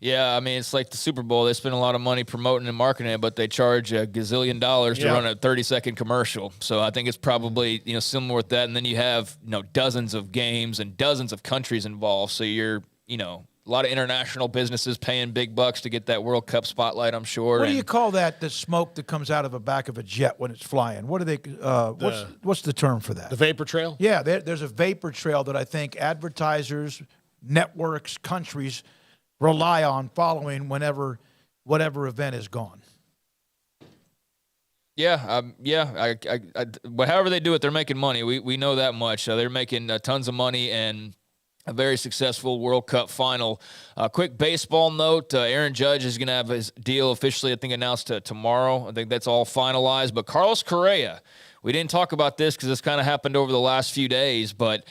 Yeah, I mean, it's like the Super Bowl. They spend a lot of money promoting and marketing it, but they charge $1 gazillion to run a 30-second commercial. So I think it's probably, similar with that. And then you have, dozens of games and dozens of countries involved. So you're, a lot of international businesses paying big bucks to get that World Cup spotlight, I'm sure. What do you call that, the smoke that comes out of the back of a jet when it's flying? What do they, what's the term for that? The vapor trail? Yeah, there's a vapor trail that I think advertisers, networks, countries rely on following whenever whatever event is gone. But however they do it, they're making money. We know that much. They're making tons of money and a very successful World Cup final. Quick baseball note, Aaron Judge is going to have his deal officially, I think, announced tomorrow. I think that's all finalized. But Carlos Correa, we didn't talk about this because this kind of happened over the last few days, but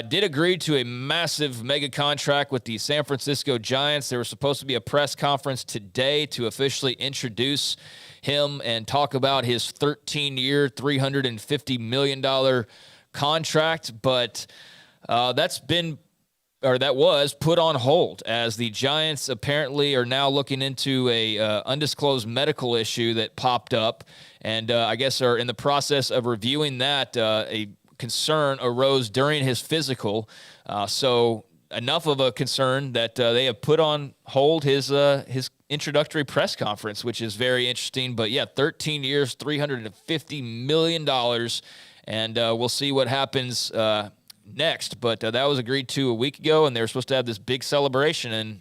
did agree to a massive mega contract with the San Francisco Giants. There was supposed to be a press conference today to officially introduce him and talk about his 13-year, $350 million contract, but that was put on hold as the Giants apparently are now looking into a undisclosed medical issue that popped up, and I guess are in the process of reviewing that. A concern arose during his physical, so enough of a concern that they have put on hold his introductory press conference, which is very interesting. But yeah, 13 years, $350 million, and we'll see what happens next. But that was agreed to a week ago, and they were supposed to have this big celebration, and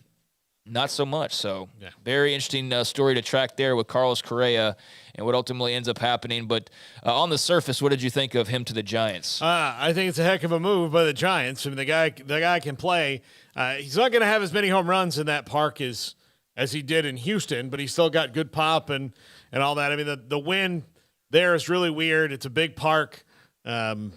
not so much. So very interesting story to track there with Carlos Correa and what ultimately ends up happening. But on the surface, what did you think of him to the Giants? I think it's a heck of a move by the Giants. I mean, the guy can play. He's not going to have as many home runs in that park as he did in Houston, but he's still got good pop and all that. I mean, the wind there is really weird. It's a big park, but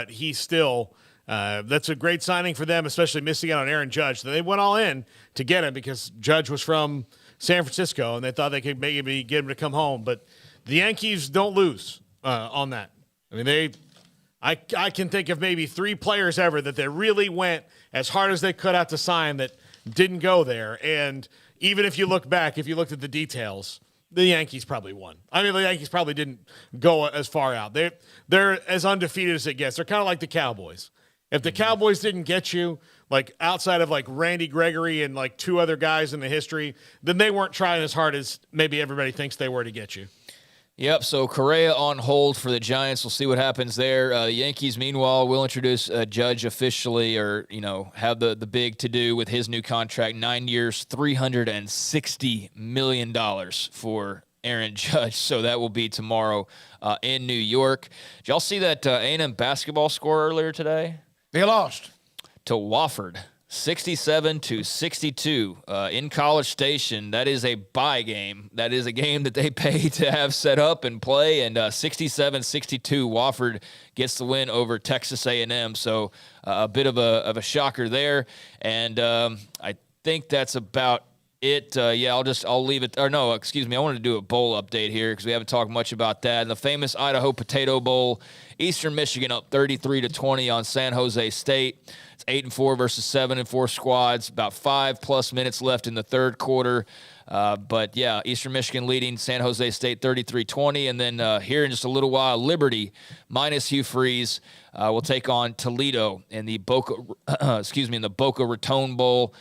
he's still that's a great signing for them, especially missing out on Aaron Judge. They went all in to get him because Judge was from San Francisco, and they thought they could maybe get him to come home. But the Yankees don't lose on that. I mean, I can think of maybe 3 players ever that they really went as hard as they could out to sign that didn't go there. And even if you look back, if you looked at the details, the Yankees probably won. I mean, the Yankees probably didn't go as far out. They're as undefeated as it gets. They're kind of like the Cowboys. If the Cowboys didn't get you, like outside of like Randy Gregory and like 2 other guys in the history, then they weren't trying as hard as maybe everybody thinks they were to get you. Yep, so Correa on hold for the Giants. We'll see what happens there. The Yankees, meanwhile, will introduce a Judge officially, or, have the big to-do with his new contract, 9 years, $360 million for Aaron Judge. So that will be tomorrow in New York. Did y'all see that A&M basketball score earlier today? They lost to Wofford. 67-62 in College Station. That is a bye game. That is a game that they pay to have set up and play. And 67-62, Wofford gets the win over Texas A&M. So a bit of a shocker there. And I think that's about it. I'll leave it. Or no, excuse me. I wanted to do a bowl update here because we haven't talked much about that. And the famous Idaho Potato Bowl, Eastern Michigan up 33-20 on San Jose State. It's 8-4 versus 7-4 squads. About 5+ minutes left in the third quarter. Eastern Michigan leading San Jose State 33-20. And then here in just a little while, Liberty minus Hugh Freeze will take on Toledo in the Boca Raton Bowl.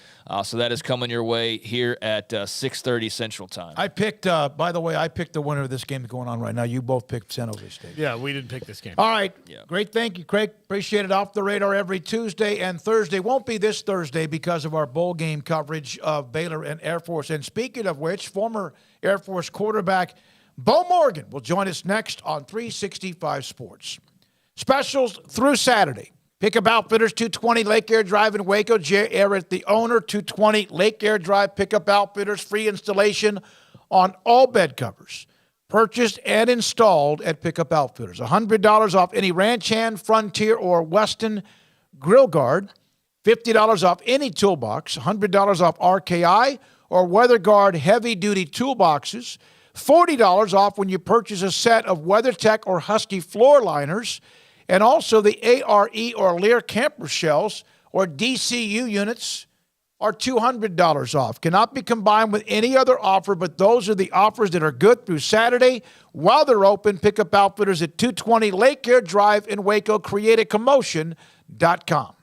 So that is coming your way here at 6:30 Central Time. I picked, by the way, the winner of this game going on right now. You both picked San Jose State. Yeah, we didn't pick this game. All right. Yeah. Great. Thank you, Craig. Appreciate it. Off the Radar every Tuesday and Thursday. Won't be this Thursday because of our bowl game coverage of Baylor and Air Force. And speaking of which, former Air Force quarterback Bo Morgan will join us next on 365 Sports. Specials through Saturday. Pickup Outfitters, 220 Lake Air Drive in Waco. Jay Arrett, the owner, 220 Lake Air Drive. Pickup Outfitters, free installation on all bed covers. Purchased and installed at Pickup Outfitters. $100 off any Ranch Hand, Frontier, or Weston Grill Guard. $50 off any toolbox. $100 off RKI or Weather Guard heavy-duty toolboxes. $40 off when you purchase a set of WeatherTech or Husky floor liners. And also the ARE or Lear camper shells or DCU units are $200 off. Cannot be combined with any other offer, but those are the offers that are good through Saturday. While they're open, Pickup Outfitters at 220 Lake Air Drive in Waco. CreateACommotion.com.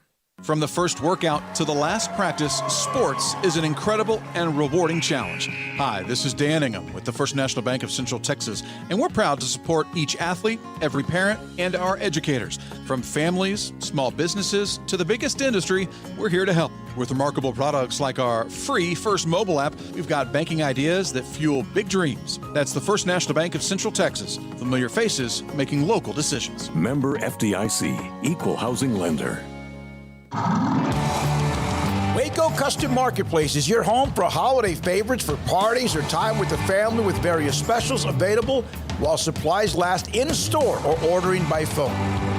From the first workout to the last practice, sports is an incredible and rewarding challenge. Hi, this is Dan Ingham with the First National Bank of Central Texas, and we're proud to support each athlete, every parent, and our educators. From families, small businesses, to the biggest industry, we're here to help. With remarkable products like our free First mobile app, we've got banking ideas that fuel big dreams. That's the First National Bank of Central Texas. Familiar faces making local decisions. Member FDIC, Equal Housing Lender. Waco Custom Marketplace is your home for holiday favorites for parties or time with the family, with various specials available while supplies last in store or ordering by phone,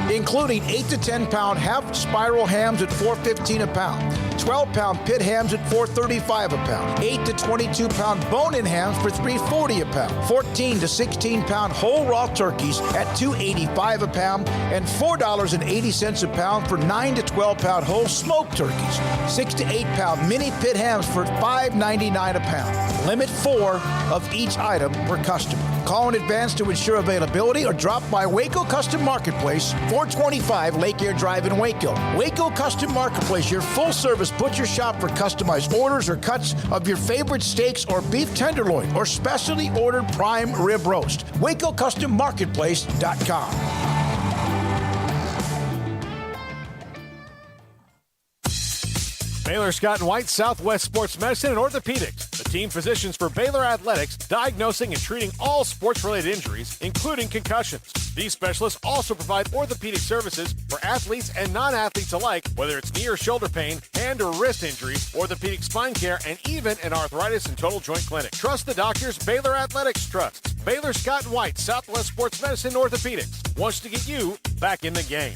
including 8 to 10 pound half spiral hams at $4.15 a pound, 12-pound pit hams at $4.35 a pound, 8 to 22 pound bone-in hams for $3.40 a pound, 14 to 16 pound whole raw turkeys at $2.85 a pound, and $4.80 a pound for 9 to 12 pound whole smoked turkeys, 6 to 8 pound mini pit hams for $5.99 a pound. Limit 4 of each item per customer. Call in advance to ensure availability or drop by Waco Custom Marketplace, 425 Lake Air Drive in Waco. Waco Custom Marketplace, your full-service butcher shop for customized orders or cuts of your favorite steaks or beef tenderloin or specially ordered prime rib roast. WacoCustomMarketplace.com. Baylor Scott & White, Southwest Sports Medicine and Orthopedics, the team physicians for Baylor Athletics, diagnosing and treating all sports-related injuries, including concussions. These specialists also provide orthopedic services for athletes and non-athletes alike, whether it's knee or shoulder pain, hand or wrist injury, orthopedic spine care, and even an arthritis and total joint clinic. Trust the doctors Baylor Athletics trusts. Baylor Scott & White, Southwest Sports Medicine and Orthopedics wants to get you back in the game.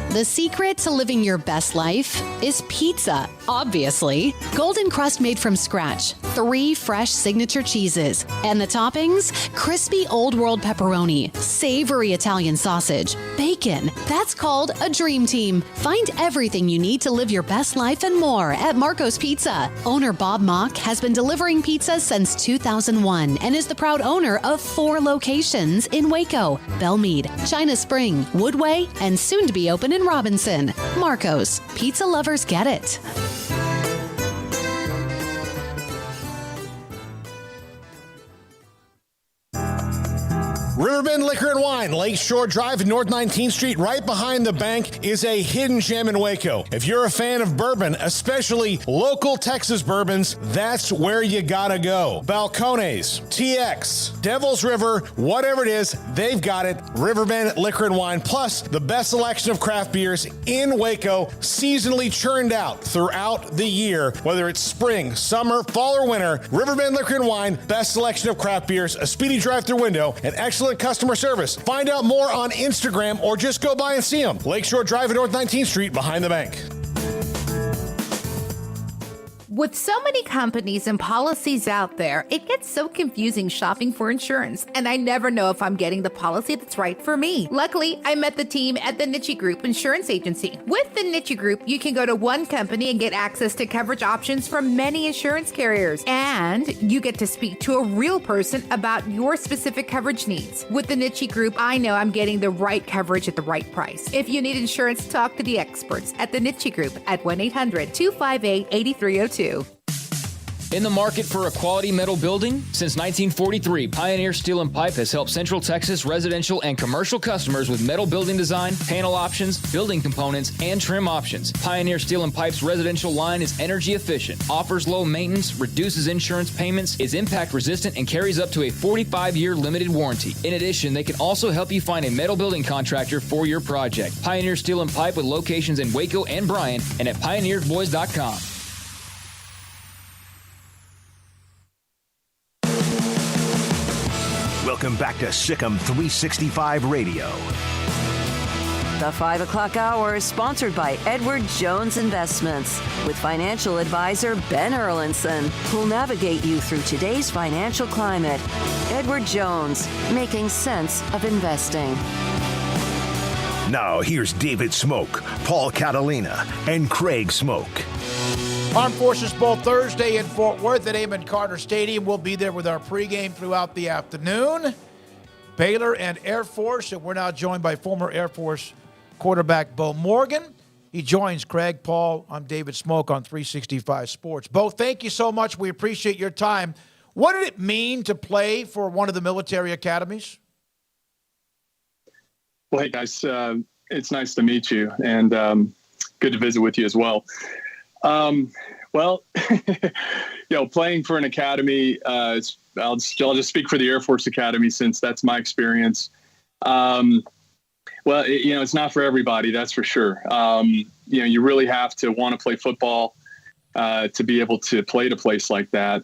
The secret to living your best life is pizza, obviously. Golden crust made from scratch, 3 fresh signature cheeses, and the toppings, crispy Old World pepperoni, savory Italian sausage, bacon. That's called a dream team. Find everything you need to live your best life and more at Marco's Pizza. Owner Bob Mock has been delivering pizza since 2001 and is the proud owner of 4 locations in Waco, Belmead, China Spring, Woodway, and soon to be open in Robinson. Marco's. Pizza lovers get it. Riverbend Liquor and Wine, Lakeshore Drive, North 19th Street, right behind the bank, is a hidden gem in Waco. If you're a fan of bourbon, especially local Texas bourbons, that's where you gotta go. Balcones, TX, Devil's River, whatever it is, they've got it. Riverbend Liquor and Wine, plus the best selection of craft beers in Waco, seasonally churned out throughout the year. Whether it's spring, summer, fall, or winter, Riverbend Liquor and Wine, best selection of craft beers, a speedy drive-through window, and excellent customer service. Find out more on Instagram or just go by and see them. Lakeshore Drive at North 19th Street behind the bank. With so many companies and policies out there, it gets so confusing shopping for insurance, and I never know if I'm getting the policy that's right for me. Luckily, I met the team at the Niche Group Insurance Agency. With the Niche Group, you can go to one company and get access to coverage options from many insurance carriers, and you get to speak to a real person about your specific coverage needs. With the Niche Group, I know I'm getting the right coverage at the right price. If you need insurance, talk to the experts at the Niche Group at 1-800-258-8302. In the market for a quality metal building? Since 1943, Pioneer Steel and Pipe has helped Central Texas residential and commercial customers with metal building design, panel options, building components, and trim options. Pioneer Steel and Pipe's residential line is energy efficient, offers low maintenance, reduces insurance payments, is impact resistant, and carries up to a 45-year limited warranty. In addition, they can also help you find a metal building contractor for your project. Pioneer Steel and Pipe with locations in Waco and Bryan and at pioneersboys.com. Welcome back to Sikkim 365 Radio. The 5 o'clock hour is sponsored by Edward Jones Investments with financial advisor Ben Erlinson, who'll navigate you through today's financial climate. Edward Jones, making sense of investing. Now here's David Smoak, Paul Catalina, and Craig Smoak. Armed Forces Bowl Thursday in Fort Worth at Amon Carter Stadium. We'll be there with our pregame throughout the afternoon. Baylor and Air Force, and we're now joined by former Air Force quarterback Bo Morgan. He joins Craig, Paul. I'm David Smoak on 365 Sports. Bo, thank you so much. We appreciate your time. What did it mean to play for one of the military academies? Well, hey, guys, it's nice to meet you, and good to visit with you as well. Playing for an academy, I'll just speak for the Air Force Academy since that's my experience. It's not for everybody, that's for sure. You really have to want to play football to be able to play at a place like that,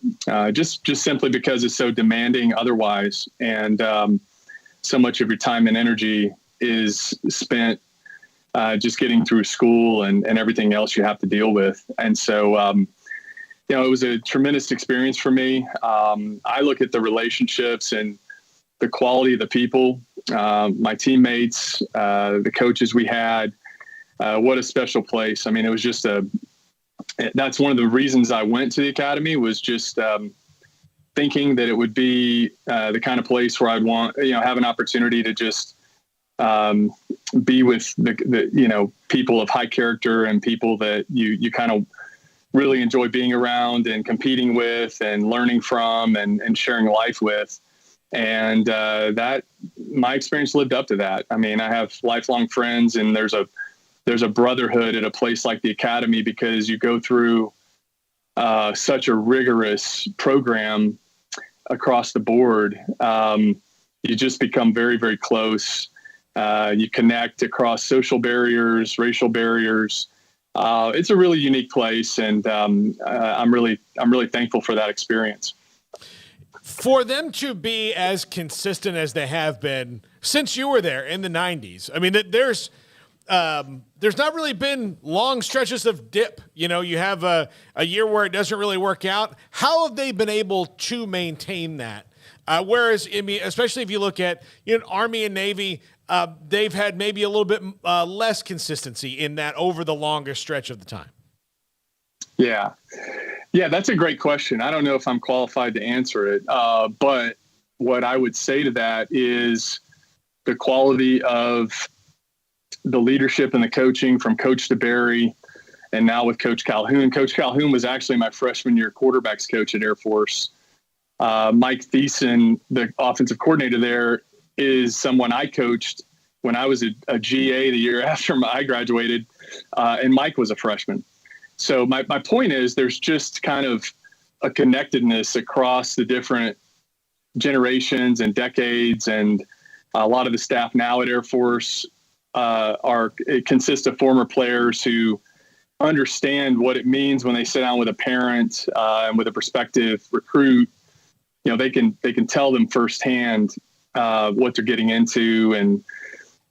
just simply because it's so demanding otherwise. And so much of your time and energy is spent just getting through school and everything else you have to deal with. And so, it was a tremendous experience for me. I look at the relationships and the quality of the people, my teammates, the coaches we had. What a special place. I mean, it was just that's one of the reasons I went to the academy, was just thinking that it would be the kind of place where I'd want, have an opportunity to just be with the people of high character and people that you kind of really enjoy being around and competing with and learning from and sharing life with. And that my experience lived up to that. I mean, I have lifelong friends, and there's a brotherhood at a place like the academy because you go through such a rigorous program across the board. You just become very, very close. You connect across social barriers, racial barriers. It's a really unique place, and I'm really thankful for that experience. For them to be as consistent as they have been since you were there in the 90s, I mean, there's not really been long stretches of dip. You have a year where it doesn't really work out. How have they been able to maintain that? Whereas, I mean, especially if you look at Army and Navy, they've had maybe a little bit less consistency in that over the longest stretch of the time. Yeah, that's a great question. I don't know if I'm qualified to answer it, but what I would say to that is the quality of the leadership and the coaching from Coach DeBerry, and now with Coach Calhoun. Coach Calhoun was actually my freshman year quarterbacks coach at Air Force. Mike Thiessen, the offensive coordinator there, is someone I coached when I was a GA the year after I graduated, and Mike was a freshman. So my point is there's just kind of a connectedness across the different generations and decades, and a lot of the staff now at Air Force it consists of former players who understand what it means when they sit down with a parent and with a prospective recruit. They can tell them firsthand what they're getting into and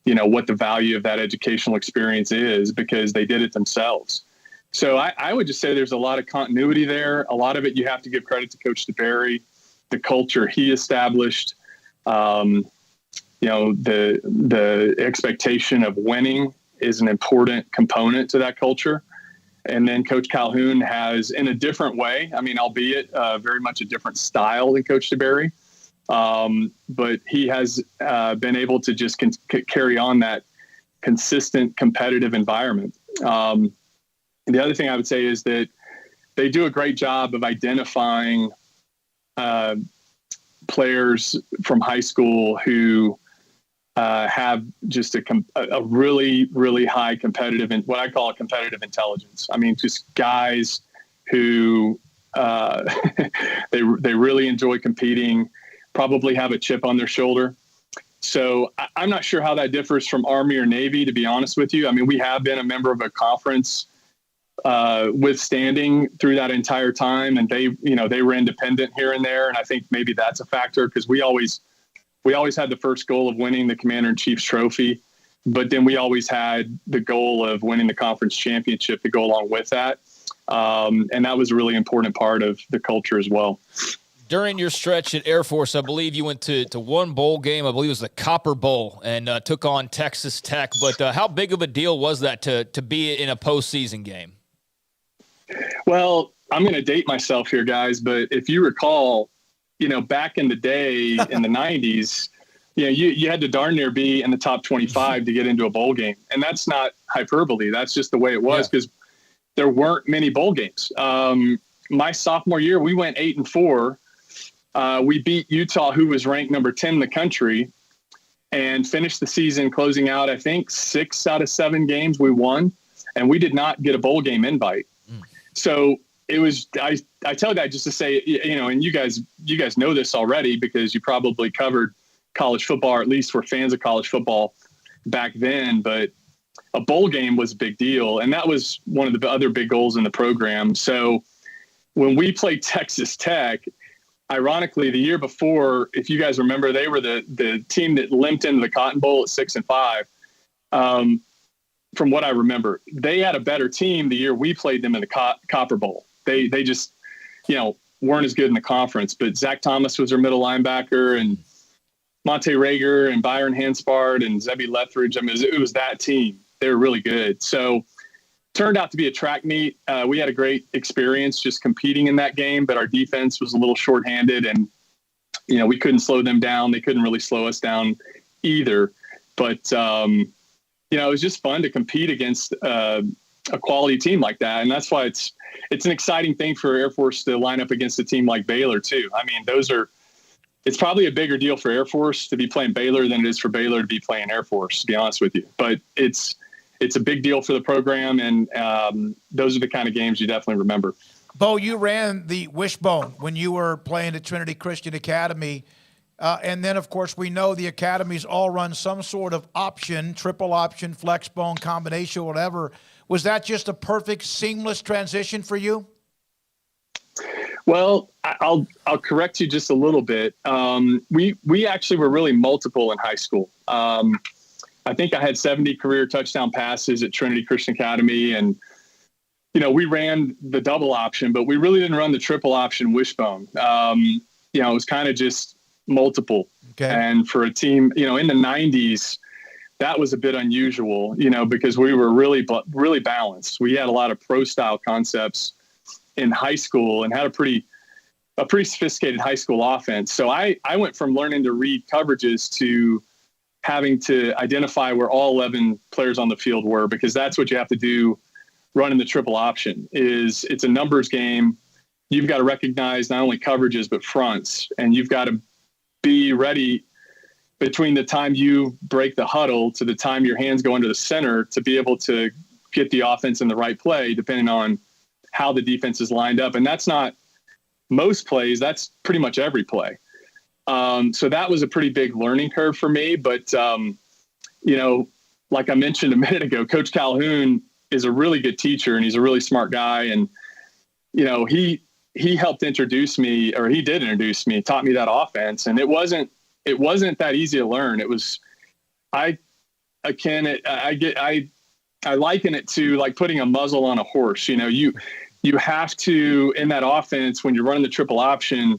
what the value of that educational experience is because they did it themselves. So I would just say there's a lot of continuity there. A lot of it you have to give credit to Coach DeBerry, the culture he established, the expectation of winning is an important component to that culture. And then Coach Calhoun has, in a different way, albeit very much a different style than Coach DeBerry, but he has been able to just carry on that consistent competitive environment. The other thing I would say is that they do a great job of identifying players from high school who have just a really, really high competitive, and what I call a competitive intelligence. Just guys who they really enjoy competing, probably have a chip on their shoulder. So I'm not sure how that differs from Army or Navy, to be honest with you. We have been a member of a conference withstanding through that entire time, and they were independent here and there, and I think maybe that's a factor because we always had the first goal of winning the Commander-in-Chief's trophy, but then we always had the goal of winning the conference championship to go along with that, and that was a really important part of the culture as well. During your stretch at Air Force, I believe you went to one bowl game. I believe it was the Copper Bowl, and took on Texas Tech. But how big of a deal was that to be in a postseason game? Well, I'm going to date myself here, guys, but if you recall, back in the day in the 90s, you had to darn near be in the top 25 to get into a bowl game. And that's not hyperbole. That's just the way it was because there weren't many bowl games. My sophomore year, we went 8-4. We beat Utah, who was ranked number 10 in the country, and finished the season closing out, I think, 6 out of 7 games we won, and we did not get a bowl game invite. So it was, I tell that just to say, and you guys know this already because you probably covered college football, or at least were fans of college football back then, but a bowl game was a big deal. And that was one of the other big goals in the program. So when we played Texas Tech, ironically, the year before, if you guys remember, they were the team that limped into the Cotton Bowl at 6-5. From what I remember, they had a better team the year we played them in the Copper Bowl. They just, weren't as good in the conference, but Zach Thomas was their middle linebacker, and Monte Rager and Byron Hanspard and Zebby Lethridge. It was that team. They were really good. So turned out to be a track meet. We had a great experience just competing in that game, but our defense was a little shorthanded, and, we couldn't slow them down. They couldn't really slow us down either. But, it was just fun to compete against a quality team like that. And that's why it's an exciting thing for Air Force to line up against a team like Baylor too. It's probably a bigger deal for Air Force to be playing Baylor than it is for Baylor to be playing Air Force, to be honest with you. But it's a big deal for the program. And those are the kind of games you definitely remember. Bo, you ran the wishbone when you were playing at Trinity Christian Academy. And then, of course, we know the academies all run some sort of option, triple option, flex bone, combination, whatever. Was that just a perfect, seamless transition for you? Well, I'll correct you just a little bit. We actually were really multiple in high school. I think I had 70 career touchdown passes at Trinity Christian Academy, and we ran the double option, but we really didn't run the triple option wishbone. It was kind of just multiple. Okay. And for a team, in the 90s, that was a bit unusual, because we were really balanced. We had a lot of pro style concepts in high school and had a pretty sophisticated high school offense. So I went from learning to read coverages to having to identify where all 11 players on the field were, because that's what you have to do running the triple option. It's a numbers game. You've got to recognize not only coverages, but fronts, and you've got to be ready between the time you break the huddle to the time your hands go under the center to be able to get the offense in the right play, depending on how the defense is lined up. And that's not most plays. That's pretty much every play. So that was a pretty big learning curve for me. But, like I mentioned a minute ago, Coach Calhoun is a really good teacher and he's a really smart guy. And, he helped introduce me, or he did introduce me, taught me that offense. And it wasn't that easy to learn. It was, I liken it to like putting a muzzle on a horse. You have to, in that offense, when you're running the triple option,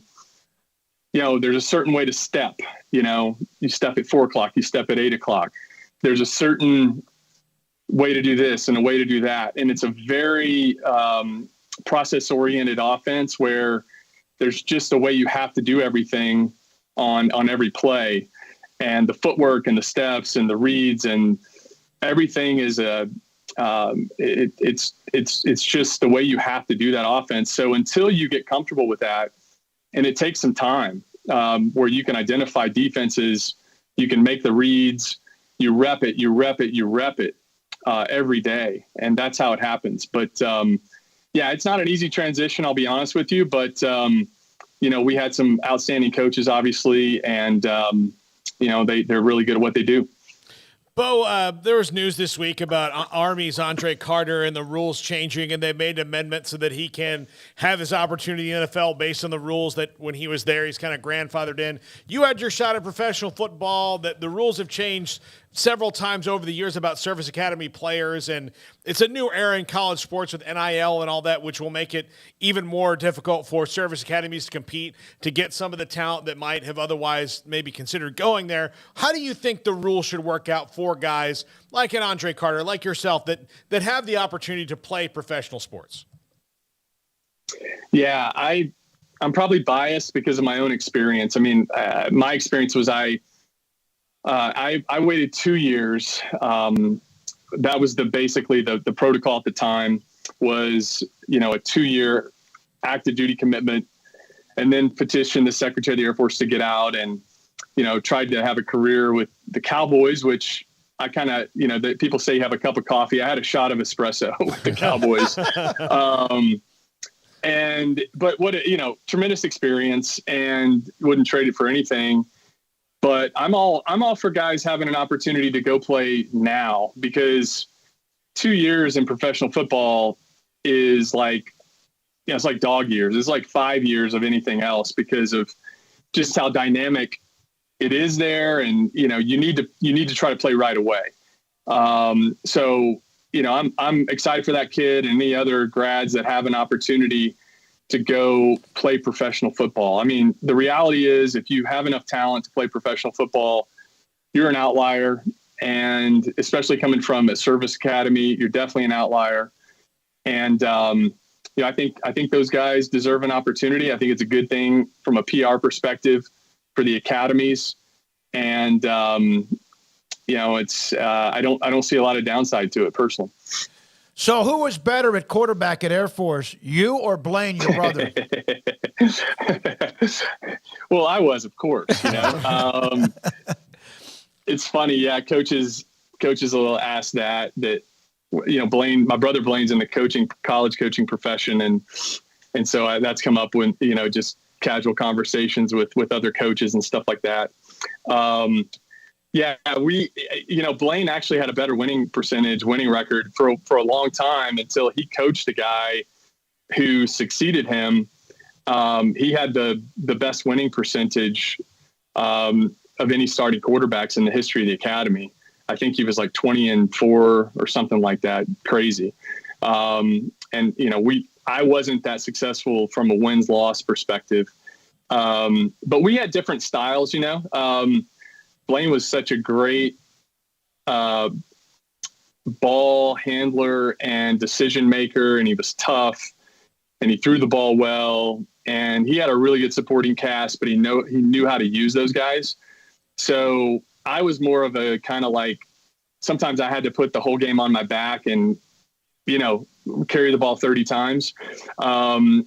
there's a certain way to step. You step at 4 o'clock, you step at 8 o'clock. There's a certain way to do this and a way to do that. And it's a very process-oriented offense where there's just a way you have to do everything on every play. And the footwork and the steps and the reads and everything is it's just the way you have to do that offense. So until you get comfortable with that, and it takes some time where you can identify defenses, you can make the reads, you rep it every day. And that's how it happens. But it's not an easy transition, I'll be honest with you. But, we had some outstanding coaches, obviously, and, they're really good at what they do. Bo, there was news this week about Army's Andre Carter and the rules changing, and they made an amendment so that he can have his opportunity in the NFL based on the rules that when he was there, he's kind of grandfathered in. You had your shot at professional football. That the rules have changed several times over the years about service academy players, and it's a new era in college sports with NIL and all that, which will make it even more difficult for service academies to compete to get some of the talent that might have otherwise maybe considered going there. How do you think the rules should work out for guys like an Andre Carter, like yourself, that have the opportunity to play professional sports? Yeah, I'm probably biased because of my own experience. I mean, my experience was I waited 2 years. That was basically the protocol at the time was, a 2-year active duty commitment, and then petitioned the Secretary of the Air Force to get out and, tried to have a career with the Cowboys, which I kind of, people say you have a cup of coffee. I had a shot of espresso with the Cowboys. But what, tremendous experience and wouldn't trade it for anything. But I'm all for guys having an opportunity to go play now, because 2 years in professional football is like, it's like dog years. It's like 5 years of anything else because of just how dynamic it is there. And, you need to try to play right away. So, I'm excited for that kid and any other grads that have an opportunity to go play professional football. I mean, the reality is if you have enough talent to play professional football, you're an outlier. And especially coming from a service academy, you're definitely an outlier. And, I think those guys deserve an opportunity. I think it's a good thing from a PR perspective for the academies. And, it's, I don't see a lot of downside to it personally. So who was better at quarterback at Air Force, you or Blaine, your brother? Well, I was, of course. It's funny. Yeah. Coaches will ask that, Blaine, my brother Blaine's in the college coaching profession. And so that's come up when, just casual conversations with other coaches and stuff like that. Yeah, Blaine actually had a better winning record for a long time until he coached a guy who succeeded him. He had the best winning percentage of any starting quarterbacks in the history of the academy. I think he was like 20-4 or something like that. Crazy. I wasn't that successful from a wins-loss perspective. But we had different styles, Blaine was such a great ball handler and decision maker, and he was tough, and he threw the ball well, and he had a really good supporting cast, but he knew how to use those guys. So I was more of a kind of like, sometimes I had to put the whole game on my back and, carry the ball 30 times. And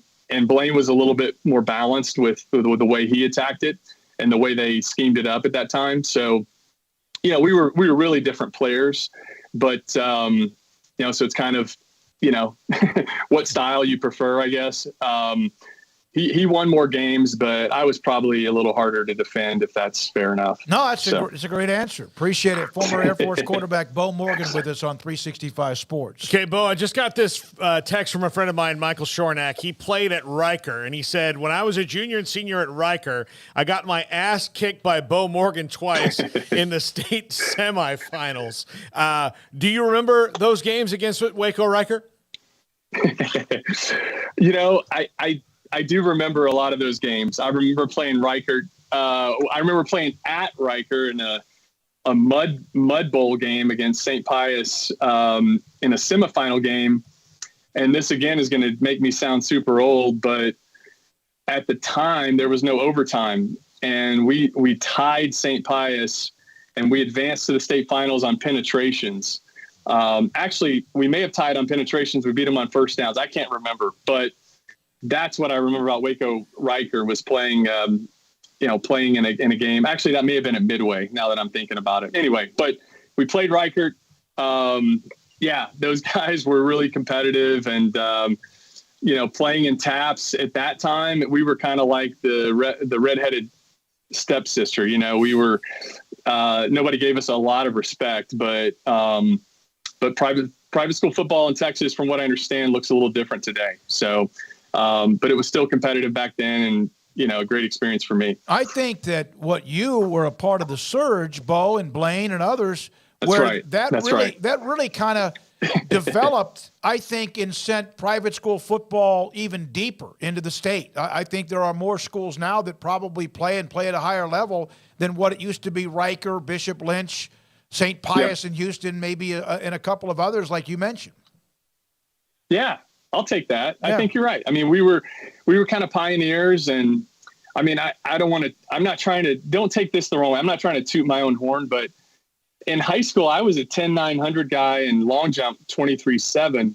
Blaine was a little bit more balanced with the way he attacked it. and the way they schemed it up at that time. So, you know, we were really different players, but, you know, so it's kind of, you know, what style you prefer, I guess. He won more games, but I was probably a little harder to defend, if that's fair enough. No, it's a great answer. Appreciate it. Former Air Force quarterback Bo Morgan with us on 365 Sports. Okay, Bo, I just got this text from a friend of mine, Michael Shornack. He played at Riker, and he said, when I was a junior and senior at Riker, I got my ass kicked by Bo Morgan twice in the state semifinals. Do you remember those games against Waco Riker? You know, I do remember a lot of those games. I remember playing Riker. I remember playing at Riker in a mud bowl game against St. Pius in a semifinal game. And this, again, is going to make me sound super old, but at the time, there was no overtime. And we tied St. Pius, and we advanced to the state finals on penetrations. Actually, we may have tied on penetrations. We beat them on first downs. I can't remember, but that's what I remember about Waco Riker was playing, playing in a game. Actually, that may have been at Midway now that I'm thinking about it. Anyway, but we played Riker. Yeah, those guys were really competitive, and, playing in taps at that time, we were kind of like the redheaded stepsister. You know, we were, nobody gave us a lot of respect, but private school football in Texas, from what I understand, looks a little different today. So, but it was still competitive back then, and, you know, a great experience for me. I think that what you were a part of the surge, Bo and Blaine and others, That's right. That really kind of developed, I think, and sent private school football even deeper into the state. I think there are more schools now that probably play at a higher level than what it used to be. Riker, Bishop Lynch, St. Pius in Houston, maybe, and a couple of others like you mentioned. Yeah, I'll take that. Yeah. I think you're right. I mean, we were kind of pioneers, and I mean, don't take this the wrong way. I'm not trying to toot my own horn, but in high school, I was a 10-900 guy and long jump 23-7,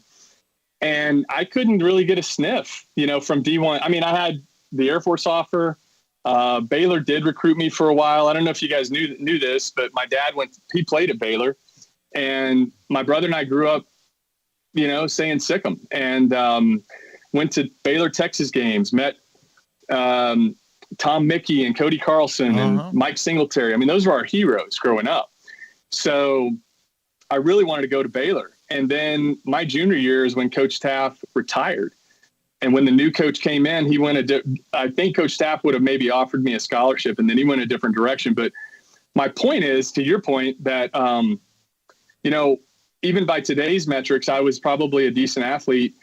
and I couldn't really get a sniff, from D1. I mean, I had the Air Force offer. Baylor did recruit me for a while. I don't know if you guys knew this, but my dad he played at Baylor, and my brother and I grew up, saying sick 'em, and went to Baylor, Texas games, met Tom Mickey and Cody Carlson and Mike Singletary. I mean, those were our heroes growing up. So I really wanted to go to Baylor. And then my junior year is when Coach Taft retired. And when the new coach came in, I think Coach Taft would have maybe offered me a scholarship, and then he went a different direction. But my point is, to your point, that, even by today's metrics, I was probably a decent athlete.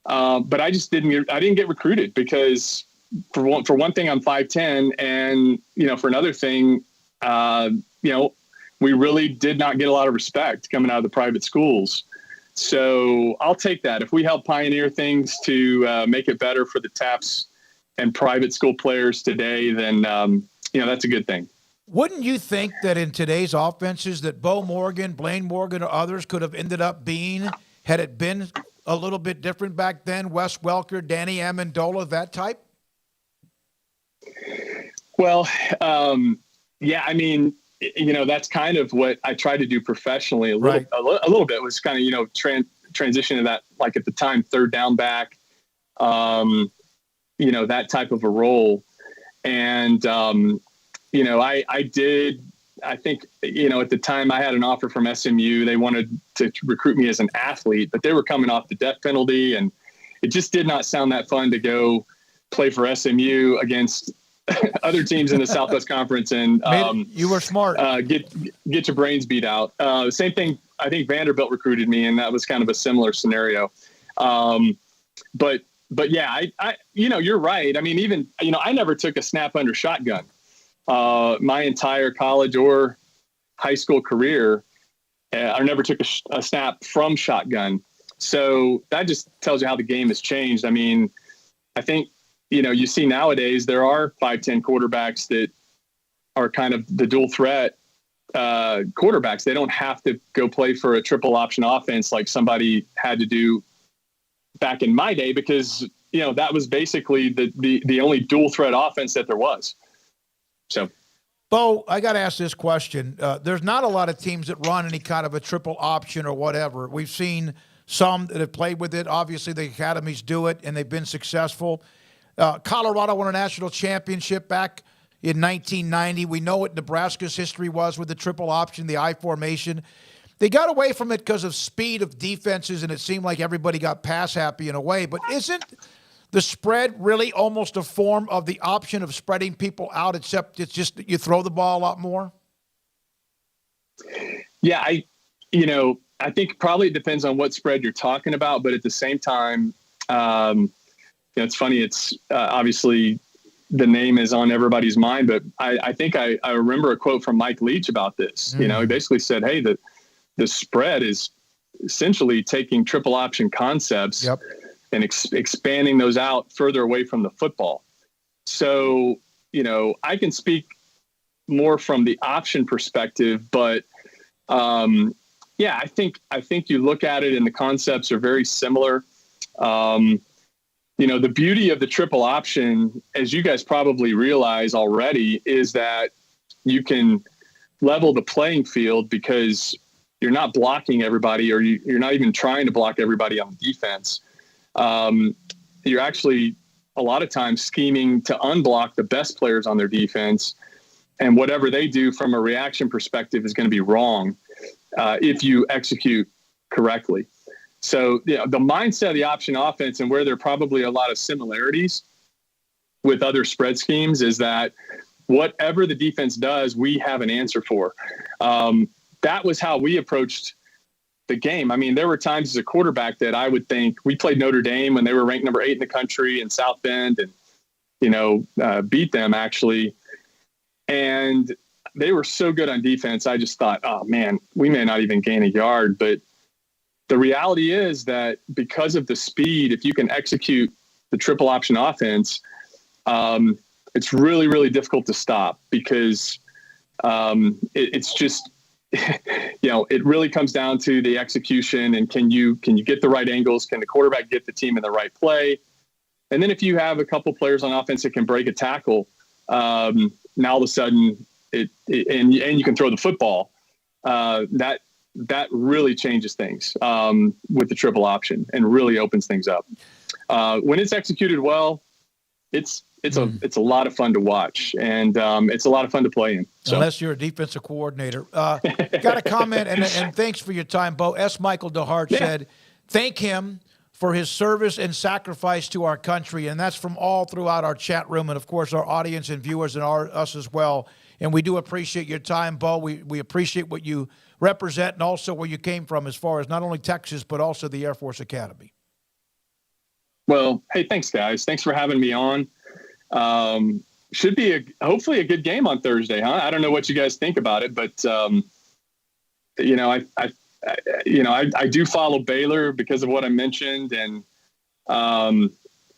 But I just didn't get recruited because for one thing, I'm 5'10", and, for another thing, we really did not get a lot of respect coming out of the private schools. So I'll take that. If we help pioneer things to make it better for the TAPS and private school players today, then, that's a good thing. Wouldn't you think that in today's offenses that Bo Morgan, Blaine Morgan, or others could have ended up being, had it been a little bit different back then, Wes Welker, Danny Amendola, that type? Well, yeah, I mean, that's kind of what I tried to do professionally a little bit, was kind of, transition to that, like at the time, third down back, that type of a role. And, I think, at the time I had an offer from SMU. They wanted to recruit me as an athlete, but they were coming off the death penalty, and it just did not sound that fun to go play for SMU against other teams in the Southwest Conference, and you were smart. Get your brains beat out. Same thing. I think Vanderbilt recruited me, and that was kind of a similar scenario. But yeah, I you're right. I mean, even I never took a snap under shotgun my entire college or high school career. I never took a snap from shotgun. So that just tells you how the game has changed. I mean, I think. You see nowadays there are 5'10" quarterbacks that are kind of the dual threat quarterbacks. They don't have to go play for a triple option offense like somebody had to do back in my day, because, that was basically the only dual threat offense that there was. So, Bo, I got to ask this question. There's not a lot of teams that run any kind of a triple option or whatever. We've seen some that have played with it. Obviously, the academies do it, and they've been successful. Colorado won a national championship back in 1990. We know what Nebraska's history was with the triple option, the I formation. They got away from it because of speed of defenses, and it seemed like everybody got pass happy in a way. But isn't the spread really almost a form of the option of spreading people out, except it's just that you throw the ball a lot more? Yeah, I think probably it depends on what spread you're talking about, but at the same time, it's funny. It's obviously the name is on everybody's mind, but I think I remember a quote from Mike Leach about this. He basically said, hey, the spread is essentially taking triple option concepts and expanding those out further away from the football. So, I can speak more from the option perspective, but I think you look at it and the concepts are very similar. The beauty of the triple option, as you guys probably realize already, is that you can level the playing field because you're not blocking everybody, or you're not even trying to block everybody on defense. You're actually a lot of times scheming to unblock the best players on their defense, and whatever they do from a reaction perspective is going to be wrong if you execute correctly. So the mindset of the option offense, and where there are probably a lot of similarities with other spread schemes, is that whatever the defense does, we have an answer for. That was how we approached the game. I mean, there were times as a quarterback that I would think, we played Notre Dame when they were ranked number 8 in the country in South Bend, and beat them actually. And they were so good on defense. I just thought, oh man, we may not even gain a yard. But the reality is that because of the speed, if you can execute the triple option offense, it's really, really difficult to stop, because it's just, it really comes down to the execution, and can you get the right angles? Can the quarterback get the team in the right play? And then if you have a couple players on offense that can break a tackle, now all of a sudden and you can throw the football, that really changes things with the triple option and really opens things up. When it's executed well, it's a lot of fun to watch, and it's a lot of fun to play in. So. Unless you're a defensive coordinator. Got a comment, and thanks for your time, Bo. S. Michael DeHart said, thank him for his service and sacrifice to our country, and that's from all throughout our chat room, and of course our audience and viewers, and us as well. And we do appreciate your time, Bo. We appreciate what you represent, and also where you came from as far as not only Texas, but also the Air Force Academy. Well, hey, thanks, guys. Thanks for having me on. Should be hopefully a good game on Thursday, huh? I don't know what you guys think about it, but I do follow Baylor because of what I mentioned, and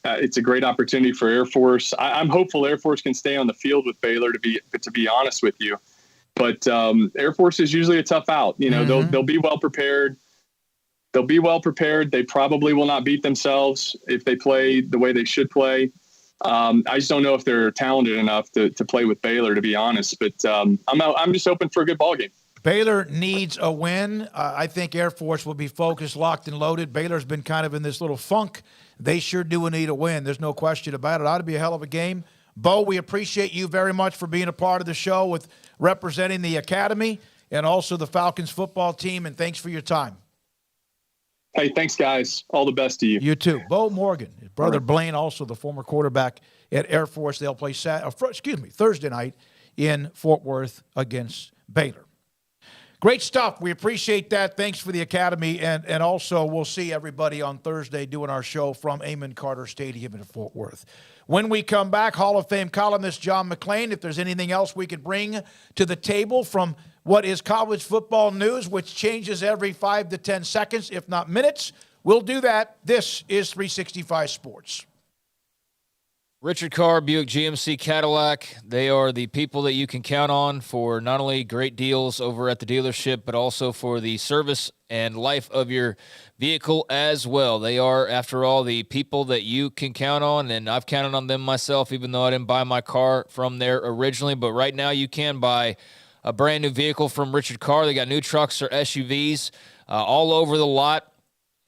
it's a great opportunity for Air Force. I'm hopeful Air Force can stay on the field with Baylor, to be honest with you. But Air Force is usually a tough out. They'll be well prepared. They probably will not beat themselves if they play the way they should play. I just don't know if they're talented enough to play with Baylor, to be honest. But I'm just hoping for a good ball game. Baylor needs a win. I think Air Force will be focused, locked, and loaded. Baylor's been kind of in this little funk. They sure do need a win. There's no question about it. It ought to be a hell of a game. Bo, we appreciate you very much for being a part of the show, with representing the Academy and also the Falcons football team, and thanks for your time. Hey, thanks, guys. All the best to you. You too. Bo Morgan, his brother Blaine, also the former quarterback at Air Force. They'll play Thursday night in Fort Worth against Baylor. Great stuff. We appreciate that. Thanks for the Academy. And also, we'll see everybody on Thursday doing our show from Amon Carter Stadium in Fort Worth. When we come back, Hall of Fame columnist John McClain, if there's anything else we could bring to the table from what is college football news, which changes every 5 to 10 seconds, if not minutes, we'll do that. This is 365 Sports. Richard Carr, Buick GMC Cadillac, they are the people that you can count on for not only great deals over at the dealership, but also for the service and life of your vehicle as well. They are, after all, the people that you can count on, and I've counted on them myself, even though I didn't buy my car from there originally. But right now you can buy a brand new vehicle from Richard Carr. They got new trucks or SUVs all over the lot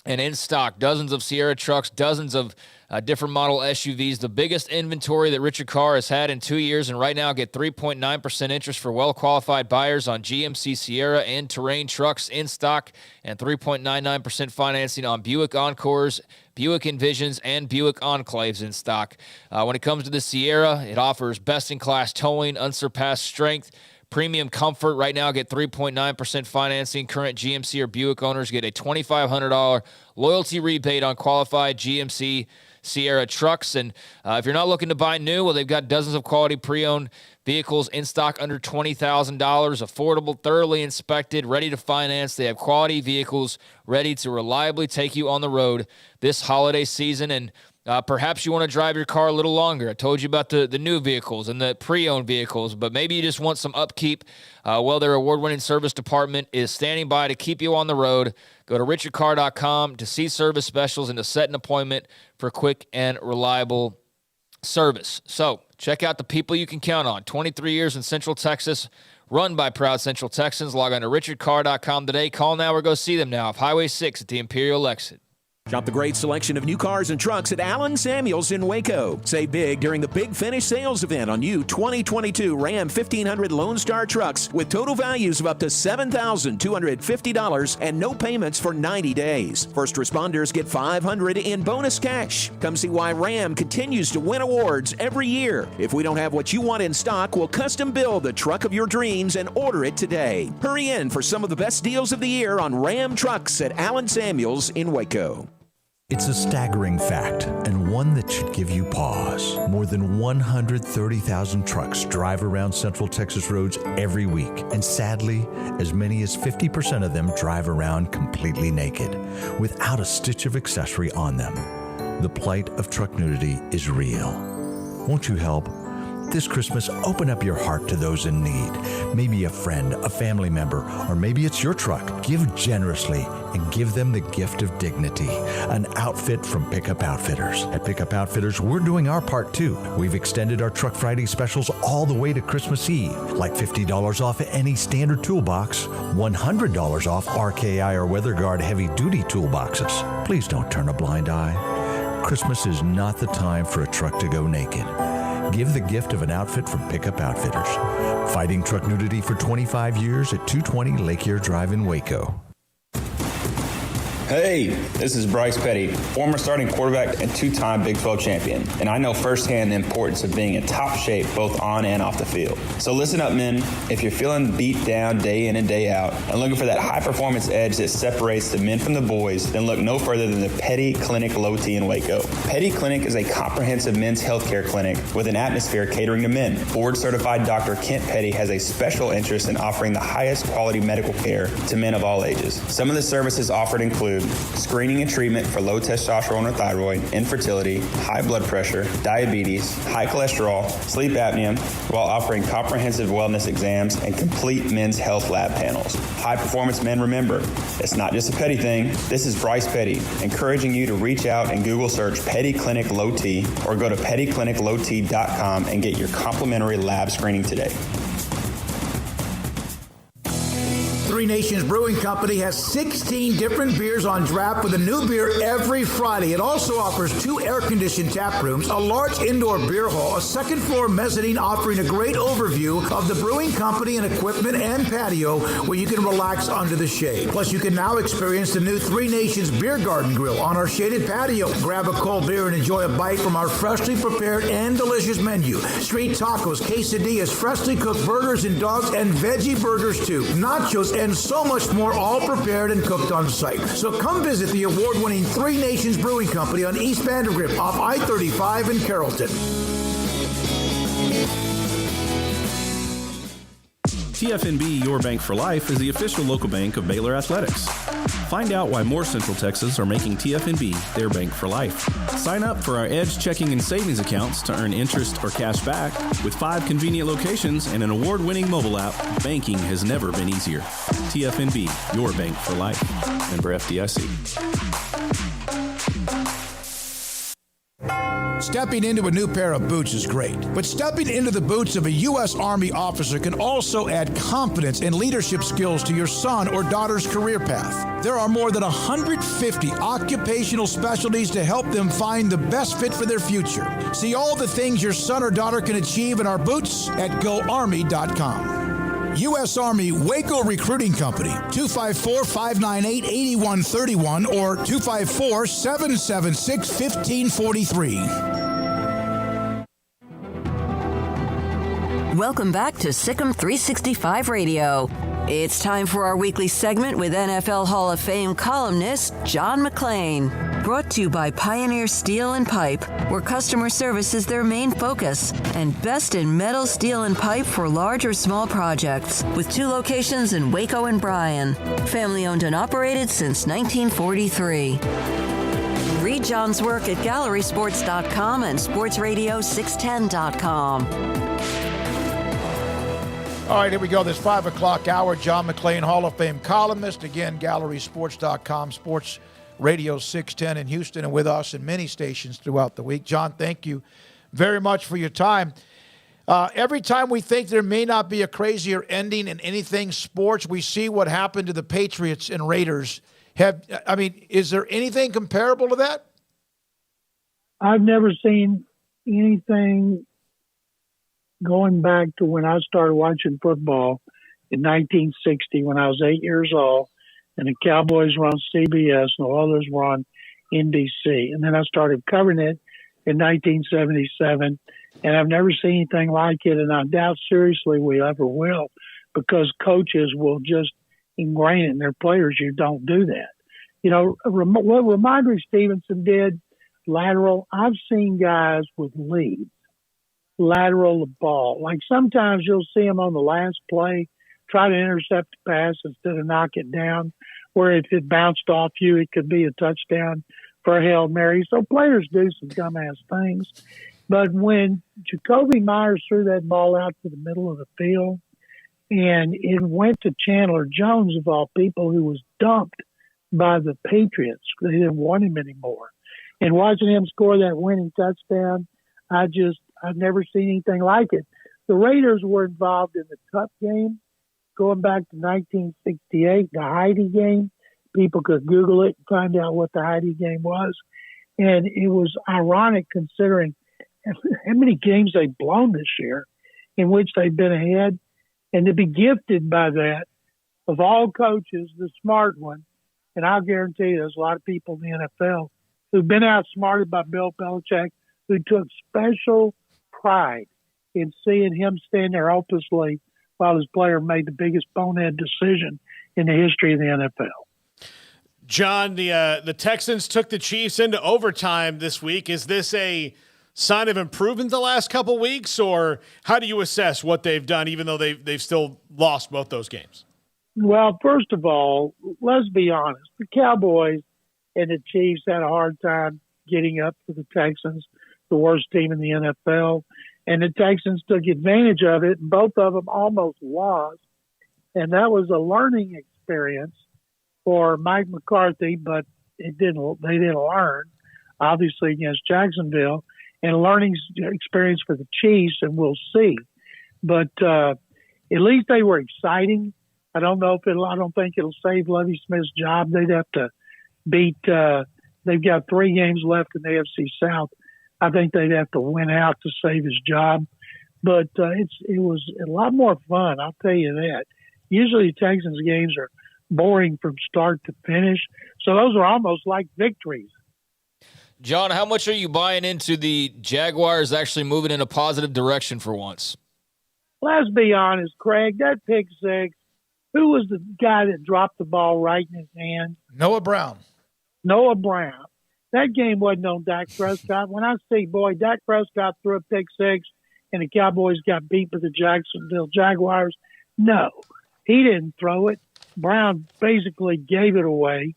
and in stock. Dozens of Sierra trucks, dozens of different model SUVs, the biggest inventory that Richard Carr has had in 2 years, and right now get 3.9% interest for well-qualified buyers on GMC Sierra and Terrain trucks in stock, and 3.99% financing on Buick Encores, Buick Envisions, and Buick Enclaves in stock. When it comes to the Sierra, it offers best-in-class towing, unsurpassed strength, premium comfort. Right now, get 3.9% financing. Current GMC or Buick owners get a $2,500 loyalty rebate on qualified GMC Sierra trucks. And if you're not looking to buy new, well, they've got dozens of quality pre-owned vehicles in stock under $20,000, affordable, thoroughly inspected, ready to finance. They have quality vehicles ready to reliably take you on the road this holiday season. And perhaps you want to drive your car a little longer. I told you about the new vehicles and the pre-owned vehicles, but maybe you just want some upkeep. Well, their award-winning service department is standing by to keep you on the road. Go to richardcar.com to see service specials and to set an appointment for quick and reliable service. So check out the people you can count on. 23 years in Central Texas, run by proud Central Texans. Log on to richardcar.com today. Call now or go see them now off Highway 6 at the Imperial exit. Shop the great selection of new cars and trucks at Allen Samuels in Waco. Save big during the Big Finish sales event on new 2022 Ram 1500 Lone Star trucks with total values of up to $7,250 and no payments for 90 days. First responders get $500 in bonus cash. Come see why Ram continues to win awards every year. If we don't have what you want in stock, we'll custom build the truck of your dreams and order it today. Hurry in for some of the best deals of the year on Ram trucks at Allen Samuels in Waco. It's a staggering fact, and one that should give you pause. More than 130,000 trucks drive around Central Texas roads every week, and sadly, as many as 50% of them drive around completely naked, without a stitch of accessory on them. The plight of truck nudity is real. Won't you help? This Christmas, open up your heart to those in need. Maybe a friend, a family member, or maybe it's your truck. Give generously and give them the gift of dignity. An outfit from Pickup Outfitters. At Pickup Outfitters, we're doing our part too. We've extended our Truck Friday specials all the way to Christmas Eve, like $50 off any standard toolbox, $100 off RKI or WeatherGuard heavy-duty toolboxes. Please don't turn a blind eye. Christmas is not the time for a truck to go naked. Give the gift of an outfit from Pickup Outfitters. Fighting truck nudity for 25 years at 220 Lake Erie Drive in Waco. Hey, this is Bryce Petty, former starting quarterback and two-time Big 12 champion, and I know firsthand the importance of being in top shape both on and off the field. So listen up, men. If you're feeling beat down day in and day out and looking for that high-performance edge that separates the men from the boys, then look no further than the Petty Clinic Low T in Waco. Petty Clinic is a comprehensive men's healthcare clinic with an atmosphere catering to men. Board-certified Dr. Kent Petty has a special interest in offering the highest quality medical care to men of all ages. Some of the services offered include screening and treatment for low testosterone or thyroid, infertility, high blood pressure, diabetes, high cholesterol, sleep apnea, while offering comprehensive wellness exams and complete men's health lab panels. High performance men, remember, it's not just a Petty thing. This is Bryce Petty, encouraging you to reach out and Google search Petty Clinic Low T or go to pettycliniclowt.com and get your complimentary lab screening today. Three Nations Brewing Company has 16 different beers on draft with a new beer every Friday. It also offers 2 air-conditioned tap rooms, a large indoor beer hall, a second-floor mezzanine offering a great overview of the brewing company and equipment and patio where you can relax under the shade. Plus, you can now experience the new Three Nations Beer Garden Grill on our shaded patio. Grab a cold beer and enjoy a bite from our freshly prepared and delicious menu. Street tacos, quesadillas, freshly cooked burgers and dogs, and veggie burgers too. Nachos and so much more, all prepared and cooked on site. So come visit the award-winning Three Nations Brewing Company on East Vandergrift off I-35 in Carrollton. TFNB Your Bank for Life is the official local bank of Baylor Athletics. Find out why more Central Texas are making TFNB their bank for life. Sign up for our Edge checking and savings accounts to earn interest or cash back. With 5 convenient locations and an award-winning mobile app, banking has never been easier. TFNB, your bank for life. Member FDIC. Stepping into a new pair of boots is great, but stepping into the boots of a U.S. Army officer can also add confidence and leadership skills to your son or daughter's career path. There are more than 150 occupational specialties to help them find the best fit for their future. See all the things your son or daughter can achieve in our boots at GoArmy.com. U.S. Army Waco Recruiting Company, 254-598-8131 or 254-776-1543. Welcome back to Sikkim 365 Radio. It's time for our weekly segment with NFL Hall of Fame columnist John McClain. Brought to you by Pioneer Steel and Pipe, where customer service is their main focus, and best in metal, steel, and pipe for large or small projects, with 2 locations in Waco and Bryan. Family owned and operated since 1943. Read John's work at GallerySports.com and SportsRadio610.com. All right, here we go. This 5 o'clock hour, John McClain, Hall of Fame columnist. Again, GallerySports.com, Sports Radio 610 in Houston, and with us in many stations throughout the week. John, thank you very much for your time. Every time we think there may not be a crazier ending in anything sports, we see what happened to the Patriots and Raiders. Is there anything comparable to that? I've never seen anything going back to when I started watching football in 1960 when I was 8 years old, and the Cowboys were on CBS and the others were on NBC. And then I started covering it in 1977, and I've never seen anything like it, and I doubt seriously we ever will, because coaches will just ingrain it in their players. You don't do that. You know, what Ramondre Stevenson did, lateral, I've seen guys with leads lateral the ball. Like sometimes you'll see them on the last play try to intercept the pass instead of knock it down, where if it bounced off you, it could be a touchdown for a Hail Mary. So players do some dumbass things. But when Jacoby Myers threw that ball out to the middle of the field and it went to Chandler Jones, of all people, who was dumped by the Patriots, they didn't want him anymore. And watching him score that winning touchdown, I've never seen anything like it. The Raiders were involved in the Cup game going back to 1968, the Heidi game. People could Google it and find out what the Heidi game was. And it was ironic considering how many games they've blown this year in which they've been ahead. And to be gifted by that, of all coaches, the smart one, and I'll guarantee you there's a lot of people in the NFL who've been outsmarted by Bill Belichick, who took special pride in seeing him stand there hopelessly while his player made the biggest bonehead decision in the history of the NFL. John, the Texans took the Chiefs into overtime this week. Is this a sign of improvement the last couple weeks, or how do you assess what they've done, even though they've still lost both those games? Well, first of all, let's be honest. The Cowboys and the Chiefs had a hard time getting up to the Texans, the worst team in the NFL, and the Texans took advantage of it, and both of them almost lost. And that was a learning experience for Mike McCarthy, but they didn't learn, obviously, against Jacksonville, and a learning experience for the Chiefs, and we'll see. But at least they were exciting. I don't think it'll save Lovie Smith's job. They'd have to beat, they've got 3 games left in the AFC South. I think they'd have to win out to save his job. But it was a lot more fun, I'll tell you that. Usually Texans games are boring from start to finish. So those are almost like victories. John, how much are you buying into the Jaguars actually moving in a positive direction for once? Let's be honest, Craig, that pick six, who was the guy that dropped the ball right in his hand? Noah Brown. That game wasn't on Dak Prescott. When I see, Dak Prescott threw a pick six and the Cowboys got beat by the Jacksonville Jaguars, No, he didn't throw it. Brown basically gave it away.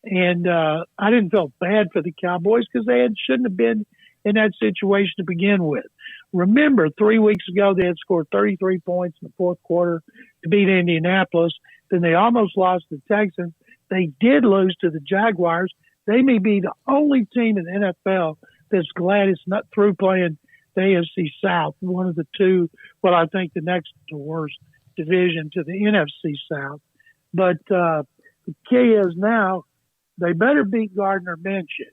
And I didn't feel bad for the Cowboys because shouldn't have been in that situation to begin with. Remember, 3 weeks ago, they had scored 33 points in the fourth quarter to beat Indianapolis. Then they almost lost to the Texans. They did lose to the Jaguars. They may be the only team in the NFL that's glad it's not through playing the AFC South, one of the two, well, I think the next to worst division to the NFC South. But the key is now they better beat Gardner Minshew.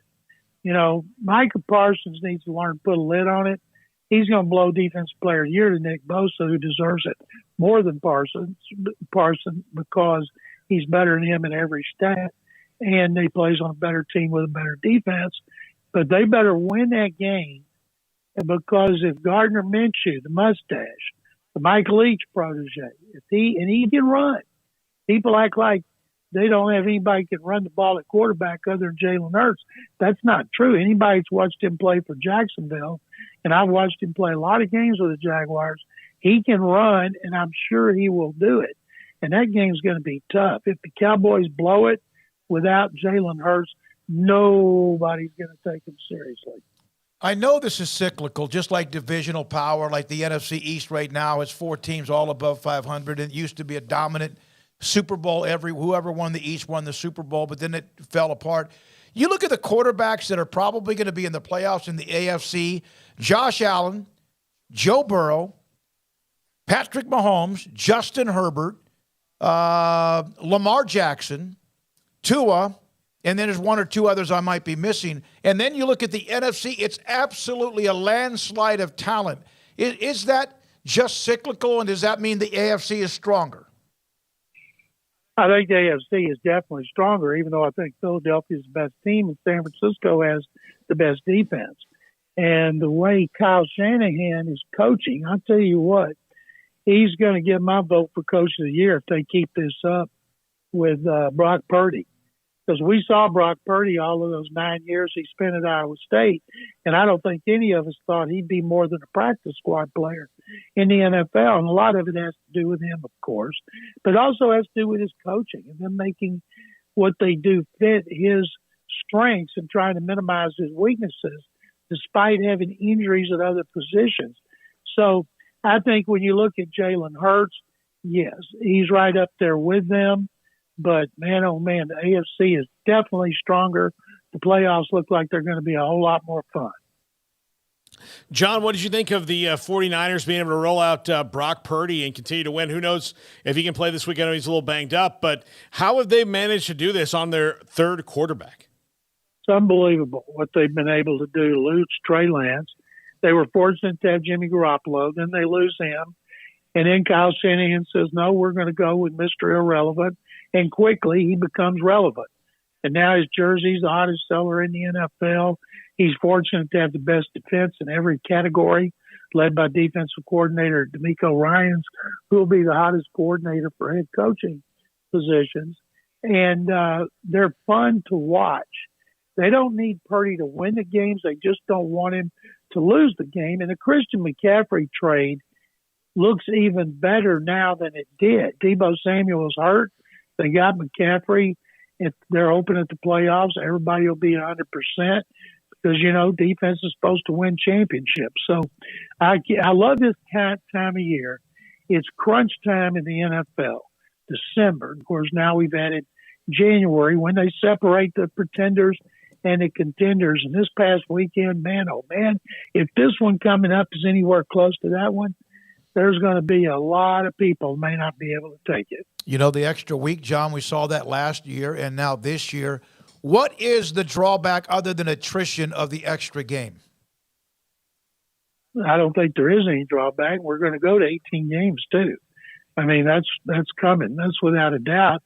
You know, Micah Parsons needs to learn to put a lid on it. He's going to blow Defensive Player of the Year to Nick Bosa, who deserves it more than Parsons because he's better than him in every stat, and he plays on a better team with a better defense. But they better win that game because if Gardner Minshew, the mustache, the Mike Leach protege, if he can run, people act like they don't have anybody who can run the ball at quarterback other than Jalen Hurts. That's not true. Anybody that's watched him play for Jacksonville, and I've watched him play a lot of games with the Jaguars, he can run, and I'm sure he will do it. And that game's going to be tough. If the Cowboys blow it without Jalen Hurts, nobody's going to take him seriously. I know this is cyclical, just like divisional power, like the NFC East right now is 4 teams all above 500. It used to be a dominant Super Bowl. Whoever won the East won the Super Bowl, but then it fell apart. You look at the quarterbacks that are probably going to be in the playoffs in the AFC: Josh Allen, Joe Burrow, Patrick Mahomes, Justin Herbert, Lamar Jackson, Tua, and then there's 1 or 2 others I might be missing. And then you look at the NFC, it's absolutely a landslide of talent. Is that just cyclical, and does that mean the AFC is stronger? I think the AFC is definitely stronger, even though I think Philadelphia is the best team and San Francisco has the best defense. And the way Kyle Shanahan is coaching, I'll tell you what, he's going to get my vote for Coach of the Year if they keep this up with Brock Purdy. Because we saw Brock Purdy all of those 9 years he spent at Iowa State, and I don't think any of us thought he'd be more than a practice squad player in the NFL. And a lot of it has to do with him, of course, but it also has to do with his coaching and them making what they do fit his strengths and trying to minimize his weaknesses despite having injuries at other positions. So I think when you look at Jalen Hurts, yes, he's right up there with them. But, man, oh, man, the AFC is definitely stronger. The playoffs look like they're going to be a whole lot more fun. John, what did you think of the 49ers being able to roll out Brock Purdy and continue to win? Who knows if he can play this week? I know he's a little banged up, but how have they managed to do this on their third quarterback? It's unbelievable what they've been able to do to lose Trey Lance. They were fortunate to have Jimmy Garoppolo. Then they lose him. And then Kyle Shanahan says, no, we're going to go with Mr. Irrelevant. And quickly he becomes relevant. And now his jersey's the hottest seller in the NFL. He's fortunate to have the best defense in every category, led by defensive coordinator DeMeco Ryans, who will be the hottest coordinator for head coaching positions. And they're fun to watch. They don't need Purdy to win the games. They just don't want him to lose the game. And the Christian McCaffrey trade looks even better now than it did. Deebo Samuel's hurt. They got McCaffrey. If they're open at the playoffs, everybody will be 100% because, you know, defense is supposed to win championships. So I love this time of year. It's crunch time in the NFL, December. Of course, now we've added January when they separate the pretenders and the contenders. And this past weekend, man, oh, man, if this one coming up is anywhere close to that one, there's going to be a lot of people who may not be able to take it. You know, the extra week, John, we saw that last year and now this year. What is the drawback other than attrition of the extra game? I don't think there is any drawback. We're going to go to 18 games, too. I mean, that's coming. That's without a doubt.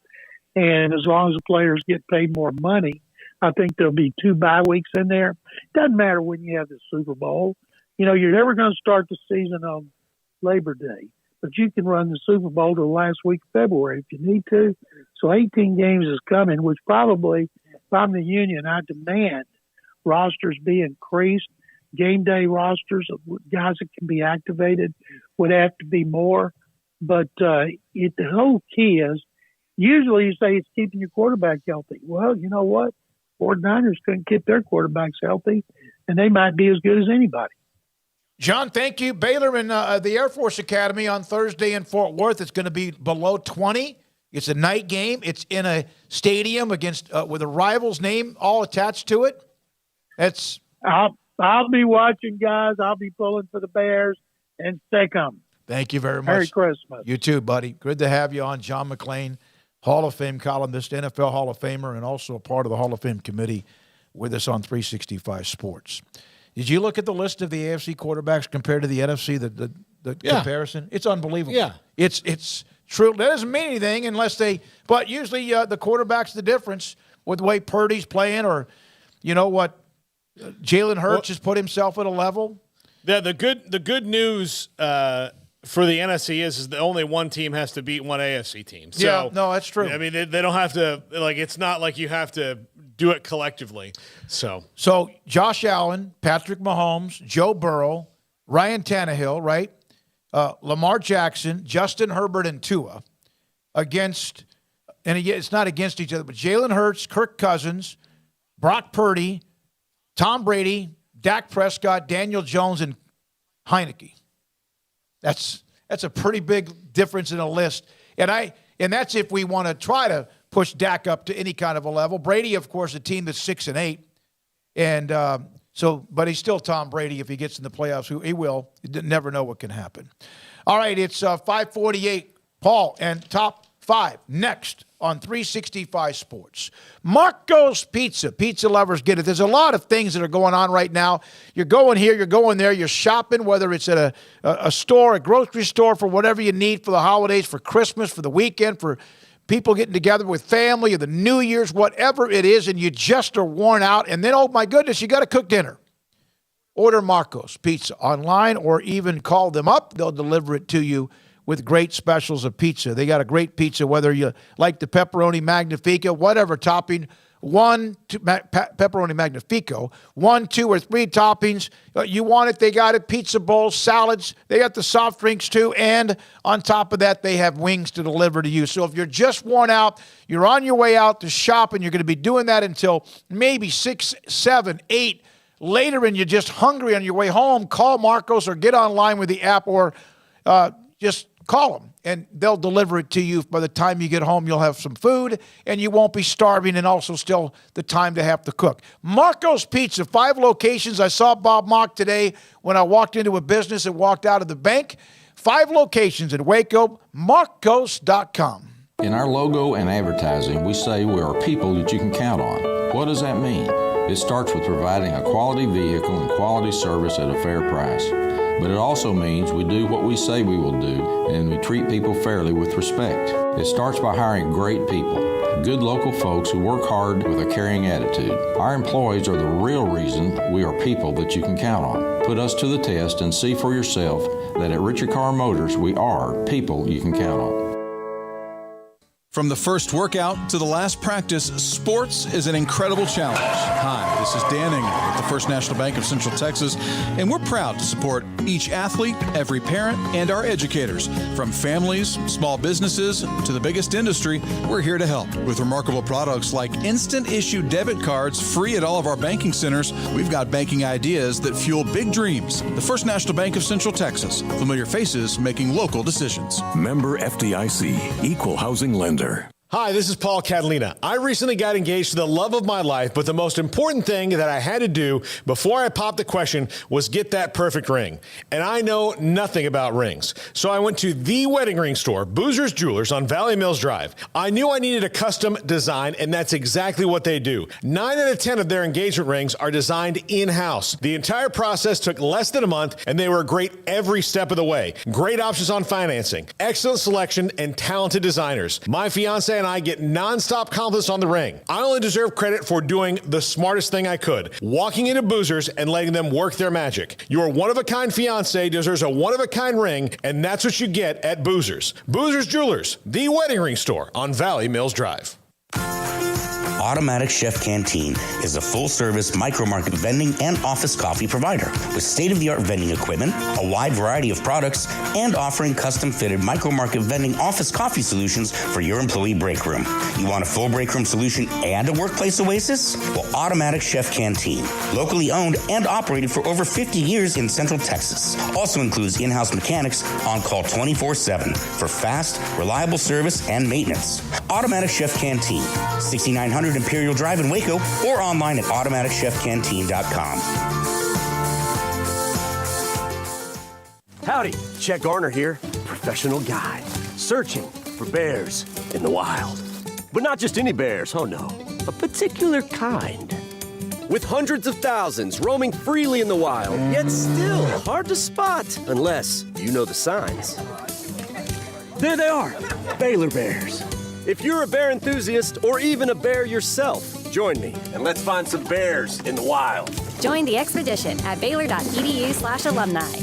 And as long as the players get paid more money, I think there'll be 2 bye weeks in there. Doesn't matter when you have the Super Bowl. You know, you're never going to start the season on Labor Day, but you can run the Super Bowl to the last week of February if you need to. So 18 games is coming, which probably, if I'm the union, I demand rosters be increased. Game day rosters of guys that can be activated would have to be more. But the whole key is, usually you say it's keeping your quarterback healthy. Well, you know what? 49ers couldn't keep their quarterbacks healthy, and they might be as good as anybody. John, thank you. Baylor and the Air Force Academy on Thursday in Fort Worth. It's going to be below 20. It's a night game. It's in a stadium against with a rival's name all attached to it. I'll be watching, guys. I'll be pulling for the Bears, and stay calm. Thank you very much. Merry Christmas. You too, buddy. Good to have you on. John McClain, Hall of Fame columnist, NFL Hall of Famer, and also a part of the Hall of Fame committee with us on 365 Sports. Did you look at the list of the AFC quarterbacks compared to the NFC, the comparison? It's unbelievable. Yeah. It's true. That doesn't mean anything unless but usually the quarterback's the difference with the way Purdy's playing, or, you know what, Jalen Hurts has put himself at a level. The good news for the NFC is that only one team has to beat one AFC team. So, yeah, no, that's true. I mean, they don't have to, it's not like you have to do it collectively. So Josh Allen, Patrick Mahomes, Joe Burrow, Ryan Tannehill, right? Lamar Jackson, Justin Herbert, and Tua against, and it's not against each other, but Jalen Hurts, Kirk Cousins, Brock Purdy, Tom Brady, Dak Prescott, Daniel Jones, and Heineke. That's a pretty big difference in a list. And that's if we want to try to push Dak up to any kind of a level. Brady, of course, a team that's 6-8. And but he's still Tom Brady if he gets in the playoffs. He will. You never know what can happen. All right, it's 5:48. Paul and top 5 next on 365 Sports. Marco's Pizza. Pizza lovers get it. There's a lot of things that are going on right now. You're going here, you're going there, you're shopping, whether it's at a store, a grocery store, for whatever you need for the holidays, for Christmas, for the weekend, for people getting together with family, or the New Year's, whatever it is, and you just are worn out. And then, oh my goodness, you got to cook dinner. Order Marco's Pizza online, or even call them up. They'll deliver it to you with great specials of pizza. They got a great pizza, whether you like the pepperoni magnifico, whatever topping, pepperoni magnifico, 1, 2, or 3 toppings. You want it, they got it. Pizza bowls, salads. They got the soft drinks too. And on top of that, they have wings to deliver to you. So if you're just worn out, you're on your way out to shop, and you're going to be doing that until maybe 6, 7, 8 later, and you're just hungry on your way home, call Marcos or get online with the app, or just call them, and they'll deliver it to you. By the time you get home, you'll have some food, and you won't be starving, and also still the time to have to cook. Marco's Pizza, 5 locations. I saw Bob Mock today when I walked into a business and walked out of the bank. 5 locations in Waco, marcos.com. In our logo and advertising, we say we are people that you can count on. What does that mean? It starts with providing a quality vehicle and quality service at a fair price. But it also means we do what we say we will do, and we treat people fairly with respect. It starts by hiring great people, good local folks who work hard with a caring attitude. Our employees are the real reason we are people that you can count on. Put us to the test and see for yourself that at Richard Carr Motors, we are people you can count on. From the first workout to the last practice, sports is an incredible challenge. Hi, this is Dan Ingham with the First National Bank of Central Texas, and we're proud to support each athlete, every parent, and our educators. From families, small businesses, to the biggest industry, we're here to help. With remarkable products like instant issue debit cards free at all of our banking centers, we've got banking ideas that fuel big dreams. The First National Bank of Central Texas. Familiar faces making local decisions. Member FDIC, Equal Housing Lender. Hi, this is Paul Catalina. I recently got engaged to the love of my life, but the most important thing that I had to do before I popped the question was get that perfect ring. And I know nothing about rings. So I went to the wedding ring store, Boozer's Jewelers on Valley Mills Drive. I knew I needed a custom design, and that's exactly what they do. 9 out of 10 of their engagement rings are designed in-house. The entire process took less than a month, and they were great every step of the way. Great options on financing, excellent selection, and talented designers. My fiance and I get nonstop compliments on the ring. I only deserve credit for doing the smartest thing I could, walking into Boozer's and letting them work their magic. Your one-of-a-kind fiance deserves a one-of-a-kind ring, and that's what you get at Boozer's. Boozer's Jewelers, the wedding ring store on Valley Mills Drive. Automatic Chef Canteen is a full-service micro-market vending and office coffee provider with state-of-the-art vending equipment, a wide variety of products, and offering custom-fitted micro-market vending office coffee solutions for your employee break room. You want a full break room solution and a workplace oasis? Well, Automatic Chef Canteen, locally owned and operated for over 50 years in Central Texas, also includes in-house mechanics on call 24/7 for fast, reliable service and maintenance. Automatic Chef Canteen, 6900 Imperial Drive in Waco, or online at automaticchefcanteen.com. Howdy, Chet Garner here, professional guide, searching for bears in the wild. But not just any bears, oh no, a particular kind. With hundreds of thousands roaming freely in the wild, yet still hard to spot unless you know the signs. There they are, Baylor bears. If you're a bear enthusiast or even a bear yourself, join me and let's find some bears in the wild. Join the expedition at baylor.edu/alumni.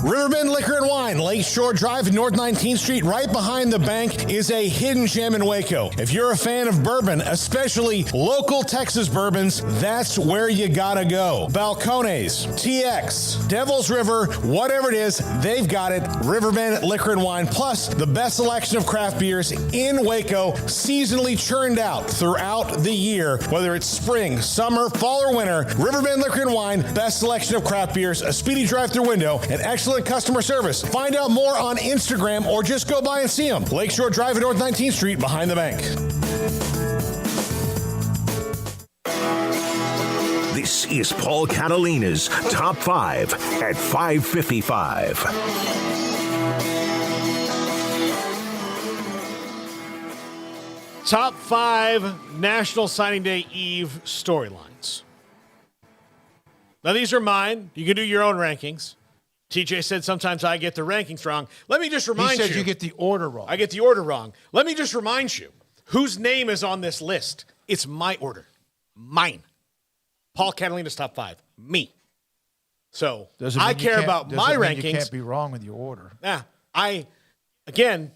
Riverbend Liquor and Wine, Lakeshore Drive and North 19th Street, right behind the bank, is a hidden gem in Waco. If you're a fan of bourbon, especially local Texas bourbons, that's where you gotta go. Balcones, TX, Devil's River, whatever it is, they've got it. Riverbend Liquor and Wine, plus the best selection of craft beers in Waco, seasonally churned out throughout the year. Whether it's spring, summer, fall, or winter, Riverbend Liquor and Wine, best selection of craft beers, a speedy drive-through window, and excellent customer service. Find out more on Instagram or just go by and see them. Lakeshore Drive at North 19th Street behind the bank. This is Paul Catalina's Top 5 at 5:55. Top 5 National Signing Day Eve storylines. Now, these are mine. You can do your own rankings. TJ said sometimes I get the rankings wrong. Let me just remind you. He said you get the order wrong. I get the order wrong. Let me just remind you whose name is on this list. It's my order. Mine. Paul Catalina's Top 5. Me. So I care about my rankings. You can't be wrong with your order. Yeah. Again,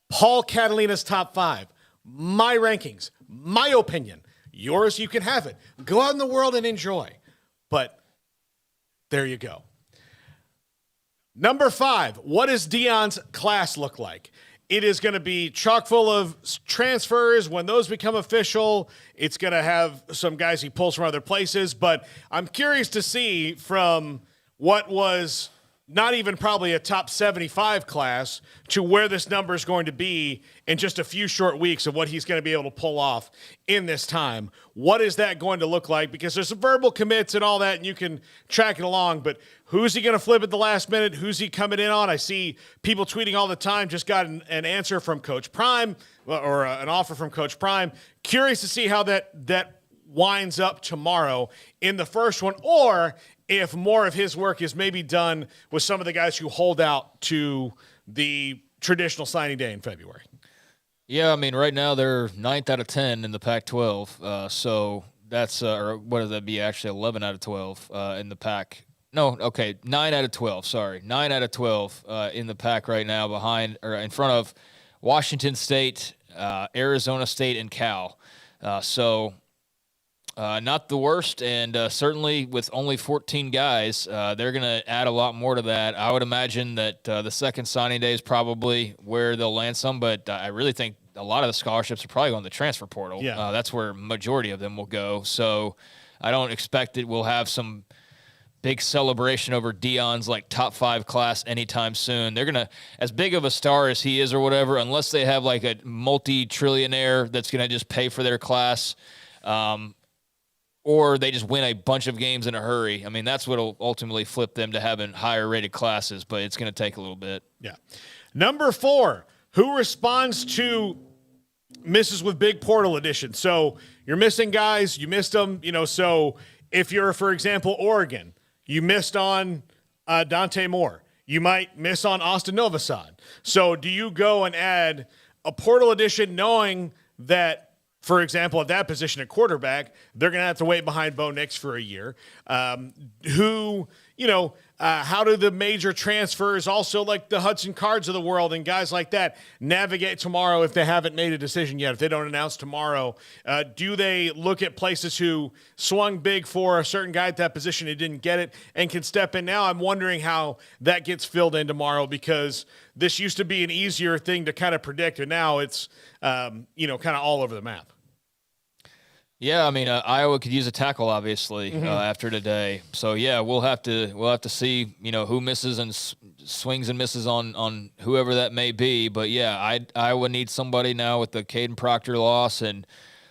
Paul Catalina's Top 5. My rankings. My opinion. Yours, you can have it. Go out in the world and enjoy. But there you go. Number 5, what does Deion's class look like? It is going to be chock full of transfers. When those become official, it's going to have some guys he pulls from other places. But I'm curious to see from what was not even probably a top 75 class to where this number is going to be in just a few short weeks of what he's going to be able to pull off in this time. What is that going to look like? Because there's some verbal commits and all that, and you can track it along, but who's he going to flip at the last minute? Who's he coming in on? I see people tweeting all the time, just got an answer from Coach Prime or an offer from Coach Prime. Curious to see how that winds up tomorrow in the first one, or if more of his work is maybe done with some of the guys who hold out to the traditional signing day in February. Yeah, I mean, right now they're 9th out of 10 in the Pac-12. So that's, or what would that be, actually 11 out of 12 in the Pac. No, okay, 9 out of 12, sorry. 9 out of 12 in the Pac right now behind, or in front of Washington State, Arizona State, and Cal. Not the worst, and certainly with only 14 guys, they're going to add a lot more to that. I would imagine that the second signing day is probably where they'll land some, but I really think a lot of the scholarships are probably on the transfer portal. Yeah. That's where majority of them will go. So I don't expect it will have some big celebration over Deion's like top 5 class anytime soon. They're going to, as big of a star as he is or whatever, unless they have like a multi-trillionaire that's going to just pay for their class, or they just win a bunch of games in a hurry. I mean, that's what will ultimately flip them to having higher rated classes, but it's going to take a little bit. Yeah. Number 4, who responds to misses with big portal additions? So you're missing guys, you missed them, so if you're, for example, Oregon, you missed on Dante Moore. You might miss on Austin Novosad. So do you go and add a portal addition knowing that, for example, at that position at quarterback, they're going to have to wait behind Bo Nix for a year, who, how do the major transfers, also like the Hudson Cards of the world and guys like that, navigate tomorrow if they haven't made a decision yet, if they don't announce tomorrow? Do they look at places who swung big for a certain guy at that position who didn't get it and can step in now? I'm wondering how that gets filled in tomorrow, because this used to be an easier thing to kind of predict, and now it's, kind of all over the map. Yeah, I mean, Iowa could use a tackle, obviously, after today. So yeah, we'll have to see, who misses and swings and misses on whoever that may be. But yeah, Iowa needs somebody now with the Caden Proctor loss, and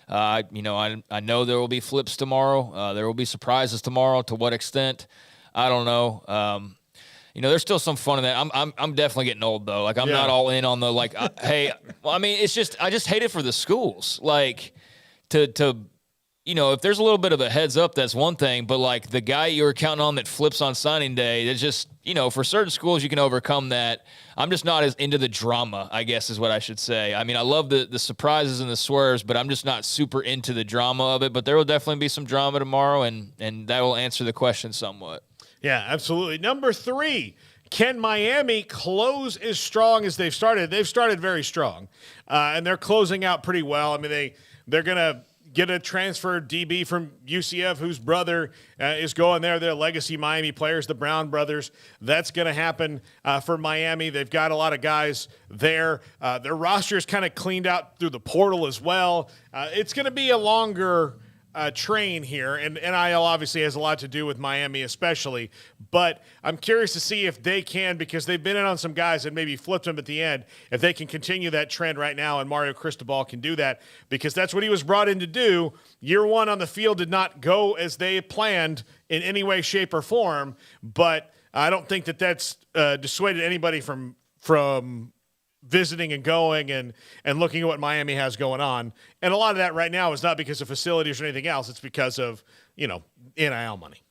I know there will be flips tomorrow. There will be surprises tomorrow. To what extent, I don't know. There's still some fun in that. I'm definitely getting old though. Like I'm not all in on the hey. Well, I mean, it's just I just hate it for the schools. Like to. If there's a little bit of a heads up, that's one thing. But, like, the guy you were counting on that flips on signing day, it's just, for certain schools you can overcome that. I'm just not as into the drama, I guess is what I should say. I mean, I love the surprises and the swerves, but I'm just not super into the drama of it. But there will definitely be some drama tomorrow, and that will answer the question somewhat. Yeah, absolutely. Number 3, can Miami close as strong as they've started? They've started very strong, and they're closing out pretty well. I mean, they're going to get a transfer DB from UCF whose brother is going there. They're legacy Miami players, the Brown brothers. That's going to happen for Miami. They've got a lot of guys there. Their roster is kind of cleaned out through the portal as well. It's going to be a longer train here, and NIL obviously has a lot to do with Miami especially, but I'm curious to see if they can, because they've been in on some guys and maybe flipped them at the end, if they can continue that trend right now, and Mario Cristobal can do that, because that's what he was brought in to do. Year one on the field did not go as they planned in any way, shape, or form, but I don't think that's dissuaded anybody from visiting and going and looking at what Miami has going on. And a lot of that right now is not because of facilities or anything else. It's because of, NIL money.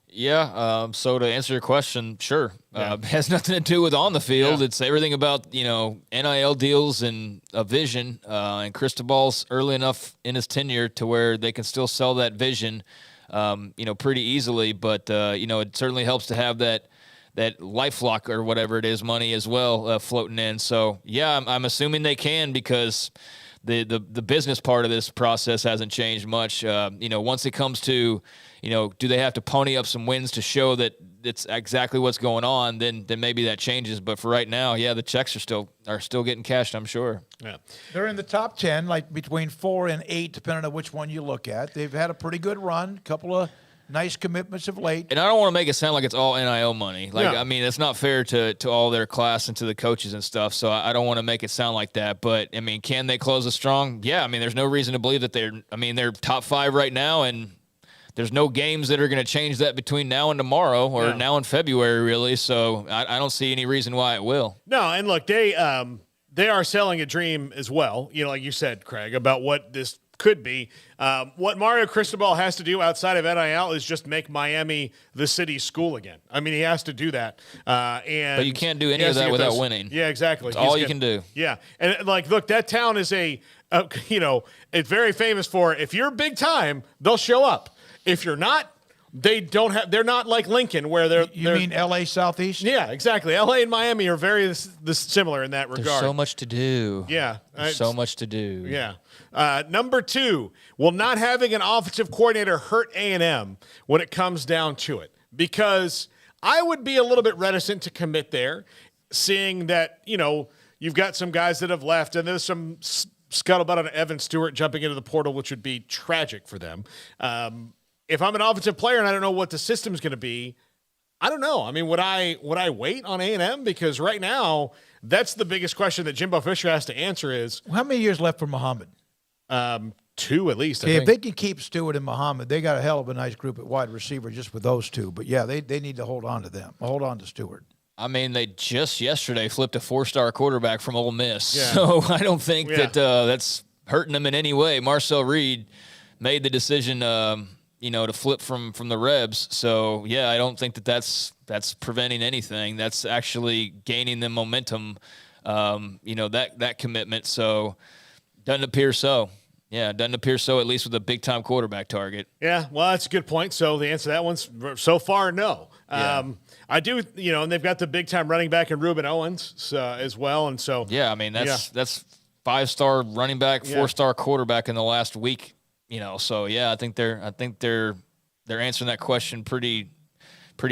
Yeah. So to answer your question, sure. It has nothing to do with on the field. Yeah. It's everything about, NIL deals and a vision. And Cristobal's early enough in his tenure to where they can still sell that vision, pretty easily. But, it certainly helps to have that LifeLock or whatever it is money as well floating in. So yeah, I'm assuming they can, because the business part of this process hasn't changed much. Once it comes to, do they have to pony up some wins to show that it's exactly what's going on, then maybe that changes. But for right now, yeah, the checks are still getting cashed, I'm sure. Yeah. They're in the top 10, like between 4 and 8, depending on which one you look at. They've had a pretty good run, couple of nice commitments of late. And I don't want to make it sound like it's all NIL money. I mean, it's not fair to all their class and to the coaches and stuff, so I don't want to make it sound like that. But, I mean, can they close it strong? Yeah, I mean, there's no reason to believe that they're top 5 right now, and there's no games that are going to change that between now and tomorrow or now and February, really. So I don't see any reason why it will. No, and look, they are selling a dream as well, like you said, Craig, about what this could be. What Mario Cristobal has to do outside of NIL is just make Miami the city school again. I mean, he has to do that. But you can't do any of that without winning. Yeah, exactly. It's all you can do. Yeah. And look, that town is it's very famous for, if you're big time, they'll show up. If you're not, they're not like Lincoln, where they're. You mean LA Southeast? Yeah, exactly. LA and Miami are very similar in that regard. There's so much to do. Yeah. There's so much to do. Yeah. Number 2, will not having an offensive coordinator hurt A&M when it comes down to it? Because I would be a little bit reticent to commit there, seeing that, you've got some guys that have left, and there's some scuttlebutt on Evan Stewart jumping into the portal, which would be tragic for them. If I'm an offensive player and I don't know what the system's going to be, I don't know. I mean, would I wait on A&M? Because right now, that's the biggest question that Jimbo Fisher has to answer is, how many years left for Muhammad? 2 at least. I think. If they can keep Stewart and Muhammad, they got a hell of a nice group at wide receiver just with those two. But yeah, they need to hold on to them. Hold on to Stewart. I mean, they just yesterday flipped a 4-star quarterback from Ole Miss. Yeah. So I don't think that that's hurting them in any way. Marcel Reed made the decision to flip from the Rebs. So, yeah, I don't think that's preventing anything. That's actually gaining them momentum, that commitment. So, doesn't appear so. Yeah, doesn't appear so, at least with a big-time quarterback target. Yeah, well, that's a good point. So the answer to that one's so far, no. I do, and they've got the big-time running back in Reuben Owens as well. And so, yeah, I mean, that's 5-star running back, 4-star quarterback in the last week, So, yeah, I think they're answering that question pretty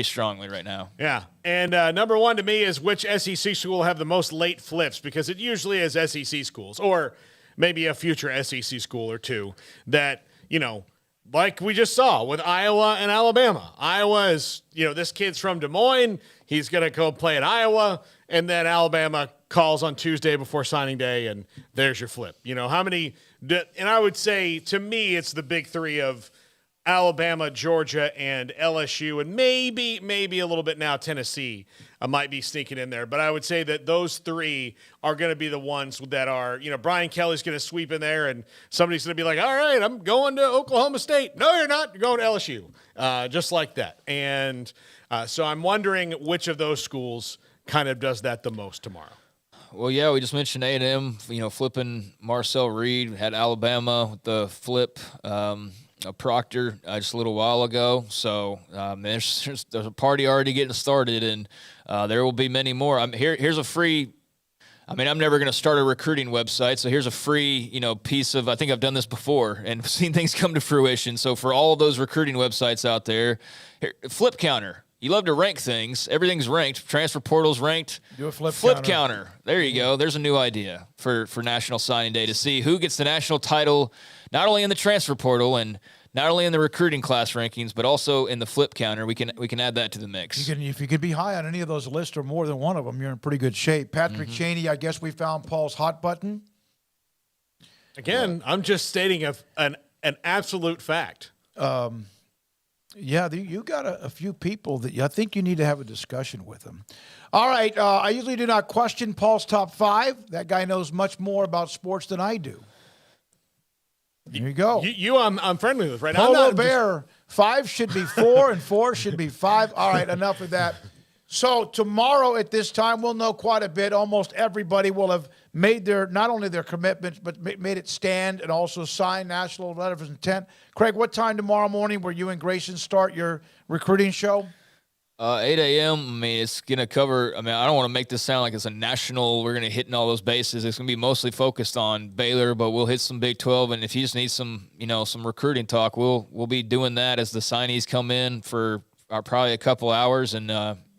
strongly right now. Yeah, and number one to me is which SEC school will have the most late flips, because it usually is SEC schools or maybe a future SEC school or two that, like we just saw with Iowa and Alabama. Iowa is, this kid's from Des Moines. He's going to go play at Iowa, and then Alabama calls on Tuesday before signing day, and there's your flip. How many – and I would say, to me, it's the big three of Alabama, Georgia, and LSU, and maybe a little bit now Tennessee might be sneaking in there. But I would say that those three are going to be the ones that are, Brian Kelly's going to sweep in there, and somebody's going to be like, all right, I'm going to Oklahoma State. No, you're not. You're going to LSU, just like that. And so I'm wondering which of those schools kind of does that the most tomorrow. Well, yeah, we just mentioned A&M, flipping Marcel Reed. We had Alabama with the flip. Proctor just a little while ago. So there's a party already getting started, and there will be many more. Here's a free – I'm never going to start a recruiting website, so here's a free piece of – I think I've done this before and seen things come to fruition. So for all of those recruiting websites out there, Flip Counter. You love to rank things. Everything's ranked. Transfer portal's ranked. Do a flip counter. There you go. There's a new idea for National Signing Day to see who gets the national title, not only in the transfer portal and not only in the recruiting class rankings, but also in the flip counter. We can add that to the mix. If you could be high on any of those lists or more than one of them, you're in pretty good shape. Patrick Cheney, I guess we found Paul's hot button. Again, I'm just stating an absolute fact. Yeah, you got a few people that I think you need to have a discussion with them. All right, I usually do not question Paul's top 5. That guy knows much more about sports than I do. There you go. I'm friendly with right now. Polo Bear, 5 should be 4 and 4 should be 5. All right, enough of that. So tomorrow at this time, we'll know quite a bit. Almost everybody will have made not only their commitments, but made it stand and also signed national letters of intent. Craig, what time tomorrow morning will you and Grayson start your recruiting show? 8 a.m. It's going to cover – I don't want to make this sound like it's a national – we're going to hit all those bases. It's going to be mostly focused on Baylor, but we'll hit some Big 12. And if you just need some, some recruiting talk, we'll be doing that as the signees come in for probably a couple hours. And,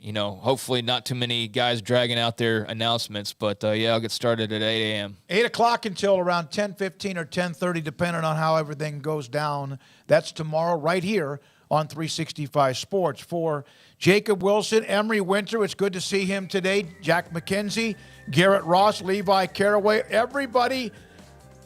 hopefully not too many guys dragging out their announcements. But, I'll get started at 8 a.m. 8 o'clock until around 10:15 or 10:30, depending on how everything goes down. That's tomorrow right here on 365 Sports. For Jacob Wilson, Emery Winter, it's good to see him today. Jack McKenzie, Garrett Ross, Levi Caraway, everybody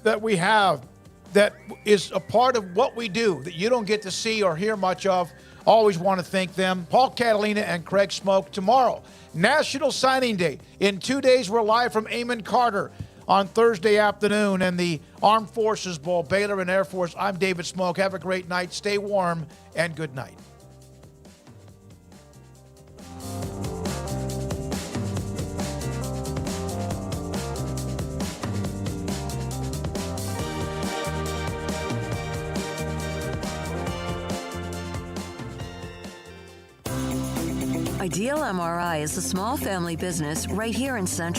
that we have that is a part of what we do that you don't get to see or hear much of. Always want to thank them. Paul Catalina and Craig Smoak tomorrow. National Signing Day. In 2 days, we're live from Amon Carter on Thursday afternoon and the Armed Forces Bowl, Baylor and Air Force. I'm David Smoak. Have a great night. Stay warm and good night. Ideal MRI is a small family business right here in Central.